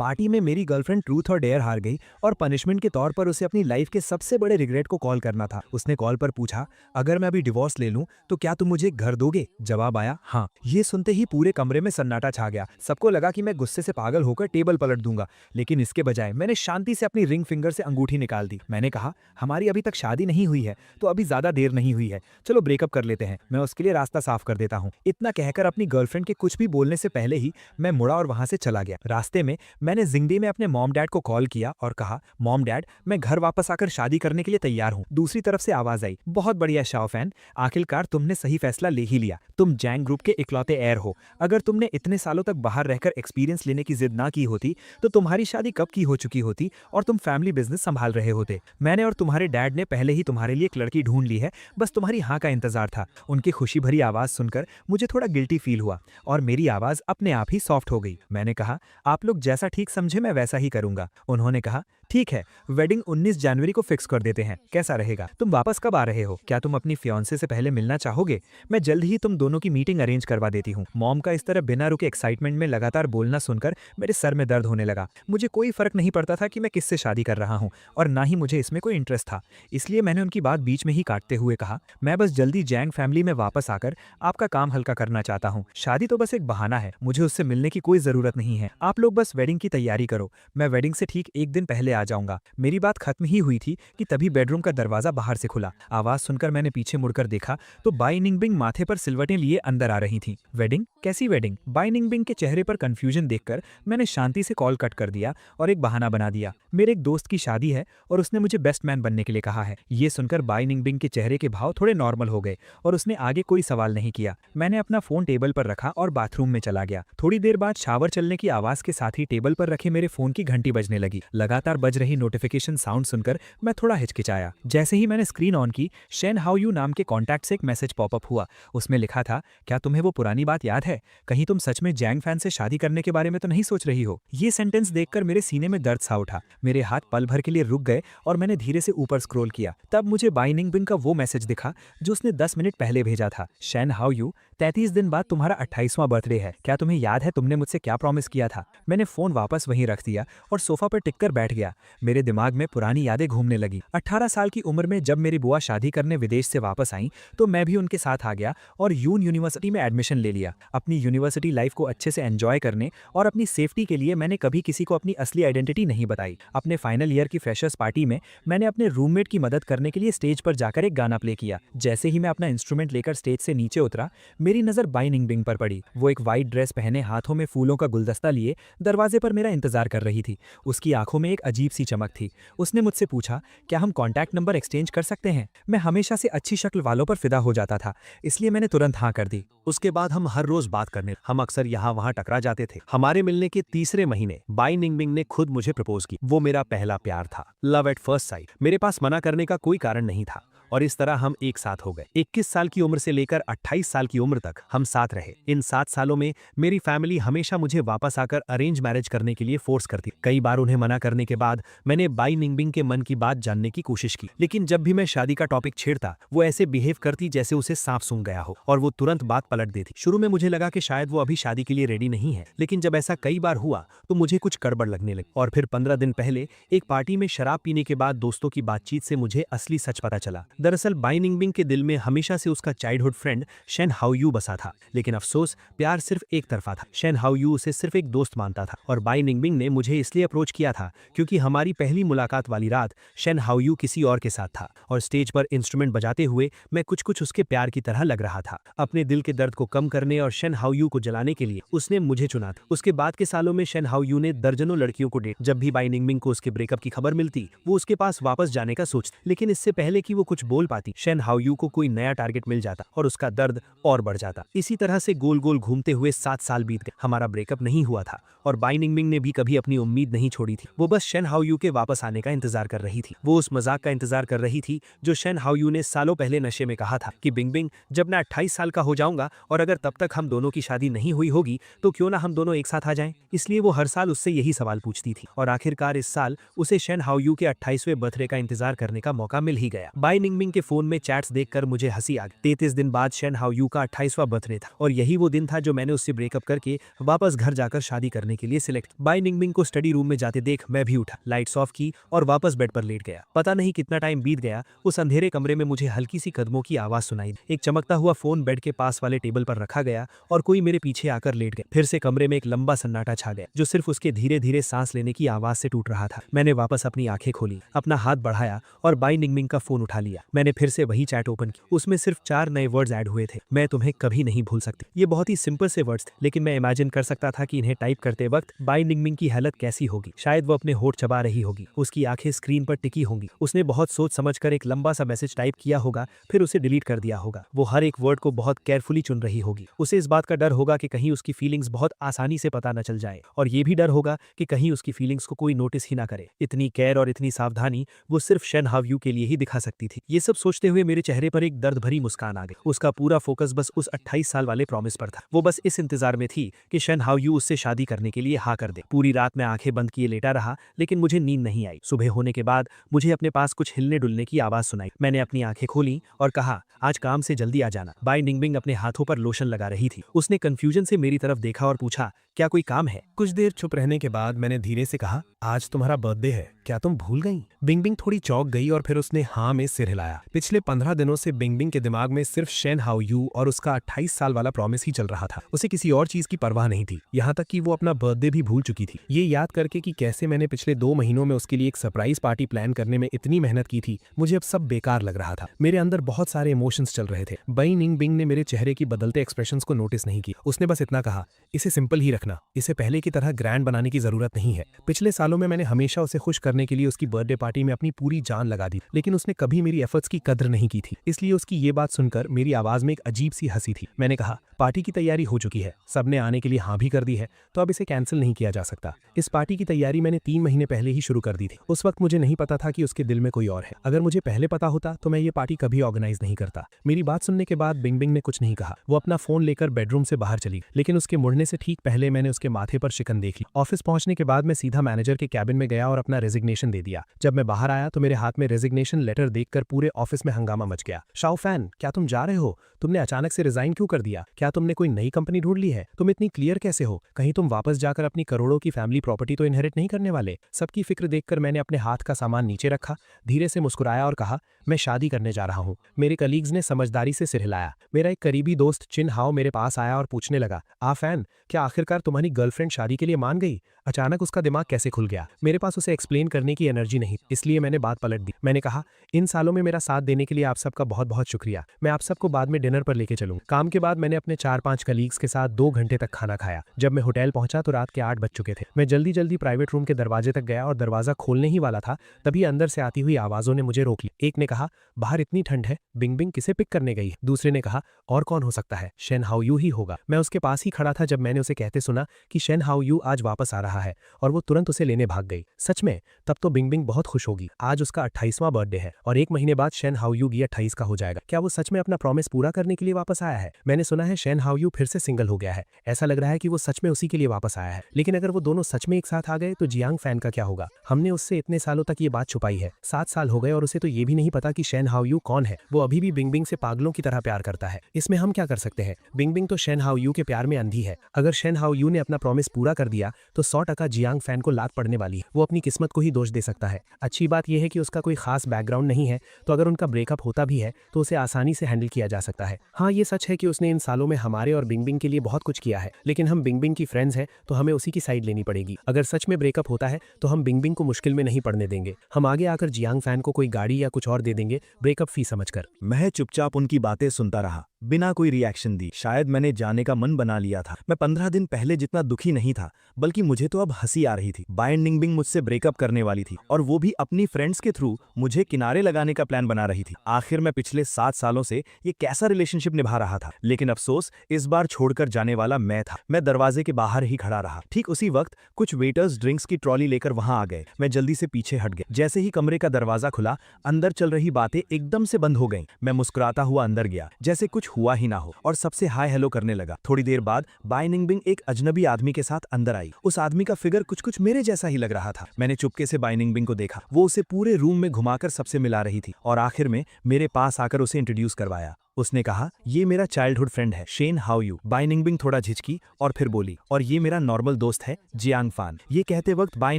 Party में मेरी girlfriend truth और डेयर हार गई और पनिशमेंट के तौर पर उसे अपनी लाइफ के सबसे बड़े रिग्रेट को कॉल करना था। उसने कॉल पर पूछा, अगर मैं अभी डिवोर्स ले लूं तो क्या तुम मुझे एक घर दोगे? जवाब आया, हाँ। ये सुनते ही पूरे कमरे में सन्नाटा छा गया। सबको लगा कि मैं गुस्से से पागल होकर टेबल पलट दूंगा, लेकिन इसके बजाय मैंने शांति से अपनी रिंग फिंगर से अंगूठी निकाल दी। मैंने कहा, हमारी अभी तक शादी नहीं हुई है तो अभी ज्यादा देर नहीं हुई है, चलो ब्रेकअप कर लेते हैं, मैं उसके लिए रास्ता साफ कर देता हूँ। इतना कहकर अपनी गर्लफ्रेंड के कुछ भी बोलने से पहले ही मैं मुड़ा और वहां से चला गया। रास्ते में मैंने जिंदगी में अपने मॉम डैड को कॉल किया और कहा, मॉम डैड, मैं घर वापस आकर शादी करने के लिए तैयार हूँ। दूसरी तरफ से आवाज आई, बहुत बढ़िया शाओफैन, आखिरकार तुमने सही फैसला ले ही लिया। तुम जैंग ग्रुप के इकलौते एयर हो। अगर तुमने इतने सालों तक बाहर रहकर एक्सपीरियंस लेने की जिद ना की होती तो तुम्हारी शादी कब की हो चुकी होती और तुम फैमिली बिजनेस संभाल रहे होते। मैंने और तुम्हारे डैड ने पहले ही तुम्हारे लिए एक लड़की ढूंढ ली है, बस तुम्हारी हाँ का इंतजार था। उनकी खुशी भरी आवाज सुनकर मुझे थोड़ा गिल्टी फील हुआ और मेरी आवाज अपने आप ही सॉफ्ट हो गई। मैंने कहा, आप लोग जैसा ठीक समझे मैं वैसा ही करूंगा। उन्होंने कहा, ठीक है, वेडिंग 19 जनवरी को फिक्स कर देते हैं, कैसा रहेगा? तुम वापस कब आ रहे हो? क्या तुम अपनी फियांसे से पहले मिलना चाहोगे? मैं जल्द ही तुम दोनों की मीटिंग अरेंज करवा देती हूँ। मॉम का इस तरह बिना रुके एक्साइटमेंट में लगातार बोलना सुनकर मेरे सर में दर्द होने लगा। मुझे कोई फर्क नहीं पड़ता था कि मैं किससे शादी कर रहा हूँ और ना ही मुझे इसमें कोई इंटरेस्ट था। इसलिए मैंने उनकी बात बीच में ही काटते हुए कहा, मैं बस जल्दी जैंग फैमिली में वापस आकर आपका काम हल्का करना चाहता हूँ। शादी तो बस एक बहाना है, मुझे उससे मिलने की कोई जरूरत नहीं है। आप लोग बस वेडिंग की तैयारी करो, मैं वेडिंग से ठीक एक दिन पहले आ जाऊंगा। मेरी बात खत्म ही हुई थी कि तभी बेडरूम का दरवाजा बाहर से खुला। आवाज सुनकर मैंने पीछे मुड़कर देखा तो बाई निंगबिंग माथे पर सिलवटें लिए अंदर आ रही थी। वेडिंग? कैसी वेडिंग? बाई निंगबिंग के चेहरे पर कंफ्यूजन देखकर मैंने शांति से कॉल कट कर दिया और एक बहाना बना दिया, मेरे एक दोस्त की शादी है और उसने मुझे बेस्ट मैन बनने के लिए कहा है। ये सुनकर बाई निंगबिंग के चेहरे के भाव थोड़े नॉर्मल हो गए और उसने आगे कोई सवाल नहीं किया। मैंने अपना फोन टेबल पर रखा और बाथरूम में चला गया। थोड़ी देर बाद शावर चलने की आवाज के साथ ही टेबल पर रखे मेरे फोन की घंटी बजने लगी। लगातार बज रही नोटिफिकेशन साउंड सुनकर मैं थोड़ा हिचकिचाया। जैसे ही मैंने स्क्रीन ऑन की, शेन हाउ यू नाम के कॉन्टैक्ट से एक मैसेज पॉपअप हुआ। उसमें लिखा था, क्या तुम्हें वो पुरानी बात याद है? कहीं तुम सच में जैंग फैन से शादी करने के बारे में तो नहीं सोच रही हो? ये सेंटेंस देखकर मेरे सीने में दर्द सा उठा। मेरे हाथ पल भर के लिए रुक गए और मैंने धीरे से ऊपर स्क्रॉल किया। तब मुझे बाई निंगबिंग का वो मैसेज दिखा जो उसने 10 मिनट पहले भेजा था। शेन हाउ यू, 33 दिन बाद तुम्हारा 28वां बर्थडे है। क्या तुम्हें याद है तुमने मुझसे क्या प्रॉमिस किया था? मैंने फोन वापस वहीं रख दिया और सोफा पर टिककर बैठ गया। मेरे दिमाग में पुरानी यादें घूमने लगी। 18 साल की उम्र में जब मेरी बुआ शादी करने विदेश से वापस आई तो मैं भी उनके साथ आ गया और यूनिवर्सिटी में एडमिशन ले लिया। अपनी यूनिवर्सिटी लाइफ को अच्छे से एंजॉय करने और अपनी सेफ्टी के लिए मैंने कभी किसी को अपनी असली आइडेंटिटी नहीं बताई। अपने फाइनल ईयर की फ्रेशर्स पार्टी में मैंने अपने रूममेट की मदद करने के लिए स्टेज पर जाकर एक गाना प्ले किया। जैसे ही मैं अपना इंस्ट्रूमेंट लेकर स्टेज से नीचे उतरा, मेरी नजर बाई निंगबिंग पर पड़ी। वो एक वाइट ड्रेस पहने, हाथों में फूलों का गुलदस्ता लिए दरवाजे पर मेरा इंतजार कर रही थी। उसकी आंखों में एक अजीब सी चमक थी। उसने मुझसे पूछा, क्या हम कॉन्टैक्ट नंबर एक्सचेंज कर सकते हैं? मैं हमेशा से अच्छी शक्ल वालों पर फिदा हो जाता था, इसलिए मैंने तुरंत हाँ कर दी। उसके बाद हम हर रोज बात करने, हम अक्सर यहाँ वहाँ टकरा जाते थे। हमारे मिलने के तीसरे महीने बाई निंगबिंग ने खुद मुझे प्रपोज की। वो मेरा पहला प्यार था, लव एट फर्स्ट साइट। मेरे पास मना करने का कोई कारण नहीं था और इस तरह हम एक साथ हो गए। 21 साल की उम्र से लेकर 28 साल की उम्र तक हम साथ रहे। इन 7 सालों में मेरी फैमिली हमेशा मुझे वापस आकर अरेंज मैरिज करने के लिए फोर्स करती। कई बार उन्हें मना करने के बाद मैंने बाई निंगबिंग के मन की बात जानने की कोशिश की, लेकिन जब भी मैं शादी का टॉपिक छेड़ता वो ऐसे बिहेव करती जैसे उसे सांप सूंघ गया हो और वो तुरंत बात पलट देती। शुरू में मुझे लगा कि शायद वो अभी शादी के लिए रेडी नहीं है, लेकिन जब ऐसा कई बार हुआ तो मुझे कुछ गड़बड़ लगने लगी। और फिर 15 दिन पहले एक पार्टी में शराब पीने के बाद दोस्तों की बातचीत से मुझे असली सच पता चला। दरअसल बाई निंगबिंग के दिल में हमेशा से उसका childhood friend Shane how you बसा था, लेकिन अफसोस प्यार सिर्फ एक तरफा था। शेन हाउ यू उसे सिर्फ एक दोस्त मानता था और बाई निंगबिंग ने मुझे इसलिए अप्रोच किया था क्योंकि हमारी पहली मुलाकात वाली रात शेन हाउ यू किसी और के साथ था और स्टेज पर इंस्ट्रूमेंट बजाते हुए मैं कुछ उसके प्यार की तरह लग रहा था। अपने दिल के दर्द को कम करने और शेन हाउ यू को जलाने के लिए उसने मुझे चुना था। उसके बाद के सालों में शेन हाउ यू ने दर्जनों लड़कियों को डेट। जब भी बाई निंगबिंग को उसके ब्रेकअप की खबर मिलती वो उसके पास वापस जाने का सोचती, लेकिन इससे पहले कि वो कुछ बोल पाती शेन हाउ यू को कोई नया टारगेट मिल जाता और उसका दर्द और बढ़ जाता। इसी तरह से गोल गोल घूमते हुए 7 साल बीत गए। हमारा ब्रेकअप नहीं हुआ था और बाई निंगबिंग ने भी कभी अपनी उम्मीद नहीं छोड़ी थी। वो बस शेन हाउ यू के वापस आने का इंतजार कर रही थी। वो उस मजाक का इंतजार कर रही थी जो शेन हाउ यू ने सालों पहले नशे में कहा था कि बिंगबिंग, जब मैं 28 साल का हो जाऊंगा और अगर तब तक हम दोनों की शादी नहीं हुई होगी तो क्यों ना हम दोनों एक साथ आ जाएं। इसलिए वो हर साल उससे यही सवाल पूछती थी और आखिरकार इस साल उसे शेन हाउ यू के 28वें बर्थडे का इंतजार करने का मौका मिल ही गया। बाई निंगबिंग निंगमिंग के फोन में चैट्स देखकर मुझे हंसी आ गई। 33 दिन बाद शेन हाओयू का 28वां बर्थडे था और यही वो दिन था जो मैंने उससे ब्रेकअप करके वापस घर जाकर शादी करने के लिए सिलेक्ट। बाई निंगमिंग को स्टडी रूम में जाते देख मैं भी उठा, लाइट्स ऑफ की और वापस बेड पर लेट गया। पता नहीं कितना टाइम बीत गया, उस अंधेरे कमरे में मुझे हल्की सी कदमों की आवाज सुनाई। एक चमकता हुआ फोन बेड के पास वाले टेबल पर रखा गया और कोई मेरे पीछे आकर लेट गया। फिर से कमरे में एक लंबा सन्नाटा छा गया जो सिर्फ उसके धीरे धीरे सांस लेने की आवाज से टूट रहा था। मैंने वापस अपनी आंखें खोली, अपना हाथ बढ़ाया और बाई निंगमिंग का फोन उठा लिया। मैंने फिर से वही चैट ओपन की। उसमें सिर्फ 4 नए वर्ड्स ऐड हुए थे, मैं तुम्हें कभी नहीं भूल सकती। ये बहुत ही सिंपल से वर्ड्स थे, लेकिन मैं इमेजिन कर सकता था कि इन्हें टाइप करते वक्त बाई निंगमिंग की हालत कैसी होगी। शायद वो अपने होठ चबा रही होगी, उसकी आंखें स्क्रीन पर टिकी होंगी। उसने बहुत सोच समझकर एक लंबा सा मैसेज टाइप किया होगा, फिर उसे डिलीट कर दिया होगा। वो हर एक वर्ड को बहुत केयरफुली चुन रही होगी। उसे इस बात का डर होगा कि कहीं उसकी फीलिंग्स बहुत आसानी से पता न चल जाए, और ये भी डर होगा कि कहीं उसकी फीलिंग्स को कोई नोटिस ही ना करे। इतनी केयर और इतनी सावधानी वो सिर्फ शेन हाओयू के लिए ही दिखा सकती थी। ये सब सोचते हुए मेरे चेहरे पर एक दर्द भरी मुस्कान आ गई। उसका पूरा फोकस बस उस 28 साल वाले प्रॉमिस पर था। वो बस इस इंतजार में थी कि शेन हाओयू उससे शादी करने के लिए हाँ कर दे। पूरी रात मैं आंखें बंद किए लेटा रहा, लेकिन मुझे नींद नहीं आई। सुबह होने के बाद मुझे अपने पास कुछ हिलने डुलने की आवाज सुनाई। मैंने अपनी आंखें खोली और कहा, आज काम से जल्दी आ जाना। बाई निंगमिंग अपने हाथों पर लोशन लगा रही थी। उसने कंफ्यूजन से मेरी तरफ देखा और पूछा, क्या कोई काम है? कुछ देर चुप रहने के बाद मैंने धीरे से कहा, आज तुम्हारा बर्थडे है, क्या तुम भूल गई? बिंगबिंग थोड़ी चौंक गई और फिर उसने हाँ में सिर हिलाया। पिछले 15 दिनों से बिंगबिंग के दिमाग में सिर्फ शेन हाओयू और उसका 28 साल वाला प्रॉमिस ही चल रहा था। उसे किसी और चीज की परवाह नहीं थी, यहाँ तक कि वो अपना बर्थडे भी भूल चुकी थी। ये याद करके कि कैसे मैंने पिछले 2 महीनों में उसके लिए एक सरप्राइज पार्टी प्लान करने में इतनी मेहनत की थी, मुझे अब सब बेकार लग रहा था। मेरे अंदर बहुत सारे इमोशंस चल रहे थे। बाई निंगबिंग ने मेरे चेहरे की बदलते एक्सप्रेशंस को नोटिस नहीं की। उसने बस इतना कहा, इसे सिंपल ही रखना, इसे पहले की तरह ग्रैंड बनाने की जरूरत नहीं है। पिछले सालों में मैंने हमेशा उसे खुश करने के लिए उसकी बर्थडे पार्टी में अपनी पूरी जान लगा दी, लेकिन उसने कभी मेरी एफर्ट्स की कदर नहीं की थी। इसलिए उसकी ये बात सुनकर मेरी आवाज में एक अजीब सी हंसी थी। मैंने कहा, पार्टी की तैयारी हो चुकी है, सबने आने के लिए हाँ भी कर दी है, तो अब इसे कैंसिल नहीं किया जा सकता। इस पार्टी की तैयारी मैंने 3 महीने पहले ही शुरू कर दी थी। उस वक्त मुझे नहीं पता था कि उसके दिल में कोई और है। अगर मुझे पहले पता होता तो मैं ये पार्टी कभी ऑर्गेनाइज नहीं करता। मेरी बात सुनने के बाद बिंगबिंग ने कुछ नहीं कहा। वो अपना फोन लेकर बेडरूम से बाहर चली, लेकिन उसके मुड़ने से ठीक पहले मैंने उसके माथे पर शिकन देख ली। ऑफिस पहुंचने के बाद मैं सीधा मैनेजर के कैबिन में गया और अपना रेजिग्नेशन दे दिया। जब मैं बाहर आया तो मेरे हाथ में रेजिग्नेशन लेटर देखकर पूरे ऑफिस में हंगामा मच गया। शाओफैन, क्या तुम जा रहे हो? तुमने अचानक से रिजाइन क्यों कर दिया? क्या तुमने कोई नई कंपनी ढूंढ ली है? तुम इतनी क्लियर कैसे हो? कहीं तुम वापस जाकर अपनी करोड़ों की फैमिली प्रॉपर्टी तो इनहेरिट नहीं करने वाले? सबकी फिक्र देखकर मैंने अपने हाथ का सामान नीचे रखा, धीरे से मुस्कुराया और कहा, मैं शादी करने जा रहा हूँ। मेरे कलीग्स ने समझदारी से सिर हिलाया। मेरा एक करीबी दोस्त चिन हाओ मेरे पास आया और पूछने लगा, फैन, क्या आखिरकार तुम्हारी गर्लफ्रेंड शादी के लिए मान गई? अचानक उसका दिमाग कैसे खुल गया? मेरे पास उसे एक्सप्लेन करने की एनर्जी नहीं, इसलिए मैंने बात पलट दी। मैंने कहा, इन सालों में मेरा साथ देने के लिए आप सबका बहुत बहुत शुक्रिया। मैं आप सबको बाद में डिनर पर लेके चलूंगा। काम के बाद मैंने अपने 4-5 कलीग्स के साथ 2 घंटे तक खाना खाया। जब मैं होटल पहुंचा तो रात के 8 बज चुके थे। मैं जल्दी जल्दी प्राइवेट रूम के दरवाजे तक गया और दरवाजा खोलने ही वाला था, तभी अंदर से आती हुई आवाजों ने मुझे रोक लिया। एक ने कहा, बाहर इतनी ठंड है, बिंगबिंग किसे पिक करने गई? दूसरे ने कहा, और कौन हो सकता है? शेन हाओयू ही होगा। मैं उसके पास ही खड़ा था जब मैंने उसे कहते सुना कि शेन हाओयू आज वापस आ रहा है, और वो तुरंत उसे लेने भाग गई। सच में? तब तो बिंगबिंग बहुत खुश होगी। आज उसका 28वां बर्थडे है और 1 महीने बाद शेन हाओयू भी 28 का हो जाएगा। क्या वो सच में अपना प्रॉमिस पूरा करने के लिए वापस आया है? मैंने सुना है शेन हाओयू फिर से सिंगल हो गया है। ऐसा लग रहा है कि वो सच में उसी के लिए वापस आया है। लेकिन अगर वो दोनों सच में एक साथ आ गए तो जियांग फैन का क्या होगा? हमने उससे इतने सालों तक ये बात छुपाई है। 7 साल हो गए और उसे तो ये भी नहीं पता कि शेन हाओयू कौन है। वो अभी भी बिंगबिंग से पागलों की तरह प्यार करता है। इसमें हम क्या कर सकते हैं? बिंगबिंग तो शेन हाओयू के प्यार में अंधी है। अगर शेन हाओयू ने अपना प्रॉमिस पूरा कर दिया तो 100% जियांग फैन को लात पड़ने वाली है। वो अपनी किस्मत को ही दोष दे सकता है। अच्छी बात यह है कि उसका कोई खास बैकग्राउंड नहीं है, तो अगर उनका ब्रेकअप होता भी है तो उसे आसानी से हैंडल किया जा सकता है। हाँ, ये सच है कि उसने इन सालों में हमारे और बिंगबिंग के लिए बहुत कुछ किया है, लेकिन हम बिंगबिंग की फ्रेंड्स हैं तो हमें उसी की साइड लेनी पड़ेगी। अगर सच में ब्रेकअप होता है तो हम बिंगबिंग को मुश्किल में नहीं पड़ने देंगे। हम आगे आकर जियांग फैन को कोई गाड़ी या कुछ और दे देंगे ब्रेकअप फी समझकर। मैं चुपचाप उनकी बातें सुनता रहा, बिना कोई रिएक्शन दी। शायद मैंने जाने का मन बना लिया था। मैं 15 दिन पहले जितना दुखी नहीं था, बल्कि मुझे तो अब हंसी आ रही थी। बाई निंगबिंग मुझसे ब्रेकअप करने वाली थी और वो भी अपनी फ्रेंड्स के थ्रू मुझे किनारे लगाने का प्लान बना रही थी। आखिर मैं पिछले 7 सालों से ये कैसा रिलेशनशिप निभा रहा था, लेकिन अफसोस इस बार छोड़कर जाने वाला मैं था। मैं दरवाजे के बाहर ही खड़ा रहा। ठीक उसी वक्त कुछ वेटर्स ड्रिंक्स की ट्रॉली लेकर वहां आ गए। मैं जल्दी से पीछे हट गया। जैसे ही कमरे का दरवाजा खुला, अंदर चल रही बातें एकदम से बंद हो गईं। मैं मुस्कुराता हुआ अंदर गया, जैसे कुछ हुआ ही ना हो, और सबसे हाय हेलो करने लगा। थोड़ी देर बाद बाई निंगबिंग एक अजनबी आदमी के साथ अंदर आई। उस आदमी का फिगर कुछ कुछ मेरे जैसा ही लग रहा था। मैंने चुपके से बाई निंगबिंग को देखा। वो उसे पूरे रूम में घुमाकर सबसे मिला रही थी और आखिर में मेरे पास आकर उसे इंट्रोड्यूस करवाया। उसने कहा, ये मेरा चाइल्डहुड फ्रेंड है शेन हाउ यू। बाई निंगबिंग थोड़ा झिझकी और फिर बोली, और ये मेरा नॉर्मल दोस्त है जियांग फान। ये कहते वक्त बाई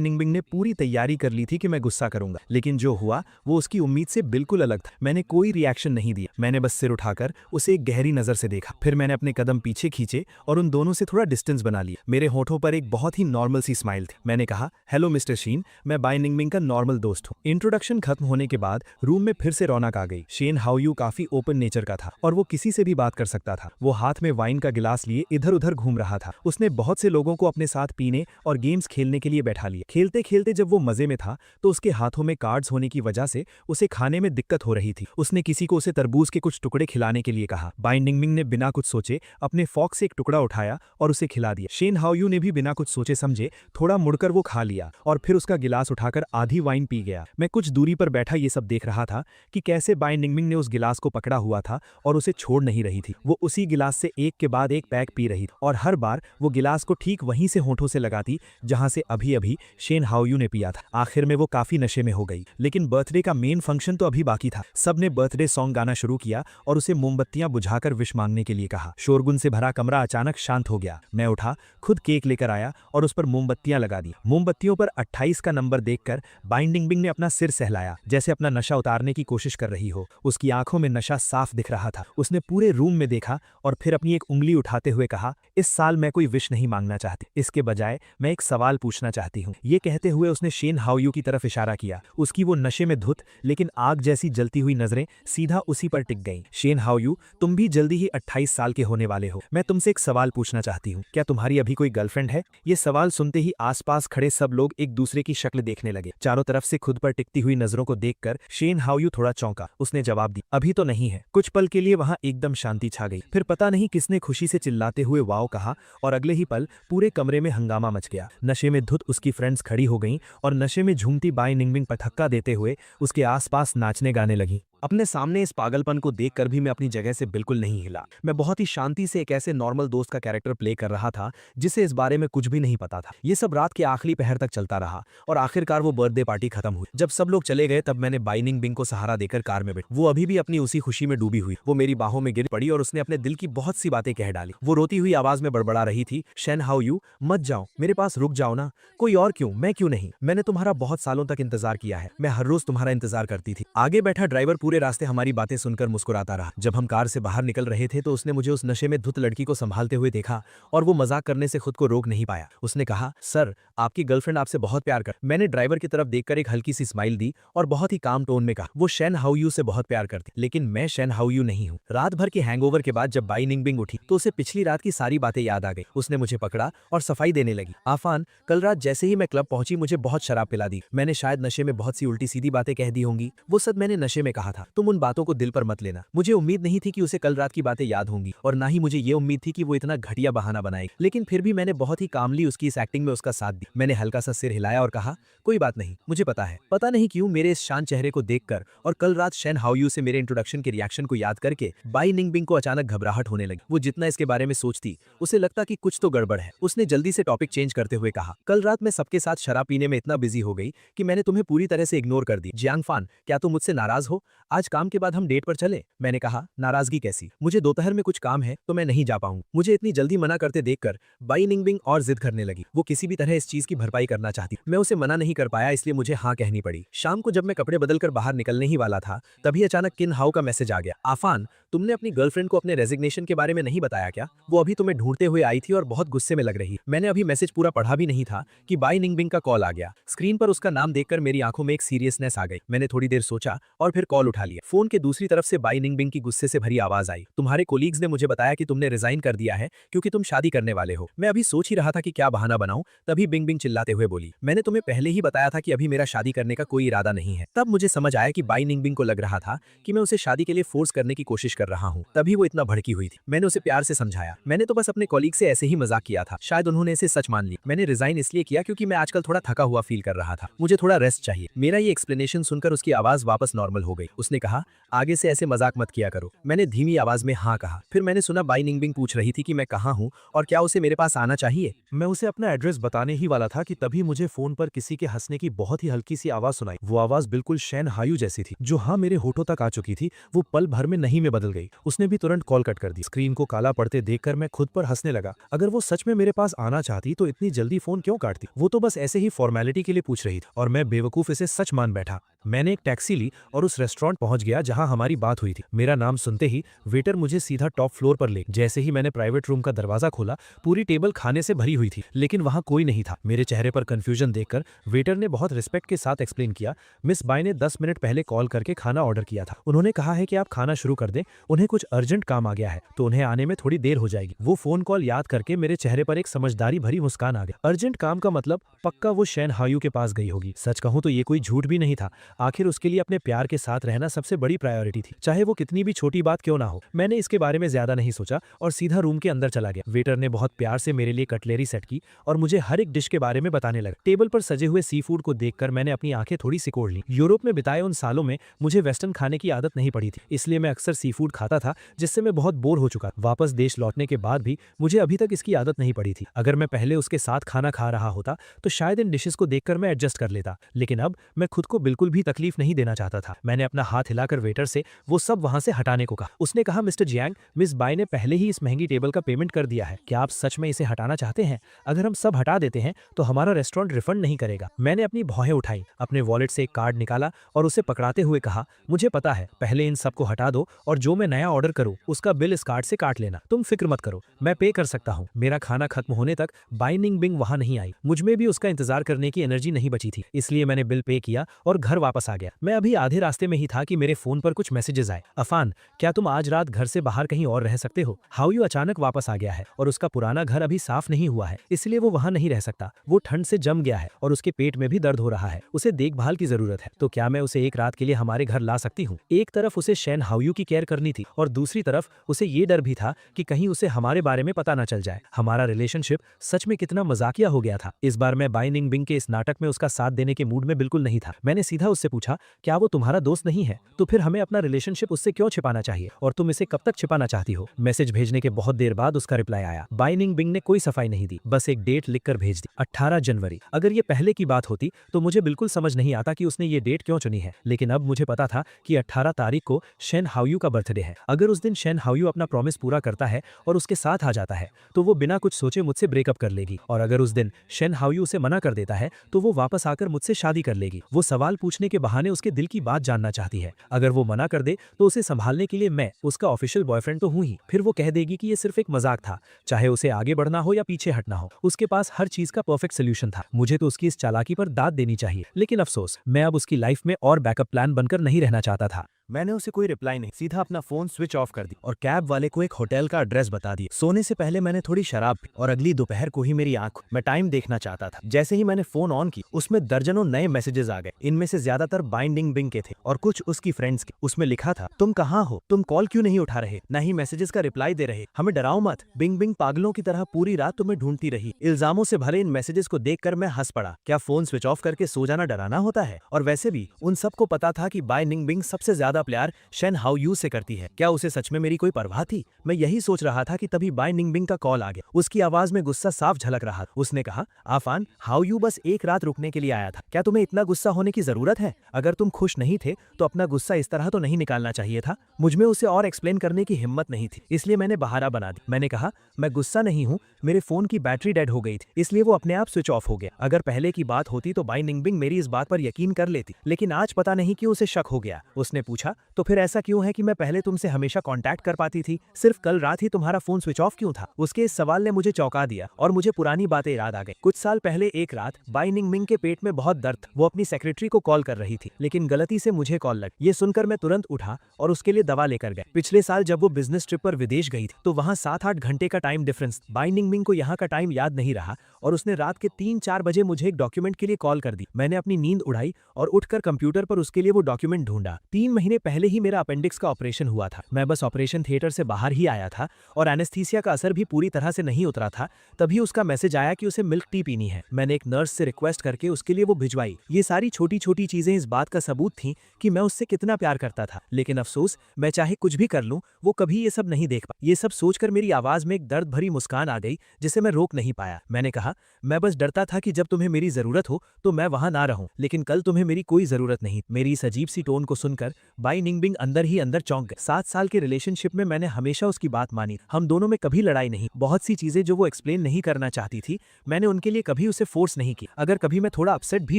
निंगबिंग ने पूरी तैयारी कर ली थी कि मैं गुस्सा करूंगा, लेकिन जो हुआ वो उसकी उम्मीद से बिल्कुल अलग था। मैंने कोई रिएक्शन नहीं दिया। मैंने बस सिर उठाकर उसे एक गहरी नजर से देखा। फिर मैंने अपने कदम पीछे खींचे और उन दोनों से थोड़ा डिस्टेंस बना लिया। मेरे होठों पर एक बहुत ही नॉर्मल सी स्माइल थी। मैंने कहा, हेलो मिस्टर शीन, मैं बाई निंगबिंग का नॉर्मल दोस्त हूँ। इंट्रोडक्शन खत्म होने के बाद रूम में फिर से रौनक आ गई। शेन हाउ यू काफी ओपन नेचर का था और वो किसी से भी बात कर सकता था। वो हाथ में वाइन का गिलास लिए इधर उधर घूम रहा था। उसने बहुत से लोगों को अपने साथ पीने और गेम्स खेलने के लिए बैठा लिया। खेलते खेलते जब वो मजे में था तो उसके हाथों में कार्ड्स होने की वजह से उसे खाने में दिक्कत हो रही थी। उसने किसी को उसे तरबूज के कुछ टुकड़े खिलाने के लिए कहा। बाई निंगबिंग ने बिना कुछ सोचे अपने फॉक से एक टुकड़ा उठाया और उसे खिला दिया। शेन हाउ यू ने भी बिना कुछ सोचे समझे थोड़ा मुड़कर वो खा लिया और फिर उसका गिलास उठाकर आधी वाइन पी गया। मैं कुछ दूरी पर बैठा ये सब देख रहा था कि कैसे बाई निंगबिंग ने उस गिलास को पकड़ा हुआ था और उसे छोड़ नहीं रही थी। वो उसी गिलास से एक के बाद एक पैक पी रही थी और हर बार वो गिलास को ठीक वहीं से होठों से लगाती जहां से अभी अभी शेन हाउ यू ने पिया था। आखिर में वो काफी नशे में हो गई, लेकिन बर्थडे का मेन फंक्शन तो अभी बाकी था। सबने बर्थडे सॉन्ग गाना शुरू किया और उसे मोमबत्तियां बुझाकर विश मांगने के लिए कहा। शोरगुल से भरा कमरा अचानक शांत हो गया। मैं उठा, खुद केक लेकर आया और उस पर मोमबत्तियां लगा दी। मोमबत्तियों पर 28 का नंबर देखकर बाई निंगबिंग ने अपना सिर सहलाया, जैसे अपना नशा उतारने की कोशिश कर रही हो। उसकी आंखों में नशा साफ दिख रहा था। उसने पूरे रूम में देखा और फिर अपनी एक उंगली उठाते हुए कहा, इस साल मैं कोई विश नहीं मांगना चाहती, इसके बजाय मैं एक सवाल पूछना चाहती हूँ। ये कहते हुए उसने शेन हाउ यू की तरफ इशारा किया। उसकी वो नशे में धुत लेकिन आग जैसी जलती हुई नजरें सीधा उसी पर टिक गईं। शेन हाउ यू, तुम भी जल्दी ही 28 साल के होने वाले हो। मैं तुमसे एक सवाल पूछना चाहती हूँ, क्या तुम्हारी अभी कोई गर्लफ्रेंड है? ये सवाल सुनते ही आसपास खड़े सब लोग एक दूसरे की शक्ल देखने लगे। चारों तरफ से खुद पर टिकती हुई नजरों को देखकर शेन हाउ यू थोड़ा चौंका। उसने जवाब दिया, अभी तो नहीं है। कुछ पल के लिए वहां एकदम शांति छा गई। फिर पता नहीं किसने खुशी से चिल्लाते हुए वाओ कहा और अगले ही पल पूरे कमरे में हंगामा मच गया। नशे में धुत उसकी फ्रेंड्स खड़ी हो गईं और नशे में झूमती बाई निंगबिंग पटक्का देते हुए उसके आसपास नाचने गाने लगी। अपने सामने इस पागलपन को देखकर भी मैं अपनी जगह से बिल्कुल नहीं हिला। मैं बहुत ही शांति से एक ऐसे नॉर्मल दोस्त का कैरेक्टर प्ले कर रहा था जिसे इस बारे में कुछ भी नहीं पता था। ये सब रात के आखिरी पहर तक चलता रहा और आखिरकार वो बर्थडे पार्टी खत्म हुई। जब सब लोग चले गए तब मैंने बाई निंगबिंग को सहारा देकर कार में बैठी। वो अभी भी अपनी उसी खुशी में डूबी हुई। वो मेरी बाहों में गिर पड़ी और उसने अपने दिल की बहुत सी बातें कह डाली। वो रोती हुई आवाज में बड़बड़ा रही थी, शेन हाउ यू, मत जाओ, मेरे पास रुक जाओ ना। कोई और क्यों, मैं क्यों नहीं? मैंने तुम्हारा बहुत सालों तक इंतजार किया है। मैं हर रोज तुम्हारा इंतजार करती थी। आगे बैठा ड्राइवर पूरे रास्ते हमारी बातें सुनकर मुस्कुराता रहा। जब हम कार से बाहर निकल रहे थे तो उसने मुझे उस नशे में धुत लड़की को संभालते हुए देखा और वो मजाक करने से खुद को रोक नहीं पाया। उसने कहा, सर, आपकी गर्लफ्रेंड आपसे बहुत प्यार कर। मैंने ड्राइवर की तरफ देखकर एक हल्की सी स्माइल दी और बहुत ही काम टोन में कहा, वो शेन हाउ यू से बहुत प्यार करती, लेकिन मैं शेन हाउ यू नहीं हूँ। रात भर के हैंगओवर के बाद जब बाई निंगबिंग उठी तो उसे पिछली रात की सारी बातें याद आ गई। उसने मुझे पकड़ा और सफाई देने लगी। आफान, कल रात जैसे ही मैं क्लब पहुंची मुझे बहुत शराब पिला दी। मैंने शायद नशे में बहुत सी उल्टी सीधी बातें कह दी होंगी। वो सब मैंने नशे में कहा था। तुम उन बातों को दिल पर मत लेना। मुझे उम्मीद नहीं थी कि उसे कल रात की बातें याद होंगी और ना ही मुझे ये उम्मीद थी कि वो इतना घटिया बहाना बनाएगी, लेकिन फिर भी मैंने बहुत ही कामली उसकी इस एक्टिंग में उसका साथ दी। मैंने हल्का सा सिर हिलाया और कहा, कोई बात नहीं, मुझे पता है। पता नहीं क्यों मेरे इस शांत चेहरे को देखकर और कल रात शेन हाउ यू से मेरे इंट्रोडक्शन के रिएक्शन को याद करके बाई निंगबिंग को अचानक घबराहट होने लगी। वो जितना इसके बारे में सोचती उसे लगता कि कुछ तो गड़बड़ है। उसने जल्दी से टॉपिक चेंज करते हुए कहा, कल रात मैं सबके साथ शराब पीने में इतना बिजी हो गई कि मैंने तुम्हें पूरी तरह से इग्नोर कर दी। जियांग फान, क्या तुम मुझसे नाराज हो? आज काम के बाद हम डेट पर चले? मैंने कहा, नाराजगी कैसी, मुझे दोपहर में कुछ काम है तो मैं नहीं जा पाऊंगा। मुझे इतनी जल्दी मना करते देखकर बाई निंगबिंग और जिद करने लगी। वो किसी भी तरह इस चीज की भरपाई करना चाहती। मैं उसे मना नहीं कर पाया, इसलिए मुझे हाँ कहनी पड़ी। शाम को जब मैं कपड़े बदलकर बाहर निकलने ही वाला था तभी अचानक किन हाउ का मैसेज आ गया, आफान, तुमने अपनी गर्लफ्रेंड को अपने रेजिग्नेशन के बारे में नहीं बताया क्या? वो अभी तुम्हें ढूंढते हुए आई थी और बहुत गुस्से में लग रही। मैंने अभी मैसेज पूरा पढ़ा भी नहीं था कि बाई निंगबिंग का कॉल आ गया। स्क्रीन पर उसका नाम देखकर मेरी आंखों में एक सीरियसनेस आ गई। मैंने थोड़ी देर सोचा और फिर कॉल उठा लिया। फोन के दूसरी तरफ से बाई निंगबिंग की गुस्से से भरी आवाज आई, तुम्हारे कोलीग्स ने मुझे बताया कि तुमने रिजाइन कर दिया है क्योंकि तुम शादी करने वाले हो। मैं अभी सोच ही रहा था कि क्या बहाना बनाऊं, तभी बिंग बिंग चिल्लाते हुए बोली, मैंने तुम्हें पहले ही बताया था कि अभी मेरा शादी करने का कोई इरादा नहीं है। तब मुझे समझ आया कि बाई निंगबिंग को लग रहा था कि मैं उसे शादी के लिए फोर्स करने की कोशिश कर कर रहा हूँ। तभी वो इतना भड़की हुई थी। मैंने उसे प्यार से समझाया, मैंने तो बस अपने कॉलीग से ऐसे ही मजाक किया था, शायद उन्होंने इसे सच मान ली। मैंने रिजाइन इसलिए किया क्योंकि मैं आजकल थोड़ा थका हुआ फील कर रहा था, मुझे थोड़ा रेस्ट चाहिए। मेरा ये एक्सप्लेनेशन सुनकर उसकी आवाज वापस नॉर्मल हो गई। उसने कहा, आगे से ऐसे मजाक मत किया करो। मैंने धीमी आवाज में हाँ कहा। फिर मैंने सुना बाई निंगबिंग पूछ रही थी कि मैं कहाँ हूँ और क्या उसे मेरे पास आना चाहिए। मैं उसे अपना एड्रेस बताने ही वाला था कि तभी मुझे फोन पर किसी के हंसने की बहुत ही हल्की सी आवाज सुनाई। वो आवाज बिल्कुल शैन हायू जैसी थी, जो हाँ मेरे होठों तक आ चुकी थी। वो पल भर में नहीं में बदल गई। उसने भी तुरंत कॉल कट कर दी। स्क्रीन को काला पड़ते देखकर मैं खुद पर हंसने लगा। अगर वो सच में मेरे पास आना चाहती तो इतनी जल्दी फोन क्यों काटती? वो तो बस ऐसे ही फॉर्मेलिटी के लिए पूछ रही थी और मैं बेवकूफ इसे सच मान बैठा। मैंने एक टैक्सी ली और उस रेस्टोरेंट पहुंच गया जहां हमारी बात हुई थी। मेरा नाम सुनते ही वेटर मुझे सीधा टॉप फ्लोर पर ले। जैसे ही मैंने प्राइवेट रूम का दरवाजा खोला, पूरी टेबल खाने से भरी हुई थी, लेकिन वहां कोई नहीं था। मेरे चेहरे पर कंफ्यूजन देखकर वेटर ने बहुत रिस्पेक्ट के साथ एक्सप्लेन किया, मिस बाई ने 10 मिनट पहले कॉल करके खाना ऑर्डर किया था। उन्होंने कहा है कि आप खाना शुरू कर दें, उन्हें कुछ अर्जेंट काम आ गया है तो उन्हें आने में थोड़ी देर हो जाएगी। वो फोन कॉल याद करके मेरे चेहरे पर एक समझदारी भरी मुस्कान आ गई। अर्जेंट काम का मतलब पक्का वो शैन हायू के पास गई होगी। सच कहूं तो ये कोई झूठ भी नहीं था। आखिर उसके लिए अपने प्यार के साथ रहना सबसे बड़ी प्रायोरिटी थी, चाहे वो कितनी भी छोटी बात क्यों ना हो। मैंने इसके बारे में ज्यादा नहीं सोचा और सीधा रूम के अंदर चला गया। वेटर ने बहुत प्यार से मेरे लिए कटलेरी सेट की और मुझे हर एक डिश के बारे में बताने लगा। टेबल पर सजे हुए सी फूड को देखकर मैंने अपनी आंखें थोड़ी सिकोड़ ली। यूरोप में बिताए उन सालों में मुझे वेस्टर्न खाने की आदत नहीं पड़ी थी, इसलिए मैं अक्सर सी फूड खाता था, जिससे मैं बहुत बोर हो चुका। वापस देश लौटने के बाद भी मुझे अभी तक इसकी आदत नहीं पड़ी थी। अगर मैं पहले उसके साथ खाना खा रहा होता तो शायद इन डिशेस को देखकर मैं एडजस्ट कर लेता, लेकिन अब मैं खुद को बिल्कुल भी तकलीफ नहीं देना चाहता था। मैंने अपना हाथ हिलाकर वेटर से वो सब वहां से हटाने को कहा। उसने कहा, मिस्टर जियांग, मिस बाई ने पहले ही इस महंगी टेबल का पेमेंट कर दिया है। क्या आप सच में इसे हटाना चाहते हैं? अगर हम सब हटा देते हैं तो हमारा रेस्टोरेंट रिफंड नहीं करेगा। मैंने अपनी भौहें उठाई, अपने वॉलेट से एक कार्ड निकाला और उसे पकड़ाते हुए कहा, मुझे पता है, पहले इन सबको हटा दो और जो मैं नया ऑर्डर करूं उसका बिल इस कार्ड से काट लेना। तुम फिक्र मत करो, मैं पे कर सकता हूं। मेरा खाना खत्म होने तक बाई निंगबिंग वहां नहीं आई। मुझमें भी उसका इंतजार करने की एनर्जी नहीं बची थी, इसलिए मैंने बिल पे किया और घर वापस आ गया। मैं अभी आधे रास्ते में ही था कि मेरे फोन पर कुछ मैसेजेस आए। अफान, क्या तुम आज रात घर से बाहर कहीं और रह सकते हो? हायू अचानक वापस आ गया है और उसका पुराना घर अभी साफ नहीं हुआ है, इसलिए वो वहां नहीं रह सकता। वो ठंड से जम गया है और उसके पेट में भी दर्द हो रहा है। उसे देखभाल की जरूरत है, तो क्या मैं उसे एक रात के लिए हमारे घर ला सकती हूँ? एक तरफ उसे शैन हायू की केयर करनी थी और दूसरी तरफ उसे ये डर भी था कि कहीं उसे हमारे बारे में पता न चल जाए। हमारा रिलेशनशिप सच में कितना मजाकिया हो गया था। इस बार मैं बाई निंगबिंग के इस नाटक में उसका साथ देने के मूड में बिल्कुल नहीं था। मैंने सीधा उससे पूछा, क्या वो तुम्हारा दोस्त नहीं है? तो फिर हमें अपना रिलेशनशिप उससे क्यों छिपाना चाहिए और तुम इसे कब तक छिपाना चाहती हो? मैसेज भेजने के बहुत देर बाद उसका रिप्लाई आया। बाई निंगबिंग ने कोई सफाई नहीं दी, बस एक डेट लिखकर भेज दी, 18 जनवरी। अगर ये पहले की बात होती तो मुझे बिल्कुल समझ नहीं आता कि उसने ये डेट क्यों चुनी है, लेकिन अब मुझे पता था कि 18 तारीख को शैन हायू का बर्थडे है। अगर उस दिन शैन हायू अपना प्रॉमिस पूरा करता है और उसके साथ आ जाता है तो वो बिना कुछ सोचे मुझसे ब्रेकअप कर लेगी, और अगर उस दिन शैन हायू उसे मना कर देता है तो वो वापस आकर मुझसे शादी कर लेगी। वो सवाल पूछने के बहाने उसके दिल की बात जानना चाहती है। अगर वो मना कर दे तो उसे संभालने के लिए मैं उसका ऑफिशियल बॉयफ्रेंड तो हूं ही। फिर वो कह देगी कि ये सिर्फ एक मजाक था, चाहे उसे आगे बढ़ना हो या पीछे हटना हो, उसके पास हर चीज का परफेक्ट सोल्यूशन था। मुझे तो उसकी इस चालाकी पर दाद देनी चाहिए, लेकिन अफसोस, मैं अब उसकी लाइफ में और बैकअप प्लान बनकर नहीं रहना चाहता था। मैंने उसे कोई रिप्लाई नहीं, सीधा अपना फोन स्विच ऑफ कर दी और कैब वाले को एक होटल का एड्रेस बता दिया। सोने से पहले मैंने थोड़ी शराब पी और अगली दोपहर को ही मेरी आंख, मैं टाइम देखना चाहता था। जैसे ही मैंने फोन ऑन की, उसमें दर्जनों नए मैसेजेस आ गए। इनमें से ज्यादातर बाई निंगबिंग के थे और कुछ उसकी फ्रेंड्स के। उसमें लिखा था, तुम कहाँ हो? तुम कॉल क्यों नहीं उठा रहे, ना ही मैसेजेस का रिप्लाई दे रहे? हमें डराओ मत। बिंग पागलों की तरह पूरी रात तुम्हें ढूंढती रही। इल्जामों से भरे इन मैसेजेस को देखकर मैं हंस पड़ा। क्या फोन स्विच ऑफ करके सो जाना डराना होता है? और वैसे भी उन सबको पता था कि बाई निंगबिंग सबसे ज्यादा प्यार शैन हायू से करती है। क्या उसे सच में मेरी कोई परवाह थी? मैं यही सोच रहा था कि तभी बाई निंगबिंग का कॉल आ गया। उसकी आवाज में गुस्सा साफ झलक रहा। उसने कहा, आफान, हायू बस एक रात रुकने के लिए आया था। क्या तुम्हें इतना गुस्सा होने की जरूरत है? अगर तुम खुश नहीं थे तो अपना गुस्सा इस तरह तो नहीं निकालना चाहिए था। मुझमें उसे और एक्सप्लेन करने की हिम्मत नहीं थी, इसलिए मैंने बहाना बना दी। मैंने कहा, मैं गुस्सा नहीं हूँ, मेरे फोन की बैटरी डेड हो गई थी, इसलिए वो अपने आप स्विच ऑफ हो गया। अगर पहले की बात होती तो बाई निंगबिंग मेरी इस बात पर यकीन कर लेती, लेकिन आज पता नहीं क्यों उसे शक हो गया। उसने पूछा, तो फिर ऐसा क्यों है कि मैं पहले तुमसे हमेशा कांटेक्ट कर पाती थी, सिर्फ कल रात ही तुम्हारा फोन स्विच ऑफ क्यों था? उसके इस सवाल ने मुझे चौंका दिया और मुझे पुरानी बातें याद आ गई। कुछ साल पहले एक रात बाई निंगबिंग के पेट में बहुत दर्द, वो अपनी सेक्रेटरी को कॉल कर रही थी, लेकिन गलती से मुझे कॉल लगी। ये सुनकर मैं तुरंत उठा और उसके लिए दवा लेकर गया। पिछले साल जब वो बिजनेस ट्रिप पर विदेश गई थी तो वहां 7-8 घंटे का टाइम डिफरेंस। बाई निंगबिंग को यहाँ का टाइम याद नहीं रहा और उसने रात के 3-4 बजे मुझे एक डॉक्यूमेंट के लिए कॉल कर दी। मैंने अपनी नींद उड़ाई और उठकर कंप्यूटर पर उसके लिए वो डॉक्यूमेंट ढूंढा। 3 महीने महीने पहले ही मेरा अपेंडिक्स का ऑपरेशन हुआ था। मैं बस ऑपरेशन थिएटर से बाहर ही आया था और एनेस्थीसिया का असर भी पूरी तरह से नहीं उतरा था, तभी उसका मैसेज आया कि उसे मिल्क टी पीनी है। मैंने एक नर्स से रिक्वेस्ट करके उसके लिए वो भिजवाई। ये सारी छोटी छोटी चीजें इस बात का सबूत थीं कि मैं उससे कितना प्यार करता था, लेकिन अफसोस मैं चाहे कुछ भी कर लूं वो कभी ये सब नहीं देख पाया। ये सब सोचकर मेरी आवाज में एक दर्द भरी मुस्कान आ गई जिसे मैं रोक नहीं पाया। मैंने कहा, मैं बस डरता था कि जब तुम्हें मेरी जरूरत हो तो मैं वहां ना रहूं, लेकिन कल तुम्हें मेरी कोई जरूरत नहीं। मेरी इस अजीब सी टोन को सुनकर बाई निंगबिंग अंदर ही अंदर चौंक गए। 7 साल के रिलेशनशिप में मैंने हमेशा उसकी बात मानी। हम दोनों में कभी लड़ाई नहीं। बहुत सी चीजें जो वो एक्सप्लेन नहीं करना चाहती थी मैंने उनके लिए कभी उसे फोर्स नहीं की। अगर कभी मैं थोड़ा अपसेट भी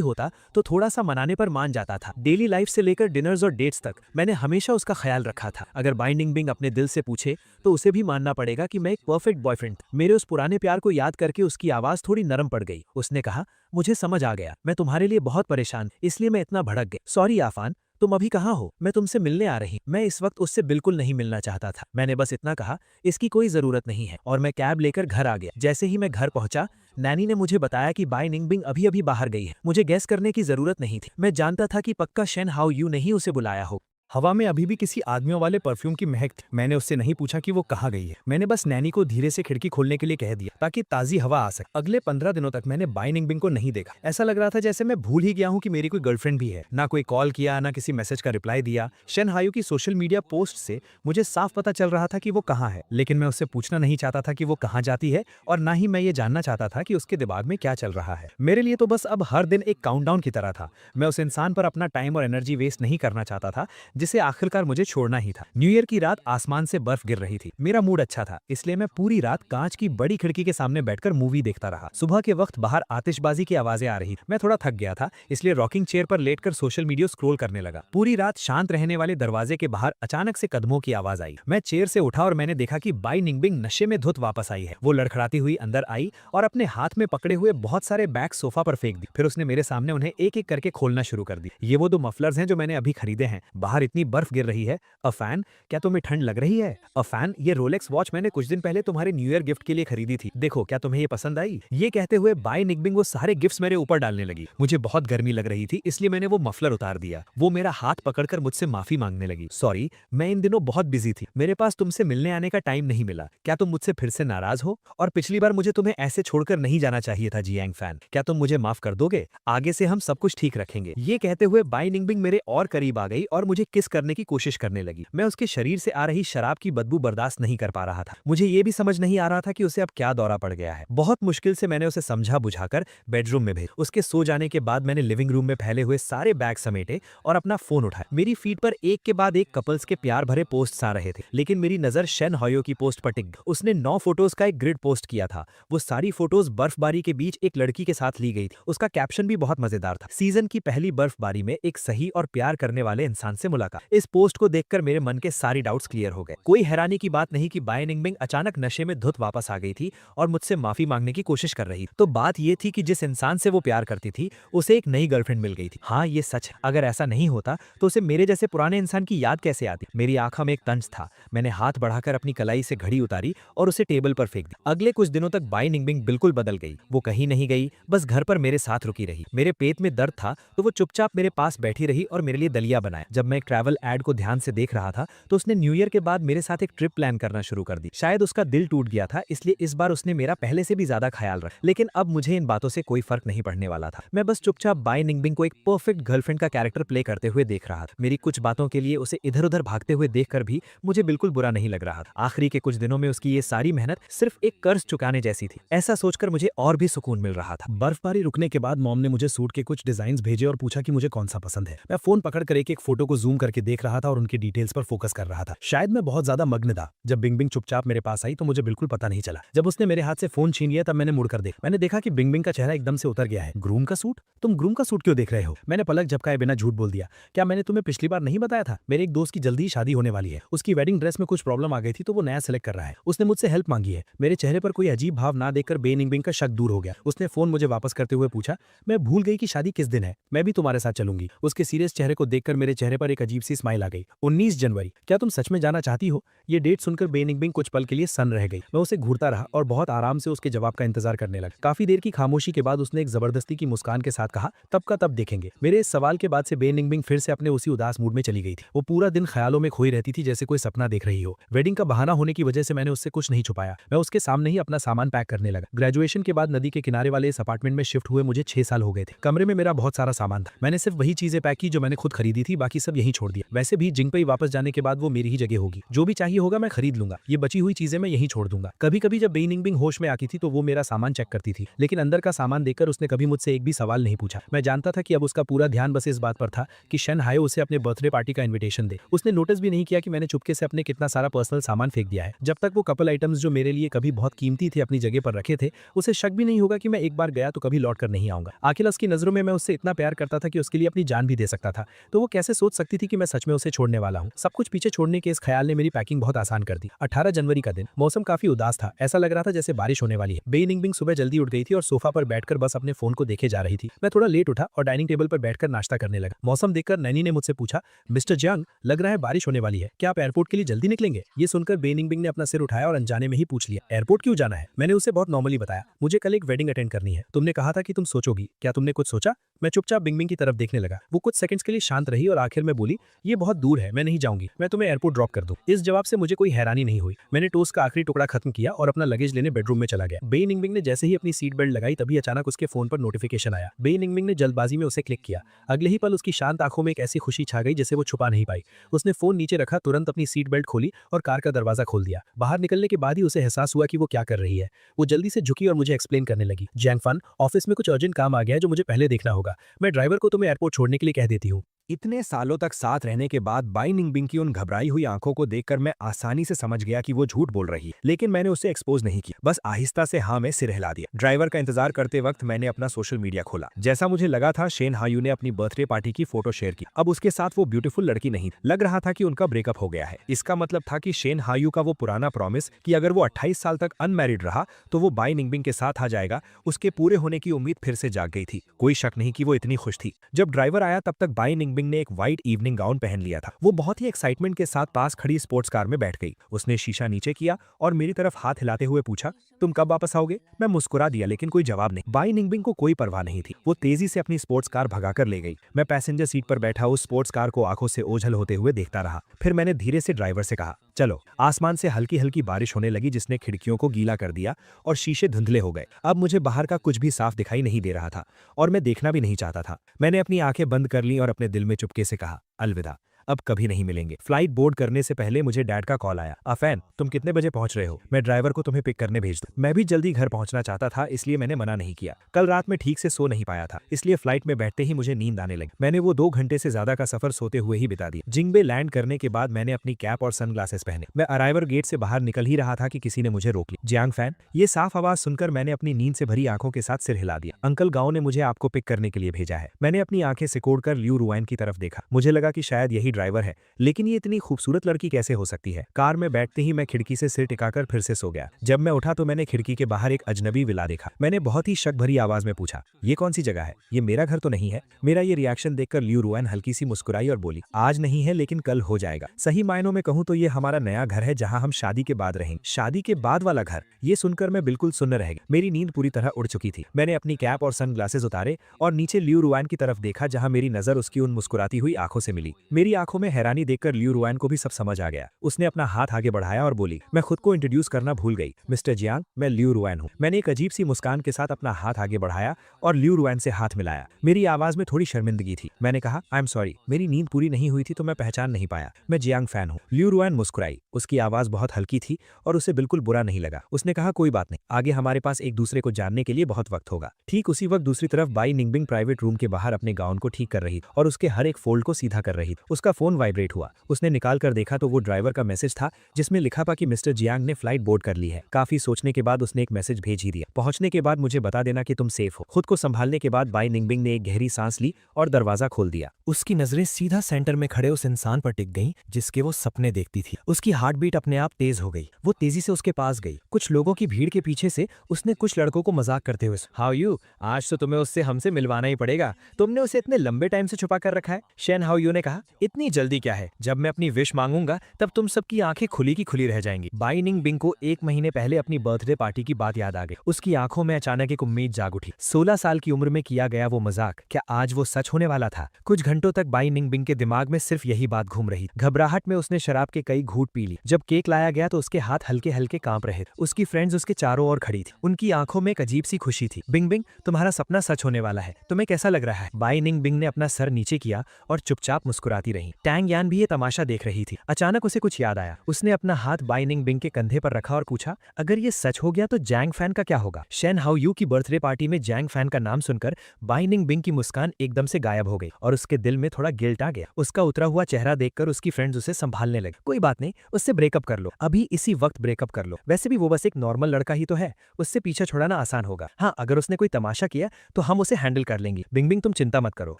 होता तो थोड़ा सा मनाने पर मान जाता था। डेली लाइफ से लेकर डिनर्स और डेट्स तक मैंने हमेशा उसका ख्याल रखा था। अगर बाई निंगबिंग अपने दिल से पूछे तो उसे भी मानना पड़ेगा कि मैं एक परफेक्ट बॉयफ्रेंड। मेरे उस पुराने प्यार को याद करके उसकी आवाज थोड़ी नरम पड़ गई। उसने कहा, मुझे समझ आ गया, मैं तुम्हारे लिए बहुत परेशान, इसलिए मैं इतना भड़क गई। सॉरी आफान, तुम अभी कहाँ हो? मैं तुमसे मिलने आ रही। मैं इस वक्त उससे बिल्कुल नहीं मिलना चाहता था। मैंने बस इतना कहा, इसकी कोई जरूरत नहीं है, और मैं कैब लेकर घर आ गया। जैसे ही मैं घर पहुंचा, नैनी ने मुझे बताया कि बाई निंगबिंग अभी अभी बाहर गई है। मुझे गैस करने की जरूरत नहीं थी। मैं जानता था कि पक्का शेन हाओ यू ने ही उसे बुलाया हो। हवा में अभी भी किसी आदमियों वाले परफ्यूम की महक थी। मैंने उससे नहीं पूछा कि वो कहाँ गई है। मैंने बस नैनी को धीरे से खिड़की खोलने के लिए कह दिया ताकि ताजी हवा आ सके। अगले 15 दिनों तक मैंने बाई निंगबिंग को नहीं देखा। ऐसा लग रहा था जैसे मैं भूल ही गया हूँ कि मेरी कोई गर्लफ्रेंड भी है। ना कोई कॉल किया, ना किसी मैसेज का रिप्लाई दिया। शेन हायू की सोशल मीडिया पोस्ट से मुझे साफ पता चल रहा था कि वो कहाँ है, लेकिन मैं उससे पूछना नहीं चाहता था कि वो कहाँ जाती है, और ना ही मैं ये जानना चाहता था कि उसके दिमाग में क्या चल रहा है। मेरे लिए तो बस अब हर दिन एक काउंटडाउन की तरह था। मैं उस इंसान पर अपना टाइम और एनर्जी वेस्ट नहीं करना चाहता था जिसे आखिरकार मुझे छोड़ना ही था। न्यू ईयर की रात आसमान से बर्फ गिर रही थी। मेरा मूड अच्छा था, इसलिए मैं पूरी रात कांच की बड़ी खिड़की के सामने बैठकर मूवी देखता रहा। सुबह के वक्त बाहर आतिशबाजी की आवाजें आ रही। मैं थोड़ा थक गया था, इसलिए रॉकिंग चेयर पर लेटकर सोशल मीडिया स्क्रॉल करने लगा। पूरी रात शांत रहने वाले दरवाजे के बाहर अचानक से कदमों की आवाज आई। मैं चेयर से उठा और मैंने देखा कि बाई निंगबिंग नशे में धुत वापस आई है। वो लड़खड़ाती हुई अंदर आई और अपने हाथ में पकड़े हुए बहुत सारे बैग सोफा पर फेंक दी। फिर उसने मेरे सामने उन्हें एक एक करके खोलना शुरू कर दी। ये वो 2 मफलर्स हैं जो मैंने अभी खरीदे हैं। बाहर इतनी बर्फ गिर रही है। अ फैन, क्या तुम्हें ठंड लग रही है? अ फैन, ये रोलेक्स वॉच मैंने कुछ दिन पहले तुम्हारे न्यू ईयर गिफ्ट के लिए खरीदी थी। देखो, क्या तुम्हें ये पसंद आई? ये कहते हुए बाई निंगबिंग वो सारे गिफ्ट्स मेरे ऊपर डालने लगी। मुझे बहुत गर्मी लग रही थी, इसलिए मैंने वो मफलर उतार दिया। वो मेरा हाथ पकड़कर मुझसे माफी मांगने लगी। सॉरी, मैं इन दिनों बहुत बिजी थी, मेरे पास तुमसे मिलने आने का टाइम नहीं मिला। क्या तुम मुझसे फिर से नाराज हो? और पिछली बार मुझे तुम्हें ऐसे छोड़कर नहीं जाना चाहिए था जियांग फैन। क्या तुम मुझे माफ कर दोगे? आगे से हम सब कुछ ठीक रखेंगे। ये कहते हुए बाई निंगबिंग मेरे और करीब आ गई और मुझे किस करने की कोशिश करने लगी। मैं उसके शरीर से आ रही शराब की बदबू बर्दाश्त नहीं कर पा रहा था। मुझे ये भी समझ नहीं आ रहा था कि उसे अब क्या दौरा पड़ गया है। बहुत मुश्किल से मैंने उसे समझा बुझाकर बेडरूम में भेज। उसके सो जाने के बाद मैंने लिविंग रूम में फैले हुए सारे बैग समेटे और अपना फोन उठाया। मेरी फीड पर एक के बाद एक कपल्स के प्यार भरे पोस्ट्स आ रहे थे, लेकिन मेरी नजर शेन हायो की पोस्ट पर टिक गई। उसने 9 फोटोज का एक ग्रिड पोस्ट किया था। वो सारी फोटोज बर्फबारी के बीच एक लड़की के साथ ली गई थी। उसका कैप्शन भी बहुत मजेदार था, सीजन की पहली बर्फबारी में एक सही और प्यार करने वाले इंसान से मुलाकात। इस पोस्ट को देखकर मेरे मन के सारी डाउट्स क्लियर हो गए। कोई हैरानी की बात नहीं कि बाई निंगबिंग अचानक नशे में धुत वापस आ गई थी और मुझसे माफी मांगने की कोशिश कर रही थी। तो बात यह थी कि जिस इंसान से वो प्यार करती थी उसे एक नई गर्लफ्रेंड मिल गई थी। हाँ, ये सच है। अगर ऐसा नहीं होता तो उसे मेरे जैसे पुराने इंसान की याद कैसे आती? मेरी आंखों में एक तंज था। मैंने हाथ बढ़ाकर अपनी कलाई से घड़ी उतारी और उसे टेबल पर फेंक दी। अगले कुछ दिनों तक बाई निंगबिंग बिल्कुल बदल गई। वो कहीं नहीं गई, बस घर पर मेरे साथ रुकी रही। मेरे पेट में दर्द था तो वो चुपचाप मेरे पास बैठी रही और मेरे लिए दलिया बनाया। जब मैं एक ट्रैवल एड को ध्यान से देख रहा था तो उसने न्यू ईयर के बाद मेरे साथ एक ट्रिप प्लान करना शुरू कर दी। शायद उसका दिल टूट गया था, इसलिए इस बार उसने मेरा पहले से भी ज्यादा ख्याल रखा। लेकिन अब मुझे इन बातों से कोई फर्क नहीं पड़ने वाला था। मैं बस चुपचाप बाई निंगबिंग को एक परफेक्ट गर्लफ्रेंड का कैरेक्टर प्ले करते हुए देख रहा था। मेरी कुछ बातों के लिए उसे इधर उधर भागते हुए देखकर भी मुझे बिल्कुल बुरा नहीं लग रहा था। आखिरी के कुछ दिनों में उसकी ये सारी मेहनत सिर्फ एक कर्ज चुकाने जैसी थी। ऐसा सोचकर मुझे और भी सुकून मिल रहा था। बर्फबारी रुकने के बाद मॉम ने मुझे सूट के कुछ डिजाइन भेजे और पूछा कि मुझे कौन सा पसंद है। मैं फोन पकड़कर एक फोटो को जूम करके देख रहा था और उनकी डिटेल्स पर फोकस कर रहा था। शायद मैं बहुत ज्यादा मग्न था। जब बिंगबिंग चुपचाप मेरे पास आई तो मुझे बिल्कुल पता नहीं चला। जब उसने मेरे हाथ से फोन छीन लिया तब मैंने मुड़कर देखा। मैंने देखा कि बिंगबिंग का चेहरा एकदम से उतर गया है। ग्रूम का सूट? तुम ग्रूम का सूट क्यों देख रहे हो? मैंने पलक झपकाए बिना झूठ बोल दिया। क्या मैंने तुम्हें पिछली बार नहीं बताया था? मेरे एक दोस्त की जल्दी ही शादी होने वाली है। उसकी वेडिंग ड्रेस में कुछ प्रॉब्लम आ गई थी तो वो नया सेलेक्ट कर रहा है। उसने मुझसे हेल्प मांगी है। मेरे चेहरे पर कोई अजीब भाव ना देखकर बे निंगबिंग का शक दूर हो गया। उसने फोन मुझे वापस करते हुए पूछा, मैं भूल गई कि शादी किस दिन है। मैं भी तुम्हारे साथ चलूंगी। उसके सीरियस चेहरे को देखकर मेरे चेहरे पर एक अजीब अजीब सी स्माइल आ गई। 19 जनवरी, क्या तुम सच में जाना चाहती हो? ये डेट सुनकर बे निंगबिंग कुछ पल के लिए सन्न रह गई। मैं उसे घूरता रहा और बहुत आराम से उसके जवाब का इंतजार करने लगा। काफी देर की खामोशी के बाद उसने एक जबरदस्ती की मुस्कान के साथ कहा, तब का तब देखेंगे। मेरे इस सवाल के बाद से बे निंगबिंग फिर से अपने उसी उदास मूड में चली गई थी। वो पूरा दिन ख्यालों में खोई रहती थी, जैसे कोई सपना देख रही हो। वेडिंग का बहाना होने की वजह से मैंने उससे कुछ नहीं छुपाया। मैं उसके सामने ही अपना सामान पैक करने लगा। ग्रेजुएशन के बाद नदी के किनारे वाले इस अपार्टमेंट में शिफ्ट हुए मुझे 6 साल हो गए थे। कमरे में मेरा बहुत सारा सामान था। मैंने सिर्फ वही चीजें पैक की जो मैंने खुद खरीदी थी, बाकी सब यहीं छोड़ दिया। वैसे भी जिंगपई वापस जाने के बाद वो मेरी ही जगह होगी। जो भी चाहिए होगा मैं खरीद लूंगा। ये बची हुई चीजें मैं यहीं छोड़ दूंगा। कभी कभी जब बे निंगबिंग होश में आती थी तो वो मेरा सामान चेक करती थी, लेकिन अंदर का सामान देखकर उसने कभी मुझसे एक भी सवाल नहीं पूछा। मैं जानता था कि अब उसका पूरा ध्यान बस इस बात पर था कि शन हायो उसे अपने बर्थडे पार्टी का इन्विटेशन दे। उसने नोटिस भी नहीं किया कि मैंने चुपके से अपने कितना सारा पर्सनल सामान फेंक दिया है। जब तक वो कपल आइटम्स जो मेरे लिए कभी बहुत कीमती थे अपनी जगह पर रखे थे, उसे शक भी नहीं होगा कि मैं एक बार गया तो कभी लौट कर नहीं आऊंगा। अखिलस की नजरों में मैं उससे इतना प्यार करता था कि उसके लिए अपनी जान भी दे सकता था, तो वो कैसे सोच सकती थी कि मैं सच में उसे छोड़ने वाला हूँ। सब कुछ पीछे छोड़ने के इस ख्याल ने मेरी पैकिंग बहुत आसान कर दी। 18 जनवरी का दिन, मौसम काफी उदास था। ऐसा लग रहा था जैसे बारिश होने वाली है। बे निंगबिंग सुबह जल्दी उठ गई थी और सोफा पर बैठकर बस अपने फोन को देखे जा रही थी। मैं थोड़ा लेट उठा और डाइनिंग टेबल पर बैठकर नाश्ता करने लगा। मौसम देखकर नैनी ने मुझसे पूछा, मिस्टर जियांग, लग रहा है बारिश होने वाली है, क्या आप एयरपोर्ट के लिए जल्दी निकलेंगे? ये सुनकर बे निंगबिंग ने अपना सिर उठाया और अनजाने में ही पूछ लिया, एयरपोर्ट क्यों जाना है? मैंने उसे बहुत नॉर्मली बताया, मुझे कल एक वेडिंग अटेंड करनी है। तुमने कहा था कि तुम सोचोगी, क्या तुमने कुछ सोचा? मैं चुपचाप बिंगबिंग की तरफ देखने लगा। वो कुछ सेकंड्स के लिए शांत रही और आखिर में बोली, ये बहुत दूर है, मैं नहीं जाऊंगी, मैं तुम्हें एयरपोर्ट ड्रॉप कर दूं। इस जवाब से मुझे कोई हैरानी नहीं हुई। मैंने टोस्ट का आखिरी टुकड़ा खत्म किया और अपना लगेज लेने बेडरूम में चला गया। बे निंगबिंग ने जैसे ही अपनी सीट बेल्ट लगाई तभी अचानक उसके फोन पर नोटिफिकेशन आया। बे निंगबिंग ने जल्दबाजी में उसे क्लिक किया। अगले ही पल उसकी शांत आंखों में एक ऐसी खुशी छा गई जिसे वो छुपा नहीं पाई। उसने फोन नीचे रखा, तुरंत अपनी सीट बेल्ट खोली और कार का दरवाजा खोल दिया। बाहर निकलने के बाद ही उसे एहसास हुआ कि वो क्या कर रही है। वो जल्दी से झुकी और मुझे एक्सप्लेन करने लगी, जियांग फन, ऑफिस में कुछ अर्जेंट काम आ गया है जो मुझे पहले देखना होगा। मैं ड्राइवर को तुम्हें एयरपोर्ट छोड़ने के लिए कह देती हूँ। इतने सालों तक साथ रहने के बाद बाई निंगबिंग की उन घबराई हुई आंखों को देखकर मैं आसानी से समझ गया कि वो झूठ बोल रही है, लेकिन मैंने उसे एक्सपोज नहीं किया। बस आहिस्ता से हाँ में सिर हिला दिया। ड्राइवर का इंतजार करते वक्त मैंने अपना सोशल मीडिया खोला। जैसा मुझे लगा था, शेन हायू ने अपनी बर्थडे पार्टी की फोटो शेयर की। अब उसके साथ वो ब्यूटीफुल लड़की नहीं, लग रहा था कि उनका ब्रेकअप हो गया है। इसका मतलब था कि शेन हायू का वो पुराना प्रॉमिस कि अगर वो 28 साल तक अनमैरिड रहा तो वो बाई निंगबिंग के साथ आ जाएगा, उसके पूरे होने की उम्मीद फिर से जाग गई थी। कोई शक नहीं कि वो इतनी खुश थी। जब ड्राइवर आया तब तक बाई निंगबिंग ने एक व्हाइट इवनिंग गाउन पहन लिया था। वो बहुत ही एक्साइटमेंट के साथ पास खड़ी स्पोर्ट्स कार में बैठ गई। उसने शीशा नीचे किया और मेरी तरफ हाथ हिलाते हुए पूछा, तुम कब वापस आओगे? मैं मुस्कुरा दिया, लेकिन कोई जवाब नहीं। बाई निंगबिंग को कोई परवाह नहीं थी। वो तेजी से अपनी स्पोर्ट्स कार भगाकर ले गई। मैं पैसेंजर सीट पर बैठा उस स्पोर्ट्स कार को आंखों से ओझल होते हुए देखता रहा। फिर मैंने धीरे से ड्राइवर से कहा, चलो। आसमान से हल्की हल्की बारिश होने लगी जिसने खिड़कियों को गीला कर दिया और शीशे धुंधले हो गए। अब मुझे बाहर का कुछ भी साफ दिखाई नहीं दे रहा था और मैं देखना भी नहीं चाहता था। मैंने अपनी आंखें बंद कर ली और अपने दिल में चुपके से कहा, अलविदा, अब कभी नहीं मिलेंगे। फ्लाइट बोर्ड करने से पहले मुझे डैड का कॉल आया, अफैन, तुम कितने बजे पहुंच रहे हो? मैं ड्राइवर को तुम्हें पिक करने भेज दूं। मैं भी जल्दी घर पहुंचना चाहता था, इसलिए मैंने मना नहीं किया। कल रात में ठीक से सो नहीं पाया था, इसलिए फ्लाइट में बैठते ही मुझे नींद आने लगी। मैंने वो 2 घंटे से ज्यादा का सफर सोते हुए ही बिता दिया। जिंगबे लैंड करने के बाद मैंने अपनी कैप और सनग्लासेस पहने। मैं अराइवर गेट से बाहर निकल ही रहा था कि किसी ने मुझे रोक लिया। जियांग फैन, ये साफ आवाज सुनकर मैंने अपनी नींद से भरी आंखों के साथ सिर हिला दिया। अंकल गांव ने मुझे आपको पिक करने के लिए भेजा है। मैंने अपनी आंखें सिकोड़कर लियू रुआन की तरफ देखा। मुझे लगा कि शायद यही ड्राइवर है, लेकिन ये इतनी खूबसूरत लड़की कैसे हो सकती है? कार में बैठते ही मैं खिड़की से सिर टिकाकर फिर से सो गया। जब मैं उठा तो मैंने खिड़की के बाहर एक अजनबी विला देखा। मैंने बहुत ही शक भरी आवाज में पूछा, ये कौन सी जगह है? ये मेरा घर तो नहीं है? मेरा ये रिएक्शन देखकर लियू रुआन हल्की सी मुस्कुराई और बोली, आज नहीं है लेकिन कल हो जाएगा। सही मायनों में कहूँ तो ये हमारा नया घर है जहाँ हम शादी के बाद रहेंगे। शादी के बाद वाला घर? ये सुनकर मैं बिल्कुल सुन्न रह गया। मेरी नींद पूरी तरह उड़ चुकी थी। मैंने अपनी कैप और सनग्लासेस उतारे और नीचे लियू रुआन की तरफ देखा, जहाँ मेरी नजर उसकी उन मुस्कुराती हुई आंखों से मिली। मेरी आंखों में हैरानी देखकर लियू रुआन को भी सब समझ आ गया। उसने अपना हाथ आगे बढ़ाया और बोली, मैं खुद को इंट्रोड्यूस करना भूल गई, मिस्टर जियांग, मैं लियू रुआन हूँ। मैंने एक अजीब सी मुस्कान के साथ अपना हाथ आगे बढ़ाया और लियू रुआन से हाथ मिलाया। मेरी आवाज में थोड़ी शर्मिंदगी थी। मैंने कहा, आई एम सॉरी, मेरी नींद पूरी नहीं हुई थी तो मैं पहचान नहीं पाया। मैं जियांग फैन हूँ। लियू रुआन मुस्कुराई। उसकी आवाज बहुत हल्की थी और उसे बिल्कुल बुरा नहीं लगा। उसने कहा, कोई बात नहीं, आगे हमारे पास एक दूसरे को जानने के लिए बहुत वक्त होगा। ठीक उसी वक्त दूसरी तरफ बाई निंगबिंग प्राइवेट रूम के बाहर अपने गाउन को ठीक कर रही और उसके हर एक फोल्ड को सीधा कर रही। उसका फोन वाइब्रेट हुआ। उसने निकाल कर देखा तो वो ड्राइवर का मैसेज था जिसमें लिखा था कि मिस्टर जियांग ने फ्लाइट बोर्ड कर ली है। काफी सोचने के बाद उसने एक मैसेज भेज ही दिया, पहुंचने के बाद मुझे बता देना कि तुम सेफ हो। खुद को संभालने के बाद बाई निंगबिंग ने एक गहरी सांस ली और दरवाजा खोल दिया। उसकी नजरें सीधा सेंटर में खड़े उस इंसान पर टिक गईं जिसके वो सपने देखती थी। उसकी हार्ट बीट अपने आप तेज हो गई। वो तेजी से उसके पास गई। कुछ लोगों की भीड़ के पीछे से उसने कुछ लड़कों को मजाक करते हुए, हाउ यू, आज तो तुम्हें उससे हमसे मिलवाना ही पड़ेगा, तुमने उसे इतने लंबे टाइम से छुपा कर रखा है। शेन हाउ यू ने कहा, इतनी इतनी जल्दी क्या है, जब मैं अपनी विश मांगूंगा तब तुम सबकी आंखें खुली की खुली रह जाएंगी। बाई निंगबिंग को 1 महीने पहले अपनी बर्थडे पार्टी की बात याद आ गई। उसकी आंखों में अचानक एक उम्मीद जाग उठी। 16 साल की उम्र में किया गया वो मजाक क्या आज वो सच होने वाला था? कुछ घंटों तक बाई निंगबिंग के दिमाग में सिर्फ यही बात घूम रही। घबराहट में उसने शराब के कई घूंट पी ली। जब केक लाया गया तो उसके हाथ हल्के हल्के कांप रहे थे। उसकी फ्रेंड्स उसके चारों ओर खड़ी थी। उनकी आंखों में एक अजीब सी खुशी थी। बिंगबिंग, तुम्हारा सपना सच होने वाला है, तुम्हें कैसा लग रहा है? बाई निंगबिंग ने अपना सर नीचे किया और चुपचाप मुस्कुराती रही। टैंग यान भी ये तमाशा देख रही थी। अचानक उसे कुछ याद आया। उसने अपना हाथ बाई निंगबिंग के कंधे पर रखा और पूछा, अगर ये सच हो गया तो जैंग फैन का क्या होगा? शेन हाओयू की बर्थडे पार्टी में जैंग फैन का नाम सुनकर बाई निंगबिंग की मुस्कान एकदम से गायब हो गई और उसके दिल में थोड़ा गिल्ट आ गया। उसका उतरा हुआ चेहरा देखकर उसकी फ्रेंड्स उसे संभालने लगे। कोई बात नहीं, उससे ब्रेकअप कर लो, अभी इसी वक्त ब्रेकअप कर लो। वैसे भी वो बस एक नॉर्मल लड़का ही तो है, उससे पीछा छुड़ाना आसान होगा। हाँ, अगर उसने कोई तमाशा किया तो हम उसे हैंडल कर लेंगे। बिंगबिंग, तुम चिंता मत करो।